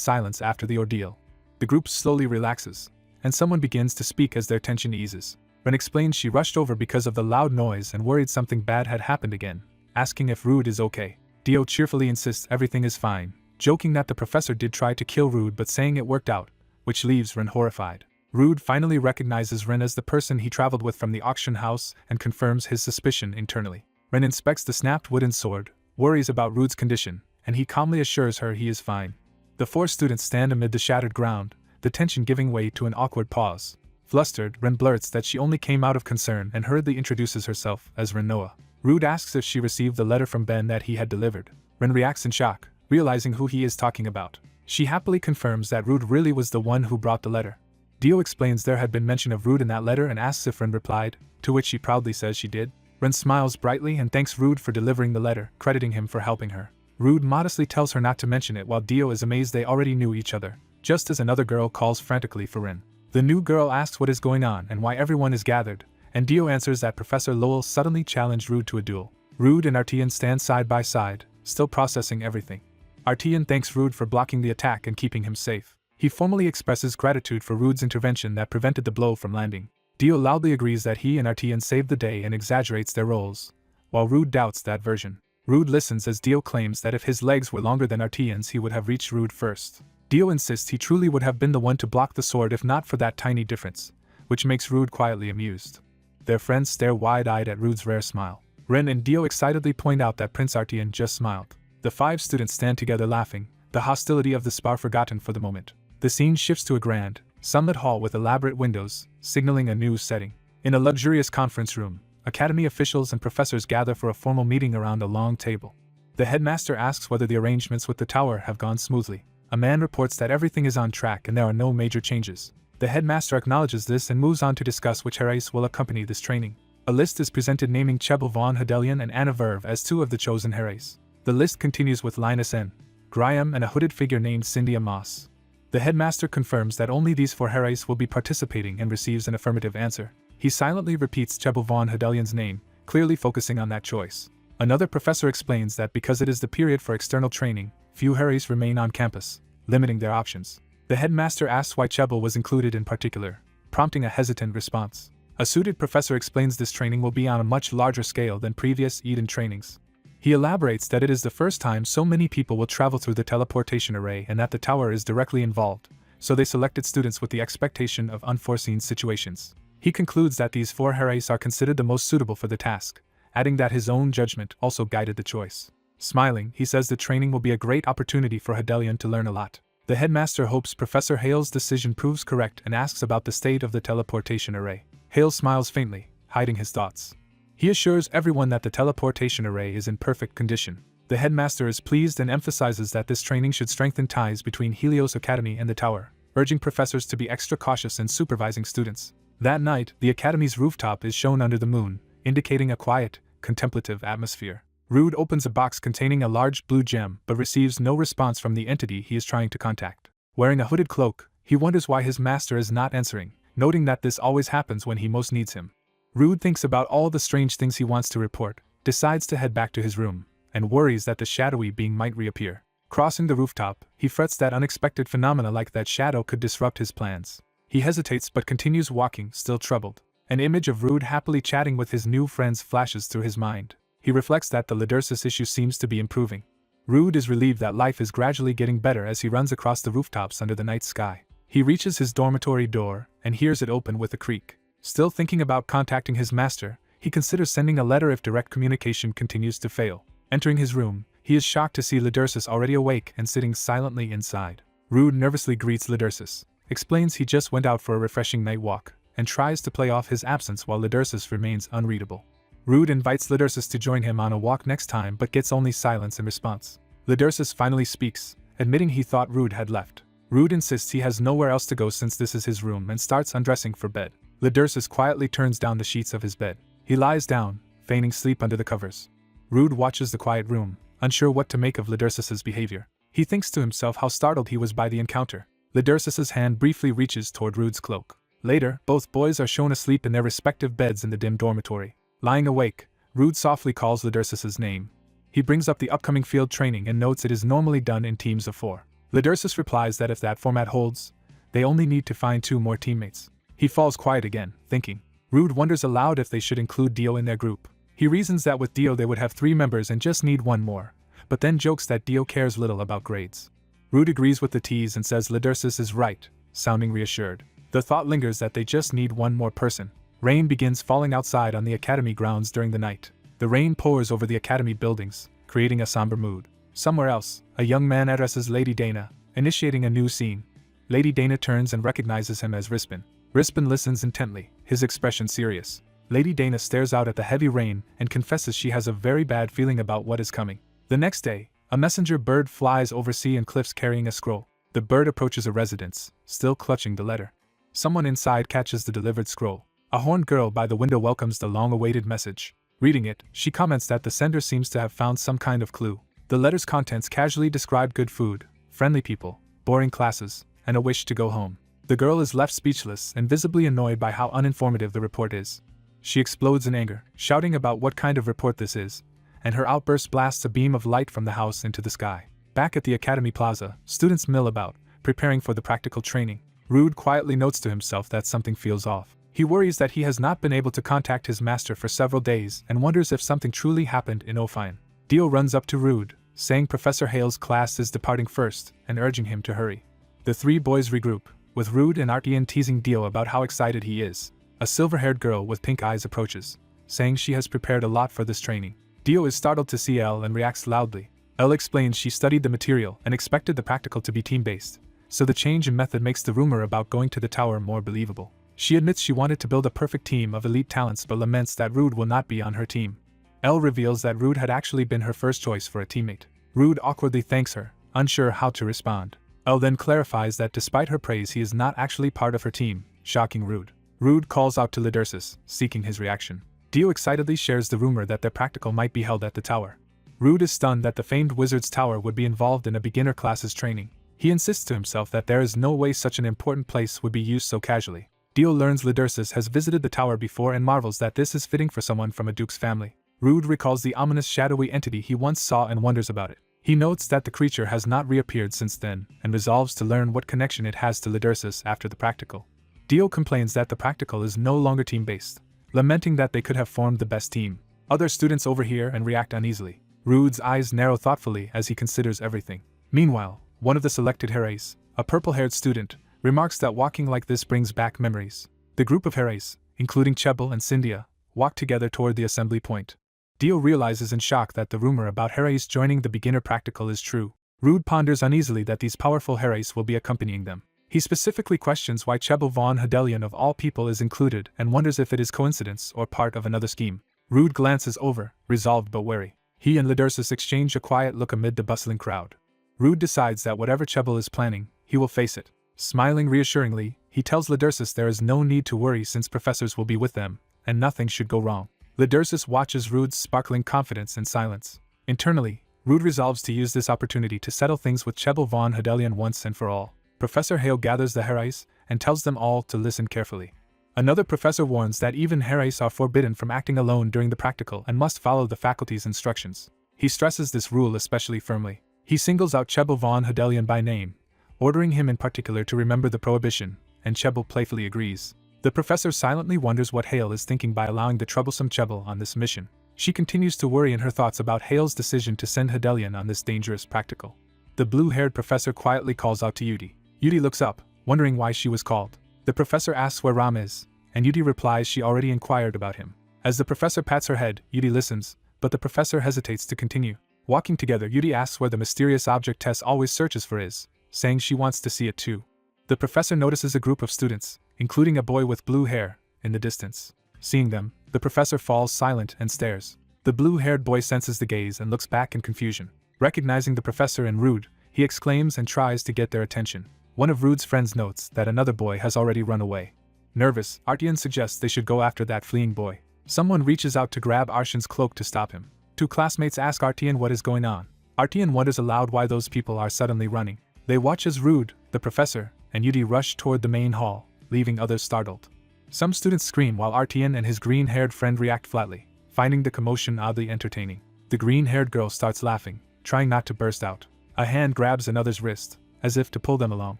silence after the ordeal. The group slowly relaxes, and someone begins to speak as their tension eases. Rin explains she rushed over because of the loud noise and worried something bad had happened again, asking if Rude is okay. Dio cheerfully insists everything is fine, joking that the professor did try to kill Rude but saying it worked out, which leaves Rin horrified. Rude finally recognizes Rin as the person he traveled with from the auction house and confirms his suspicion internally. Rin inspects the snapped wooden sword, worries about Rude's condition, and he calmly assures her he is fine. The four students stand amid the shattered ground, the tension giving way to an awkward pause. Flustered, Rin blurts that she only came out of concern and hurriedly introduces herself as Rinoa. Rude asks if she received the letter from Ben that he had delivered. Rin reacts in shock, realizing who he is talking about. She happily confirms that Rude really was the one who brought the letter. Dio explains there had been mention of Rude in that letter and asks if Rin replied, to which she proudly says she did. Rin smiles brightly and thanks Rude for delivering the letter, crediting him for helping her. Rude modestly tells her not to mention it while Dio is amazed they already knew each other, just as another girl calls frantically for Rin. The new girl asks what is going on and why everyone is gathered, and Dio answers that Professor Lowell suddenly challenged Rude to a duel. Rude and Artian stand side by side, still processing everything. Artian thanks Rude for blocking the attack and keeping him safe. He formally expresses gratitude for Rude's intervention that prevented the blow from landing. Dio loudly agrees that he and Artian saved the day and exaggerates their roles, while Rude doubts that version. Rude listens as Dio claims that if his legs were longer than Artian's he would have reached Rude first. Dio insists he truly would have been the one to block the sword if not for that tiny difference, which makes Rude quietly amused. Their friends stare wide-eyed at Rude's rare smile. Ren and Dio excitedly point out that Prince Artian just smiled. The five students stand together laughing, the hostility of the spar forgotten for the moment. The scene shifts to a grand, sunlit hall with elaborate windows, signaling a new setting. In a luxurious conference room, academy officials and professors gather for a formal meeting around a long table. The headmaster asks whether the arrangements with the tower have gone smoothly. A man reports that everything is on track and there are no major changes. The headmaster acknowledges this and moves on to discuss which heres will accompany this training. A list is presented naming Chebel von Hedelion and Anna Verve as two of the chosen heres. The list continues with Linus N. Graham and a hooded figure named Cynthia Moss. The headmaster confirms that only these four heres will be participating and receives an affirmative answer. He silently repeats Chebel von Hedelion's name, clearly focusing on that choice. Another professor explains that because it is the period for external training, few heres remain on campus, limiting their options. The headmaster asks why Chebel was included in particular, prompting a hesitant response. A suited professor explains this training will be on a much larger scale than previous Eden trainings. He elaborates that it is the first time so many people will travel through the teleportation array and that the tower is directly involved, so they selected students with the expectation of unforeseen situations. He concludes that these four heres are considered the most suitable for the task, adding that his own judgment also guided the choice. Smiling, he says the training will be a great opportunity for Hedelion to learn a lot. The headmaster hopes Professor Hale's decision proves correct and asks about the state of the teleportation array. Hale smiles faintly, hiding his thoughts. He assures everyone that the teleportation array is in perfect condition. The headmaster is pleased and emphasizes that this training should strengthen ties between Helios Academy and the tower, urging professors to be extra cautious in supervising students. That night, the academy's rooftop is shown under the moon, indicating a quiet, contemplative atmosphere. Rude opens a box containing a large blue gem but receives no response from the entity he is trying to contact. Wearing a hooded cloak, he wonders why his master is not answering, noting that this always happens when he most needs him. Rude thinks about all the strange things he wants to report, decides to head back to his room, and worries that the shadowy being might reappear. Crossing the rooftop, he frets that unexpected phenomena like that shadow could disrupt his plans. He hesitates but continues walking, still troubled. An image of Rude happily chatting with his new friends flashes through his mind. He reflects that the Lidursus issue seems to be improving. Rude is relieved that life is gradually getting better as he runs across the rooftops under the night sky. He reaches his dormitory door and hears it open with a creak. Still thinking about contacting his master, he considers sending a letter if direct communication continues to fail. Entering his room, he is shocked to see Lidursus already awake and sitting silently inside. Rude nervously greets Lidursus, explains he just went out for a refreshing night walk, and tries to play off his absence while Lidursus remains unreadable. Rude invites Lidursus to join him on a walk next time but gets only silence in response. Lidursus finally speaks, admitting he thought Rude had left. Rude insists he has nowhere else to go since this is his room and starts undressing for bed. Lidursus quietly turns down the sheets of his bed. He lies down, feigning sleep under the covers. Rude watches the quiet room, unsure what to make of Lidursus's behavior. He thinks to himself how startled he was by the encounter. Lidursus's hand briefly reaches toward Rude's cloak. Later, both boys are shown asleep in their respective beds in the dim dormitory. Lying awake, Rude softly calls Lidursus's name. He brings up the upcoming field training and notes it is normally done in teams of 4. Lidursus replies that if that format holds, they only need to find 2 more teammates. He falls quiet again, thinking. Rude wonders aloud if they should include Dio in their group. He reasons that with Dio they would have 3 members and just need 1 more, but then jokes that Dio cares little about grades. Rude agrees with the tease and says Lidursus is right, sounding reassured. The thought lingers that they just need 1 more person. Rain begins falling outside on the academy grounds during the night. The rain pours over the academy buildings, creating a somber mood. Somewhere else, a young man addresses Lady Dana, initiating a new scene. Lady Dana turns and recognizes him as Rispin. Rispin listens intently, his expression serious. Lady Dana stares out at the heavy rain and confesses she has a very bad feeling about what is coming. The next day, a messenger bird flies over sea and cliffs carrying a scroll. The bird approaches a residence, still clutching the letter. Someone inside catches the delivered scroll. A horned girl by the window welcomes the long-awaited message. Reading it, she comments that the sender seems to have found some kind of clue. The letter's contents casually describe good food, friendly people, boring classes, and a wish to go home. The girl is left speechless and visibly annoyed by how uninformative the report is. She explodes in anger, shouting about what kind of report this is, and her outburst blasts a beam of light from the house into the sky. Back at the Academy Plaza, students mill about, preparing for the practical training. Rude quietly notes to himself that something feels off. He worries that he has not been able to contact his master for several days and wonders if something truly happened in Ophine. Dio runs up to Rude, saying Professor Hale's class is departing first and urging him to hurry. The 3 boys regroup, with Rude and Artian teasing Dio about how excited he is. A silver-haired girl with pink eyes approaches, saying she has prepared a lot for this training. Dio is startled to see Elle and reacts loudly. Elle explains she studied the material and expected the practical to be team-based, so the change in method makes the rumor about going to the tower more believable. She admits she wanted to build a perfect team of elite talents but laments that Rude will not be on her team. Elle reveals that Rude had actually been her first choice for a teammate. Rude awkwardly thanks her, unsure how to respond. Elle then clarifies that despite her praise he is not actually part of her team, shocking Rude. Rude calls out to Lidursus, seeking his reaction. Dio excitedly shares the rumor that their practical might be held at the tower. Rude is stunned that the famed wizard's tower would be involved in a beginner class's training. He insists to himself that there is no way such an important place would be used so casually. Dio learns Lidursus has visited the tower before and marvels that this is fitting for someone from a duke's family. Rude recalls the ominous shadowy entity he once saw and wonders about it. He notes that the creature has not reappeared since then and resolves to learn what connection it has to Lidursus after the practical. Dio complains that the practical is no longer team-based, lamenting that they could have formed the best team. Other students overhear and react uneasily. Rude's eyes narrow thoughtfully as he considers everything. Meanwhile, one of the selected Heres, a purple-haired student, remarks that walking like this brings back memories. The group of Heres, including Chebel and Cynthia, walk together toward the assembly point. Dio realizes in shock that the rumor about Heres joining the beginner practical is true. Rude ponders uneasily that these powerful Heres will be accompanying them. He specifically questions why Chebel von Hedelion of all people is included and wonders if it is coincidence or part of another scheme. Rude glances over, resolved but wary. He and Lidursus exchange a quiet look amid the bustling crowd. Rude decides that whatever Chebel is planning, he will face it. Smiling reassuringly, he tells Lidursus there is no need to worry since professors will be with them, and nothing should go wrong. Lidursus watches Rude's sparkling confidence in silence. Internally, Rude resolves to use this opportunity to settle things with Chebel von Hedelion once and for all. Professor Hale gathers the Heres and tells them all to listen carefully. Another professor warns that even Heres are forbidden from acting alone during the practical and must follow the faculty's instructions. He stresses this rule especially firmly. He singles out Chebel von Hedelion by name, ordering him in particular to remember the prohibition, and Chebel playfully agrees. The professor silently wonders what Hale is thinking by allowing the troublesome Chebel on this mission. She continues to worry in her thoughts about Hale's decision to send Hedelion on this dangerous practical. The blue-haired professor quietly calls out to Yudi. Yudi looks up, wondering why she was called. The professor asks where Ram is, and Yudi replies she already inquired about him. As the professor pats her head, Yudi listens, but the professor hesitates to continue. Walking together, Yudi asks where the mysterious object Tess always searches for is, saying she wants to see it too. The professor notices a group of students, including a boy with blue hair, in the distance. Seeing them, the professor falls silent and stares. The blue-haired boy senses the gaze and looks back in confusion. Recognizing the professor and Rude, he exclaims and tries to get their attention. One of Rude's friends notes that another boy has already run away. Nervous, Artian suggests they should go after that fleeing boy. Someone reaches out to grab Arshan's cloak to stop him. Two classmates ask Artian what is going on. Artian wonders aloud why those people are suddenly running. They watch as Rude, the professor, and Yudi rush toward the main hall, leaving others startled. Some students scream while Artian and his green-haired friend react flatly, finding the commotion oddly entertaining. The green-haired girl starts laughing, trying not to burst out. A hand grabs another's wrist, as if to pull them along.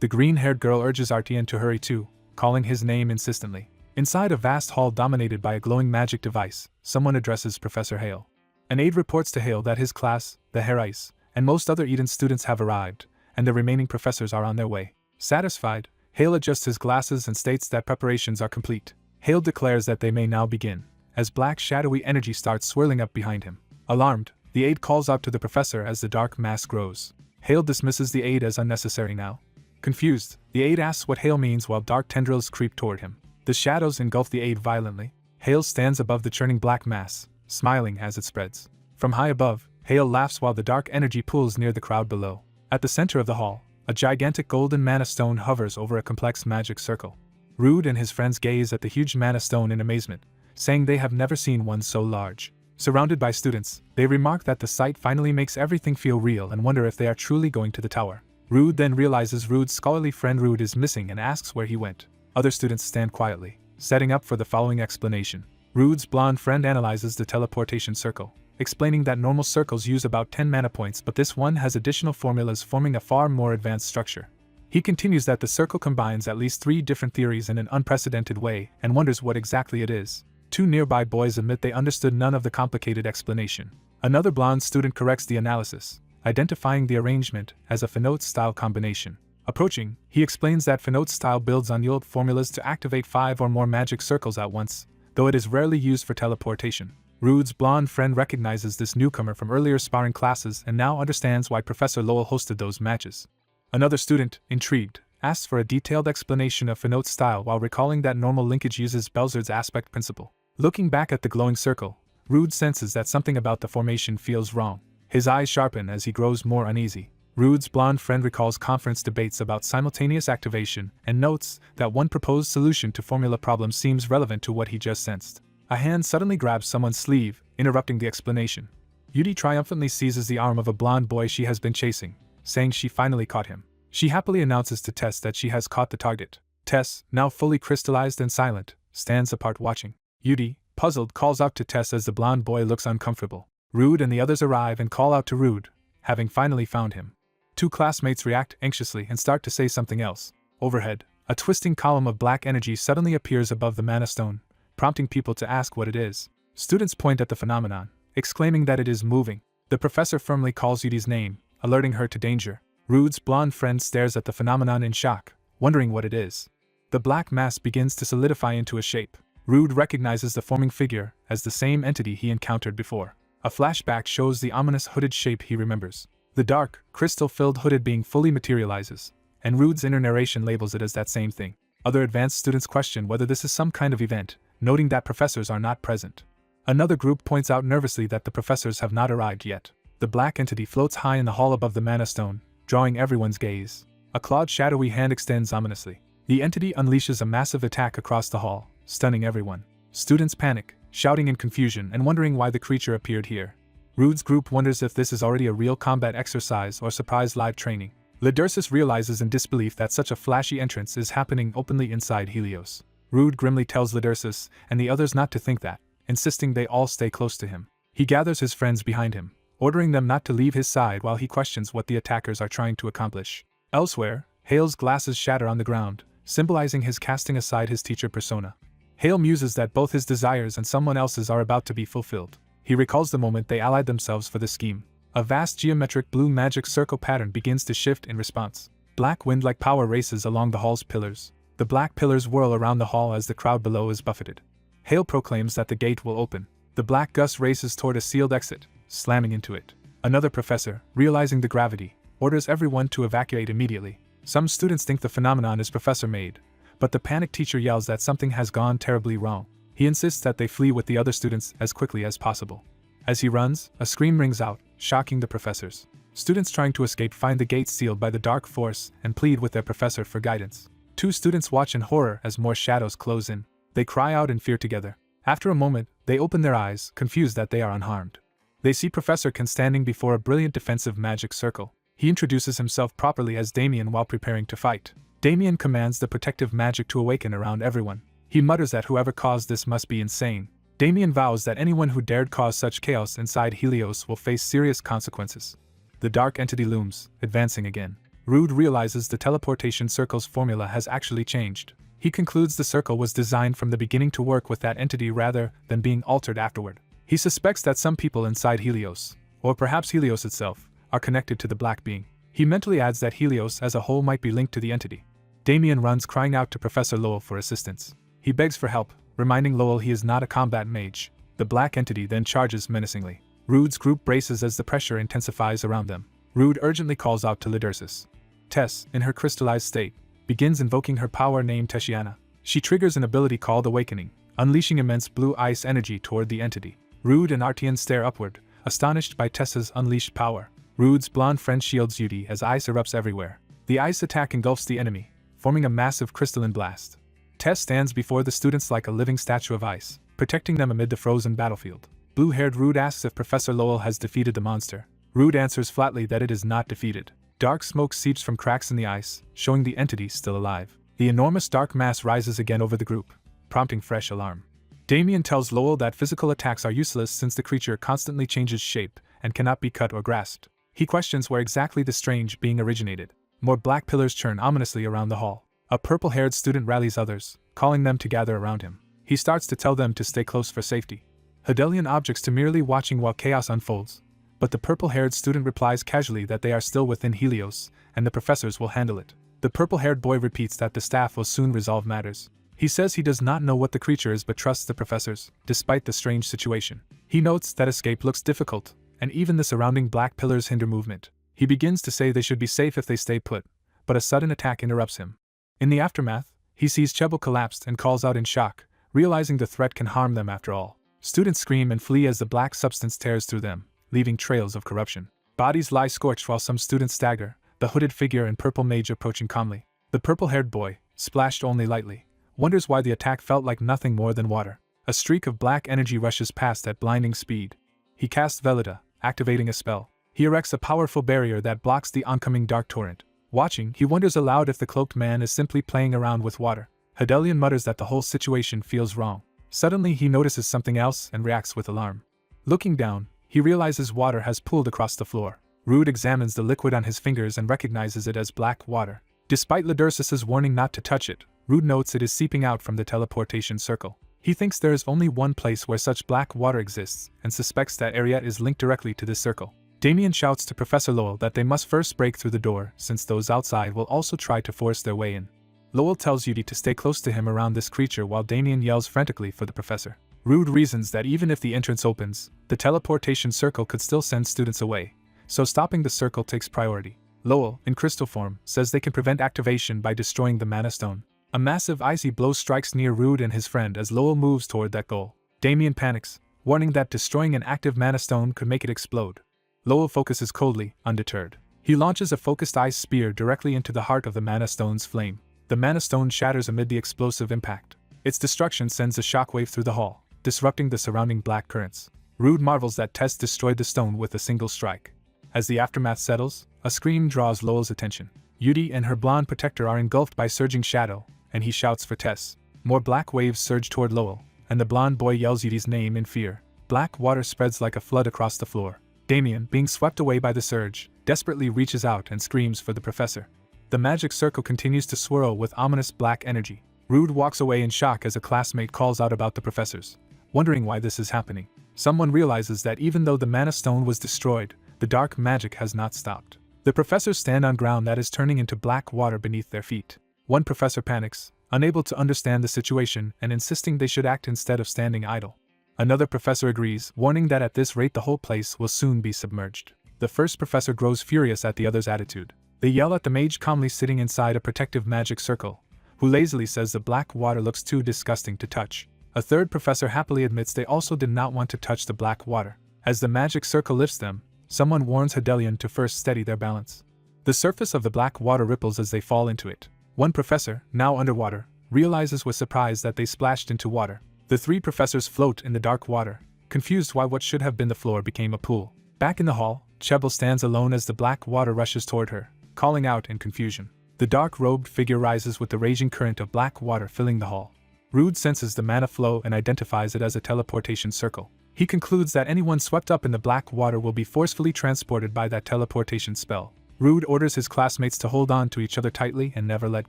The green-haired girl urges Artian to hurry too, calling his name insistently. Inside a vast hall dominated by a glowing magic device, someone addresses Professor Hale. An aide reports to Hale that his class, the Herais, and most other Eden students have arrived, and the remaining professors are on their way. Satisfied, Hale adjusts his glasses and states that preparations are complete. Hale declares that they may now begin, as black shadowy energy starts swirling up behind him. Alarmed, the aide calls out to the professor as the dark mass grows. Hale dismisses the aide as unnecessary now. Confused, the aide asks what Hale means while dark tendrils creep toward him. The shadows engulf the aide violently. Hale stands above the churning black mass, smiling as it spreads. From high above, Hale laughs while the dark energy pools near the crowd below. At the center of the hall, a gigantic golden mana stone hovers over a complex magic circle. Rude and his friends gaze at the huge mana stone in amazement, saying they have never seen one so large. Surrounded by students, they remark that the sight finally makes everything feel real and wonder if they are truly going to the tower. Rude then realizes Rude's scholarly friend Rude is missing and asks where he went. Other students stand quietly, setting up for the following explanation. Rude's blonde friend analyzes the teleportation circle, explaining that normal circles use about 10 mana points, but this one has additional formulas forming a far more advanced structure. He continues that the circle combines at least 3 different theories in an unprecedented way and wonders what exactly it is. 2 nearby boys admit they understood none of the complicated explanation. Another blonde student corrects the analysis, identifying the arrangement as a Finote-style combination. Approaching, he explains that Finote style builds on yield formulas to activate 5 or more magic circles at once, though it is rarely used for teleportation. Rude's blonde friend recognizes this newcomer from earlier sparring classes and now understands why Professor Lowell hosted those matches. Another student, intrigued, asks for a detailed explanation of Finote style while recalling that normal linkage uses Belzer's aspect principle. Looking back at the glowing circle, Rude senses that something about the formation feels wrong. His eyes sharpen as he grows more uneasy. Rude's blonde friend recalls conference debates about simultaneous activation and notes that one proposed solution to formula problems seems relevant to what he just sensed. A hand suddenly grabs someone's sleeve, interrupting the explanation. Yudi triumphantly seizes the arm of a blonde boy she has been chasing, saying she finally caught him. She happily announces to Tess that she has caught the target. Tess, now fully crystallized and silent, stands apart watching. Yudi, puzzled, calls out to Tess as the blonde boy looks uncomfortable. Rude and the others arrive and call out to Rude, having finally found him. 2 classmates react anxiously and start to say something else. Overhead, a twisting column of black energy suddenly appears above the mana stone, prompting people to ask what it is. Students point at the phenomenon, exclaiming that it is moving. The professor firmly calls Yudi's name, alerting her to danger. Rude's blonde friend stares at the phenomenon in shock, wondering what it is. The black mass begins to solidify into a shape. Rude recognizes the forming figure as the same entity he encountered before. A flashback shows the ominous hooded shape he remembers. The dark, crystal-filled hooded being fully materializes, and Rude's inner narration labels it as that same thing. Other advanced students question whether this is some kind of event, noting that professors are not present. Another group points out nervously that the professors have not arrived yet. The black entity floats high in the hall above the mana stone, drawing everyone's gaze. A clawed shadowy hand extends ominously. The entity unleashes a massive attack across the hall, stunning everyone. Students panic, shouting in confusion and wondering why the creature appeared here. Rude's group wonders if this is already a real combat exercise or surprise live training. Lidursus realizes in disbelief that such a flashy entrance is happening openly inside Helios. Rude grimly tells Lidursus and the others not to think that, insisting they all stay close to him. He gathers his friends behind him, ordering them not to leave his side while he questions what the attackers are trying to accomplish. Elsewhere, Hale's glasses shatter on the ground, symbolizing his casting aside his teacher persona. Hale muses that both his desires and someone else's are about to be fulfilled. He recalls the moment they allied themselves for the scheme. A vast geometric blue magic circle pattern begins to shift in response. Black wind-like power races along the hall's pillars. The black pillars whirl around the hall as the crowd below is buffeted. Hail proclaims that the gate will open. The black gust races toward a sealed exit, slamming into it. Another professor, realizing the gravity, orders everyone to evacuate immediately. Some students think the phenomenon is professor-made, but the panicked teacher yells that something has gone terribly wrong. He insists that they flee with the other students as quickly as possible. As he runs, a scream rings out, shocking the professors. Students trying to escape find the gates sealed by the dark force and plead with their professor for guidance. Two students watch in horror as more shadows close in. They cry out in fear together. After a moment, they open their eyes, confused that they are unharmed. They see Professor Ken standing before a brilliant defensive magic circle. He introduces himself properly as Damien while preparing to fight. Damien commands the protective magic to awaken around everyone. He mutters that whoever caused this must be insane. Damien vows that anyone who dared cause such chaos inside Helios will face serious consequences. The dark entity looms, advancing again. Rude realizes the teleportation circle's formula has actually changed. He concludes the circle was designed from the beginning to work with that entity rather than being altered afterward. He suspects that some people inside Helios, or perhaps Helios itself, are connected to the black being. He mentally adds that Helios as a whole might be linked to the entity. Damien runs crying out to Professor Lowell for assistance. He begs for help, reminding Lowell he is not a combat mage. The black entity then charges menacingly. Rude's group braces as the pressure intensifies around them. Rude urgently calls out to Lydersis. Tess, in her crystallized state, begins invoking her power named Teshiana. She triggers an ability called Awakening, unleashing immense blue ice energy toward the entity. Rude and Artian stare upward, astonished by Tessa's unleashed power. Rude's blonde friend shields Yudi as ice erupts everywhere. The ice attack engulfs the enemy, forming a massive crystalline blast. Tess stands before the students like a living statue of ice, protecting them amid the frozen battlefield. Blue-haired Rude asks if Professor Lowell has defeated the monster. Rude answers flatly that it is not defeated. Dark smoke seeps from cracks in the ice, showing the entity still alive. The enormous dark mass rises again over the group, prompting fresh alarm. Damien tells Lowell that physical attacks are useless since the creature constantly changes shape and cannot be cut or grasped. He questions where exactly the strange being originated. More black pillars churn ominously around the hall. A purple-haired student rallies others, calling them to gather around him. He starts to tell them to stay close for safety. Hedelian objects to merely watching while chaos unfolds, but the purple-haired student replies casually that they are still within Helios, and the professors will handle it. The purple-haired boy repeats that the staff will soon resolve matters. He says he does not know what the creature is but trusts the professors, despite the strange situation. He notes that escape looks difficult, and even the surrounding black pillars hinder movement. He begins to say they should be safe if they stay put, but a sudden attack interrupts him. In the aftermath, he sees Chebel collapsed and calls out in shock, realizing the threat can harm them after all. Students scream and flee as the black substance tears through them, leaving trails of corruption. Bodies lie scorched while some students stagger, the hooded figure and purple mage approaching calmly. The purple-haired boy, splashed only lightly, wonders why the attack felt like nothing more than water. A streak of black energy rushes past at blinding speed. He casts Velida, activating a spell. He erects a powerful barrier that blocks the oncoming dark torrent. Watching, he wonders aloud if the cloaked man is simply playing around with water. Hedelian mutters that the whole situation feels wrong. Suddenly he notices something else and reacts with alarm. Looking down, he realizes water has pooled across the floor. Rude examines the liquid on his fingers and recognizes it as black water. Despite Lydersis' warning not to touch it, Rude notes it is seeping out from the teleportation circle. He thinks there is only one place where such black water exists, and suspects that area is linked directly to this circle. Damien shouts to Professor Lowell that they must first break through the door, since those outside will also try to force their way in. Lowell tells Yudi to stay close to him around this creature while Damien yells frantically for the professor. Rude reasons that even if the entrance opens, the teleportation circle could still send students away, so stopping the circle takes priority. Lowell, in crystal form, says they can prevent activation by destroying the mana stone. A massive icy blow strikes near Rude and his friend as Lowell moves toward that goal. Damien panics, warning that destroying an active mana stone could make it explode. Lowell focuses coldly, undeterred. He launches a focused ice spear directly into the heart of the mana stone's flame. The mana stone shatters amid the explosive impact. Its destruction sends a shockwave through the hall, disrupting the surrounding black currents. Rude marvels that Tess destroyed the stone with a single strike. As the aftermath settles, a scream draws Lowell's attention. Yudi and her blonde protector are engulfed by surging shadow, and he shouts for Tess. More black waves surge toward Lowell, and the blonde boy yells Yudi's name in fear. Black water spreads like a flood across the floor. Damien, being swept away by the surge, desperately reaches out and screams for the professor. The magic circle continues to swirl with ominous black energy. Rude walks away in shock as a classmate calls out about the professors, wondering why this is happening. Someone realizes that even though the mana stone was destroyed, the dark magic has not stopped. The professors stand on ground that is turning into black water beneath their feet. One professor panics, unable to understand the situation and insisting they should act instead of standing idle. Another professor agrees, warning that at this rate the whole place will soon be submerged. The first professor grows furious at the other's attitude. They yell at the mage calmly sitting inside a protective magic circle, who lazily says the black water looks too disgusting to touch. A third professor happily admits they also did not want to touch the black water. As the magic circle lifts them, someone warns Hedelion to first steady their balance. The surface of the black water ripples as they fall into it. One professor, now underwater, realizes with surprise that they splashed into water. The three professors float in the dark water, confused why what should have been the floor became a pool. Back in the hall, Chebel stands alone as the black water rushes toward her, calling out in confusion. The dark-robed figure rises with the raging current of black water filling the hall. Rude senses the mana flow and identifies it as a teleportation circle. He concludes that anyone swept up in the black water will be forcefully transported by that teleportation spell. Rude orders his classmates to hold on to each other tightly and never let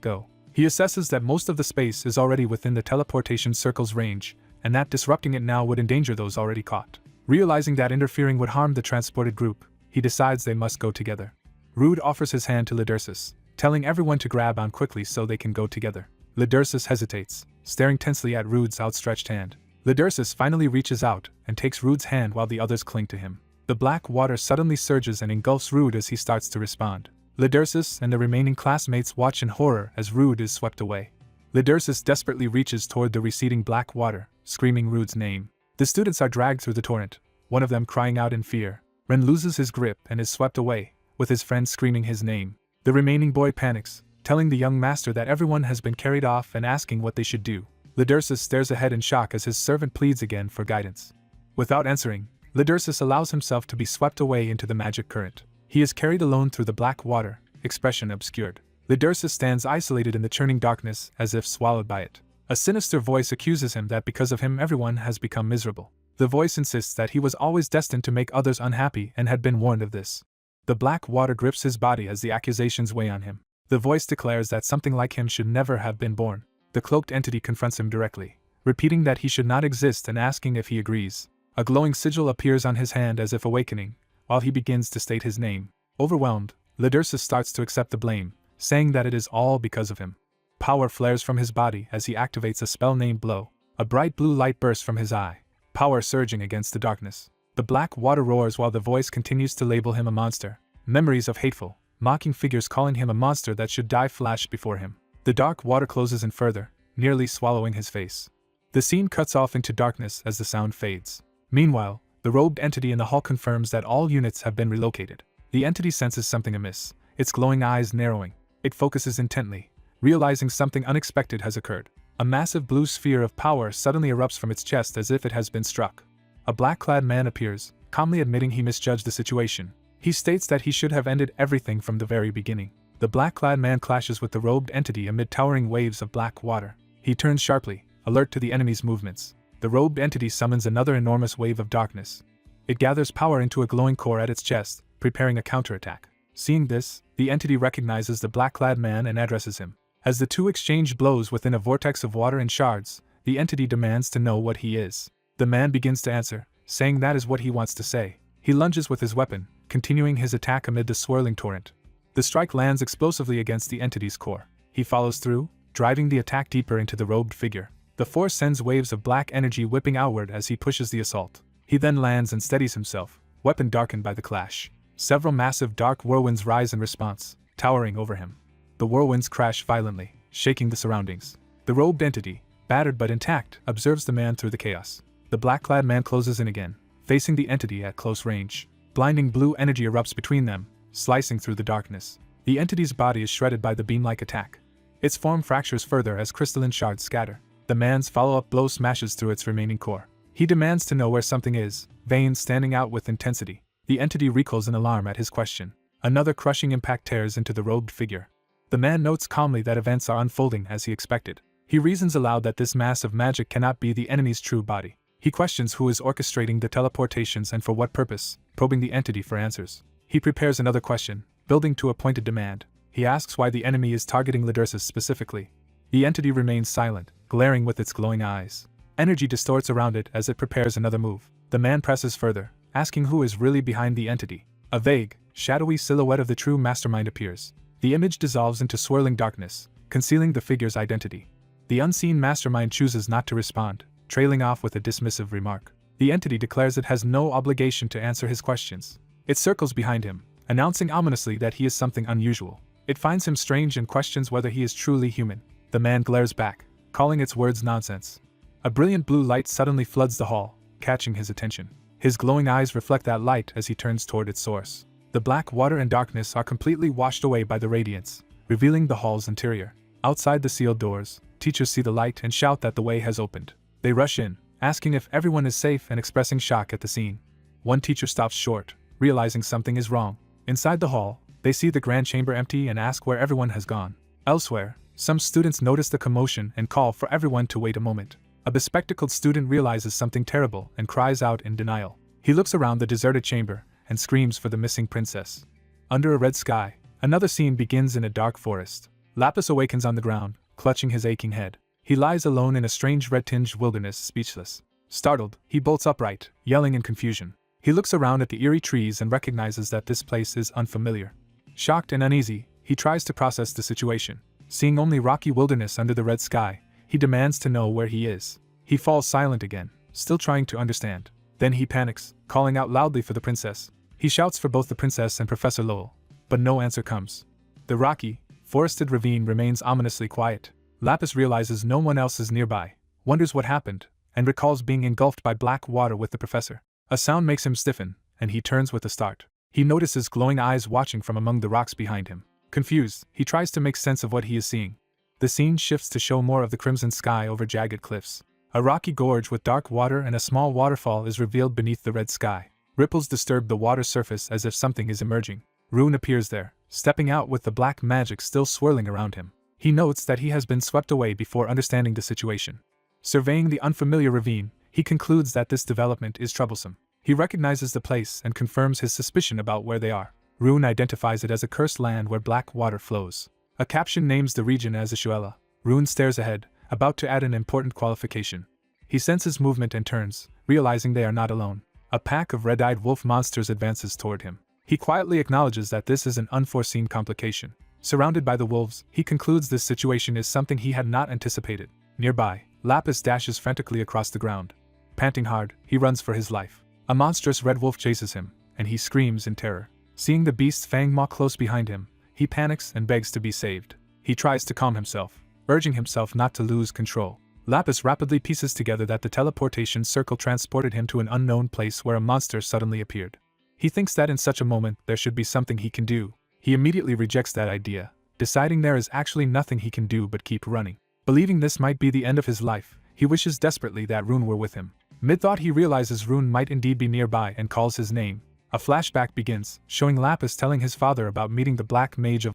go. He assesses that most of the space is already within the teleportation circle's range, and that disrupting it now would endanger those already caught. Realizing that interfering would harm the transported group, he decides they must go together. Rude offers his hand to Lidersis, telling everyone to grab on quickly so they can go together. Lidersis hesitates, staring tensely at Rude's outstretched hand. Lidersis finally reaches out and takes Rude's hand while the others cling to him. The black water suddenly surges and engulfs Rude as he starts to respond. Lidersis and the remaining classmates watch in horror as Rude is swept away. Lidersis desperately reaches toward the receding black water, screaming Rude's name. The students are dragged through the torrent, one of them crying out in fear. Ren loses his grip and is swept away, with his friend screaming his name. The remaining boy panics, telling the young master that everyone has been carried off and asking what they should do. Lidersis stares ahead in shock as his servant pleads again for guidance. Without answering, Lidersis allows himself to be swept away into the magic current. He is carried alone through the black water, expression obscured. Lidersis stands isolated in the churning darkness as if swallowed by it. A sinister voice accuses him that because of him everyone has become miserable. The voice insists that he was always destined to make others unhappy and had been warned of this. The black water grips his body as the accusations weigh on him. The voice declares that something like him should never have been born. The cloaked entity confronts him directly, repeating that he should not exist and asking if he agrees. A glowing sigil appears on his hand as if awakening, while he begins to state his name. Overwhelmed, Lidersis starts to accept the blame, saying that it is all because of him. Power flares from his body as he activates a spell named Blow. A bright blue light bursts from his eye, power surging against the darkness. The black water roars while the voice continues to label him a monster. Memories of hateful, mocking figures calling him a monster that should die flash before him. The dark water closes in further, nearly swallowing his face. The scene cuts off into darkness as the sound fades. Meanwhile, the robed entity in the hall confirms that all units have been relocated. The entity senses something amiss, its glowing eyes narrowing. It focuses intently, realizing something unexpected has occurred. A massive blue sphere of power suddenly erupts from its chest as if it has been struck. A black-clad man appears, calmly admitting he misjudged the situation. He states that he should have ended everything from the very beginning. The black-clad man clashes with the robed entity amid towering waves of black water. He turns sharply, alert to the enemy's movements. The robed entity summons another enormous wave of darkness. It gathers power into a glowing core at its chest, preparing a counterattack. Seeing this, the entity recognizes the black-clad man and addresses him. As the two exchange blows within a vortex of water and shards, the entity demands to know what he is. The man begins to answer, saying that is what he wants to say. He lunges with his weapon, continuing his attack amid the swirling torrent. The strike lands explosively against the entity's core. He follows through, driving the attack deeper into the robed figure. The force sends waves of black energy whipping outward as he pushes the assault. He then lands and steadies himself, weapon darkened by the clash. Several massive dark whirlwinds rise in response, towering over him. The whirlwinds crash violently, shaking the surroundings. The robed entity, battered but intact, observes the man through the chaos. The black-clad man closes in again, facing the entity at close range. Blinding blue energy erupts between them, slicing through the darkness. The entity's body is shredded by the beam-like attack. Its form fractures further as crystalline shards scatter. The man's follow-up blow smashes through its remaining core. He demands to know where something is, veins standing out with intensity. The entity recoils in alarm at his question. Another crushing impact tears into the robed figure. The man notes calmly that events are unfolding as he expected. He reasons aloud that this mass of magic cannot be the enemy's true body. He questions who is orchestrating the teleportations and for what purpose, probing the entity for answers. He prepares another question, building to a pointed demand. He asks why the enemy is targeting Lidersis specifically. The entity remains silent, glaring with its glowing eyes. Energy distorts around it as it prepares another move. The man presses further, asking who is really behind the entity. A vague, shadowy silhouette of the true mastermind appears. The image dissolves into swirling darkness, concealing the figure's identity. The unseen mastermind chooses not to respond, trailing off with a dismissive remark. The entity declares it has no obligation to answer his questions. It circles behind him, announcing ominously that he is something unusual. It finds him strange and questions whether he is truly human. The man glares back, calling its words nonsense. A brilliant blue light suddenly floods the hall, catching his attention. His glowing eyes reflect that light as he turns toward its source. The black water and darkness are completely washed away by the radiance, revealing the hall's interior. Outside the sealed doors, teachers see the light and shout that the way has opened. They rush in, asking if everyone is safe and expressing shock at the scene. One teacher stops short, realizing something is wrong. Inside the hall, they see the grand chamber empty and ask where everyone has gone. Elsewhere, some students notice the commotion and call for everyone to wait a moment. A bespectacled student realizes something terrible and cries out in denial. He looks around the deserted chamber and screams for the missing princess. Under a red sky, another scene begins in a dark forest. Lapis awakens on the ground, clutching his aching head. He lies alone in a strange red-tinged wilderness, speechless. Startled, he bolts upright, yelling in confusion. He looks around at the eerie trees and recognizes that this place is unfamiliar. Shocked and uneasy, he tries to process the situation. Seeing only rocky wilderness under the red sky, he demands to know where he is. He falls silent again, still trying to understand. Then he panics, calling out loudly for the princess. He shouts for both the princess and Professor Lowell, but no answer comes. The rocky, forested ravine remains ominously quiet. Lapis realizes no one else is nearby, wonders what happened, and recalls being engulfed by black water with the professor. A sound makes him stiffen, and he turns with a start. He notices glowing eyes watching from among the rocks behind him. Confused, he tries to make sense of what he is seeing. The scene shifts to show more of the crimson sky over jagged cliffs. A rocky gorge with dark water and a small waterfall is revealed beneath the red sky. Ripples disturb the water's surface as if something is emerging. Rune appears there, stepping out with the black magic still swirling around him. He notes that he has been swept away before understanding the situation. Surveying the unfamiliar ravine, he concludes that this development is troublesome. He recognizes the place and confirms his suspicion about where they are. Rune identifies it as a cursed land where black water flows. A caption names the region as Yahello. Rune stares ahead, about to add an important qualification. He senses movement and turns, realizing they are not alone. A pack of red-eyed wolf monsters advances toward him. He quietly acknowledges that this is an unforeseen complication. Surrounded by the wolves, he concludes this situation is something he had not anticipated. Nearby, Lapis dashes frantically across the ground. Panting hard, he runs for his life. A monstrous red wolf chases him, and he screams in terror. Seeing the beast's fang maw close behind him, he panics and begs to be saved. He tries to calm himself, urging himself not to lose control. Lapis rapidly pieces together that the teleportation circle transported him to an unknown place where a monster suddenly appeared. He thinks that in such a moment there should be something he can do. He immediately rejects that idea, deciding there is actually nothing he can do but keep running. Believing this might be the end of his life, he wishes desperately that Rune were with him. Mid-thought he realizes Rune might indeed be nearby and calls his name. A flashback begins, showing Lapis telling his father about meeting the Black Mage of